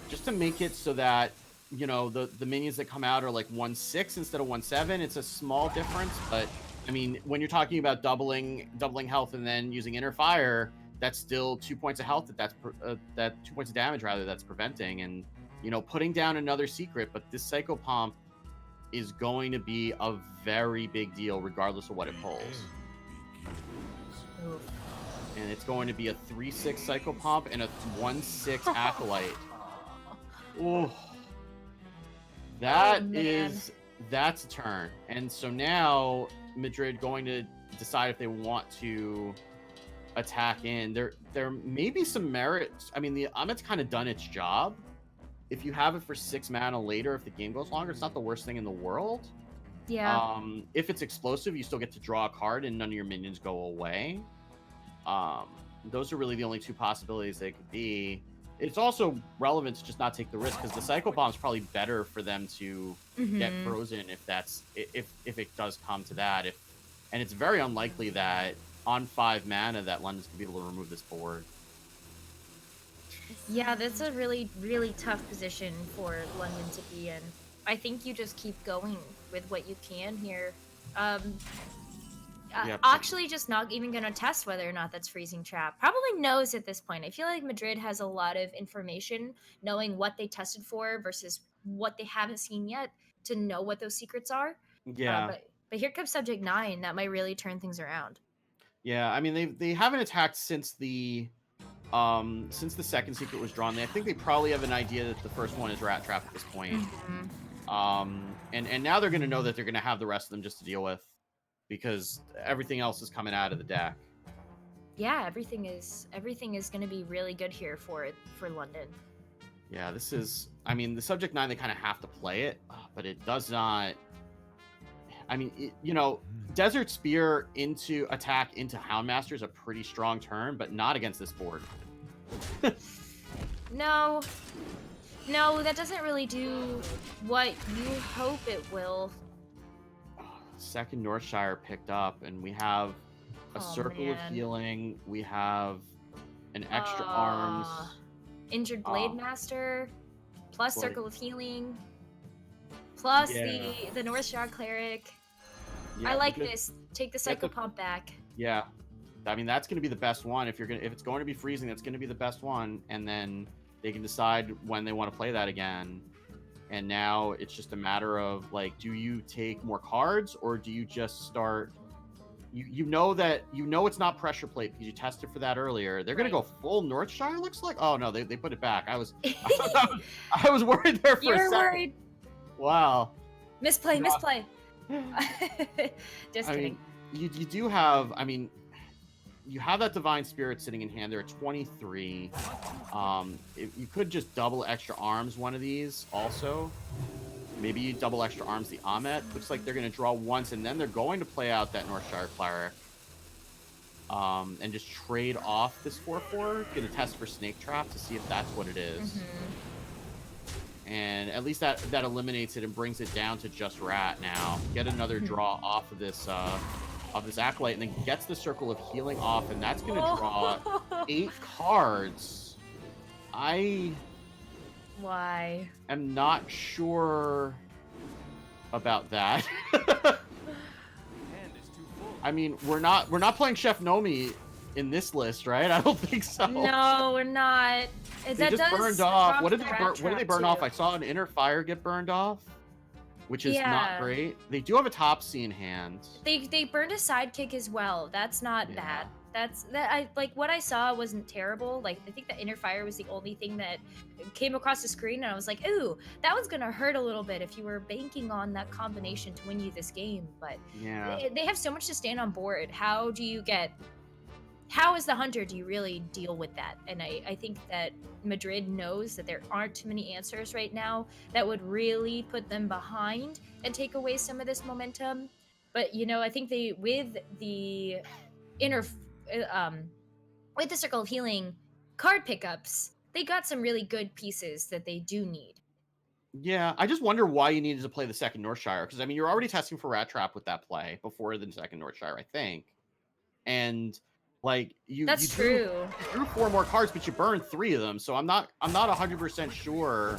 Just to make it so that, you know, the minions that come out are like 1/6 instead of 1/7. It's a small difference, but I mean, when you're talking about doubling health and then using Inner Fire, that's still 2 points of health. That 2 points of damage rather that's preventing, and you know, putting down another secret. But this Psychopomp is going to be a very big deal regardless of what it pulls. Oof. And it's going to be a 3/6 Psychopomp and a 1/6 Acolyte. Ooh. That's a turn. And so now Madrid going to decide if they want to attack in. There may be some merit. I mean, the Ahmet's kind of done its job. If you have it for 6 mana later, if the game goes longer, it's not the worst thing in the world. Yeah. If it's explosive, you still get to draw a card and none of your minions go away. Those are really the only two possibilities they could be. It's also relevant to just not take the risk, because the Psychopomp is probably better for them to get frozen if it does come to that. And it's very unlikely that on 5 mana that London's gonna be able to remove this board. Yeah, that's a really, really tough position for London to be in. I think you just keep going with what you can here. Actually just not even going to test whether or not that's Freezing Trap. Probably knows at this point. I feel like Madrid has a lot of information, knowing what they tested for versus what they haven't seen yet, to know what those secrets are. Yeah. But here comes Subject 9. That might really turn things around. Yeah, I mean, they haven't attacked since the second secret was drawn. I think they probably have an idea that the first one is Rat Trap at this point. And now they're going to know that they're going to have the rest of them just to deal with, because everything else is coming out of the deck. Yeah, everything is going to be really good here for London. Yeah, this is... I mean, the Subject 9, they kind of have to play it, but it does not... I mean, Desert Spear into attack into Houndmaster is a pretty strong turn, but not against this board. No. No, that doesn't really do what you hope it will. Second Northshire picked up, and we have a Oh, circle of man. healing. We have an extra arms. Injured Blade Um, Master, plus Bloody- Circle of Healing, plus Yeah. the Northshire Cleric. Yeah, I like because- this. Take the Cycle Pump back. Yeah, I mean that's going to be the best one. If it's going to be freezing, that's going to be the best one, and then they can decide when they want to play that again. And now it's just a matter of like, do you take more cards or do you just start? You know it's not pressure plate because you tested for that earlier. They're going to Right. go full Northshire. Looks like. Oh no, they put it back. I was worried there for You a were second. worried. Wow. Misplay, No. misplay. Just I kidding. mean, you do have. I mean, you have that Divine Spirit sitting in hand. There at 23. You could just double extra arms one of these also. Maybe you double extra arms the Ahmet. Looks like they're going to draw once, and then they're going to play out that Northshire Cleric. And just trade off this 4/4. Going to test for Snake Trap to see if that's what it is. Mm-hmm. And at least that eliminates it and brings it down to just Rat now. Get another draw off of this Acolyte, and then gets the Circle of Healing off, and that's going to draw 8 cards. I Why? am not sure about that. I mean, we're not playing Chef Nomi in this list, right? I don't think so. No, we're not. They That just does burned off. drop What did the they rat burn? What did they trap, burn too. off? I saw an Inner Fire get burned off, which is Yeah. not great. They do have a Topsy in hand. They burned a sidekick as well. That's not Yeah. bad. I like what I saw wasn't terrible. Like I think the Inner Fire was the only thing that came across the screen, and I was like, ooh, that one's gonna hurt a little bit if you were banking on that combination to win you this game. But Yeah. they have so much to stand on board. How as the hunter do you really deal with that? And I think that Madrid knows that there aren't too many answers right now that would really put them behind and take away some of this momentum. But I think they with the with the Circle of Healing card pickups, they got some really good pieces that they do need. Yeah, I just wonder why you needed to play the second Northshire, because I mean you're already testing for Rat Trap with that play before the second Northshire, I think. And like That's you drew, true. you drew 4 more cards, but you burned 3 of them. So I'm not 100% sure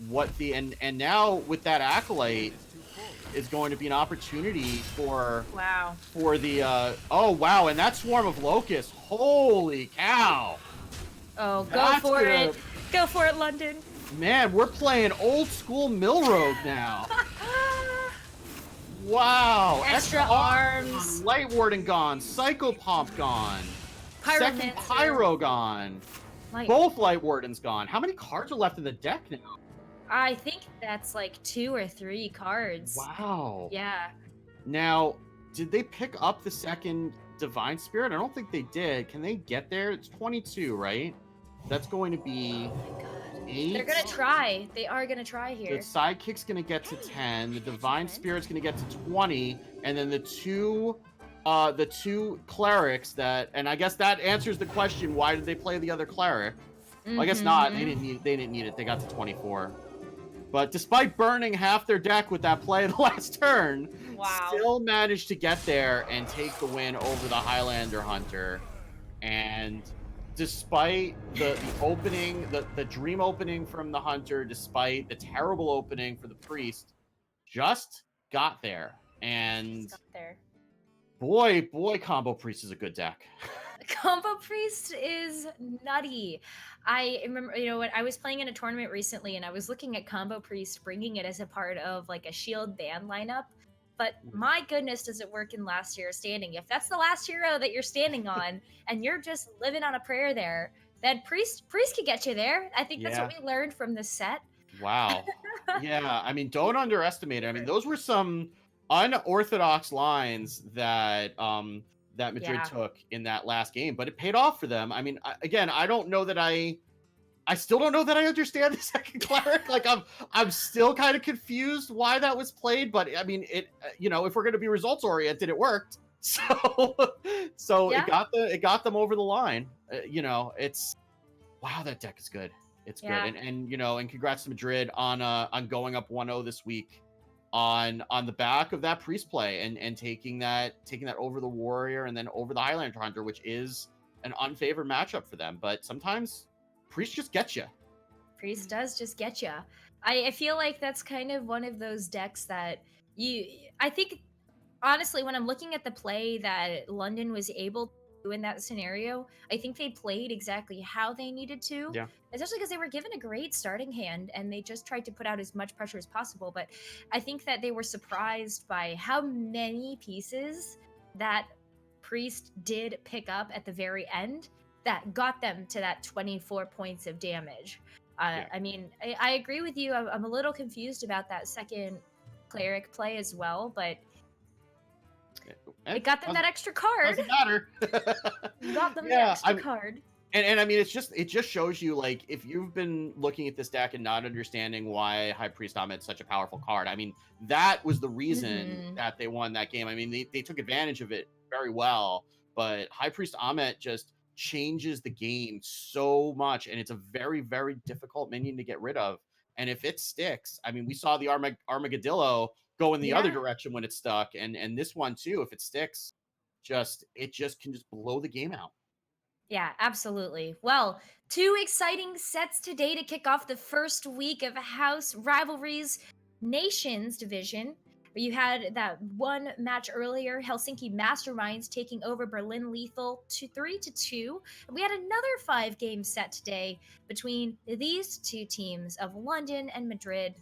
what the and now with that Acolyte is going to be an opportunity for the oh wow, and that swarm of locusts, holy cow. Oh, That's go for gonna- it. Go for it, London. Man, we're playing old school Mill Road now. Wow. Extra arms. Light Warden gone. Psycho Pomp gone. Second Pyromancer. Pyro gone. Like, Both Light Wardens gone. How many cards are left in the deck now? I think that's like 2 or 3 cards. Wow. Yeah. Now, did they pick up the second Divine Spirit? I don't think they did. Can they get there? It's 22, right? That's going to be Oh my god. 8. They're gonna try. They are gonna try The here. Sidekick's going to get to 10. The Divine Spirit's going to get to 20. And then the two clerics and I guess that answers the question, why did they play the other cleric? Well, I guess not. They didn't need it. They got to 24. But despite burning half their deck with that play the last turn, Wow. still managed to get there and take the win over the Highlander Hunter. And despite the opening, the dream opening from the Hunter, despite the terrible opening for the Priest, just got there. And Stop there. boy, Combo Priest is a good deck. Combo Priest is nutty. I remember, when I was playing in a tournament recently, and I was looking at Combo Priest, bringing it as a part of like a shield ban lineup. But my goodness, does it work in last hero standing? If that's the last hero that you're standing on, and you're just living on a prayer there, then Priest could get you there. I think that's what we learned from this set. Wow. Yeah, I mean, don't underestimate it. I mean, those were some unorthodox lines that that Madrid took in that last game, but it paid off for them. I mean, I don't know that I still don't know that I understand the second cleric. Like I'm still kind of confused why that was played, but I mean, it if we're going to be results oriented, it worked. So it got them over the line. It's wow, that deck is good. It's Yeah. good. And and congrats to Madrid on going up 1-0 this week on the back of that priest play and taking that over the warrior and then over the Highlander Hunter, which is an unfavored matchup for them. But sometimes priest just gets you. Priest does just get you. I feel like that's kind of one of those decks that I think, honestly, when I'm looking at the play that London was able to do in that scenario, I think they played exactly how they needed to. Yeah. Especially because they were given a great starting hand and they just tried to put out as much pressure as possible. But I think that they were surprised by how many pieces that Priest did pick up at the very end that got them to that 24 points of damage. Yeah. I mean, I agree with you. I'm a little confused about that second cleric play as well, but it got them that extra card. Doesn't matter. Got them the Yeah, extra card. And I mean, it just shows you, like, if you've been looking at this deck and not understanding why High Priest Ahmed's such a powerful card, I mean, that was the reason that they won that game. I mean, they took advantage of it very well, but High Priest Ahmed just changes the game so much, and it's a very, very difficult minion to get rid of. And if it sticks, I mean, we saw the Armadillo go in the other direction when it stuck, and this one too, if it sticks, it just can just blow the game out. Yeah, absolutely. Well, 2 exciting sets today to kick off the first week of House Rivalries Nations Division. You had that one match earlier, Helsinki Masterminds taking over Berlin Lethal 3-2. And we had another 5-game set today between these two teams of London and Madrid,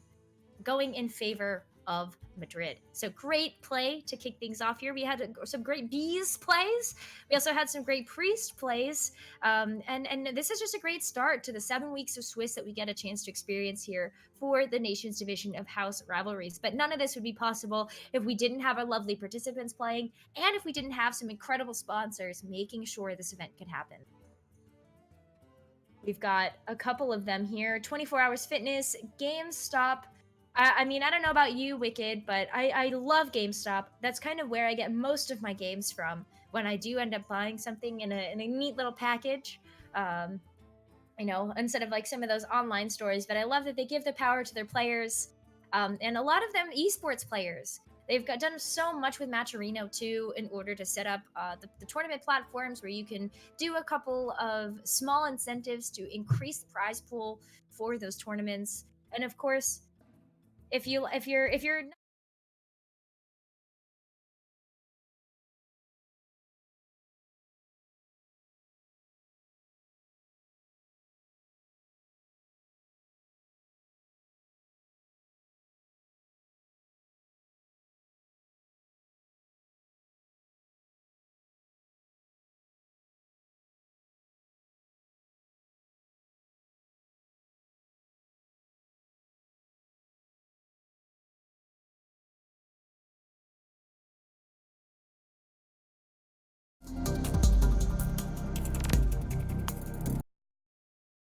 going in favor of Madrid. So great play to kick things off here. We had some great bees plays. We also had some great priest plays. And this is just a great start to the 7 weeks of Swiss that we get a chance to experience here for the Nations Division of House Rivalries. But none of this would be possible if we didn't have our lovely participants playing and if we didn't have some incredible sponsors making sure this event could happen. We've got a couple of them here. 24 Hours Fitness, GameStop. I mean, I don't know about you, Wicked, but I love GameStop. That's kind of where I get most of my games from when I do end up buying something in a neat little package. Instead of like some of those online stores. But I love that they give the power to their players, and a lot of them esports players. They've done so much with Matcherino too in order to set up the tournament platforms where you can do a couple of small incentives to increase the prize pool for those tournaments. And of course, if you're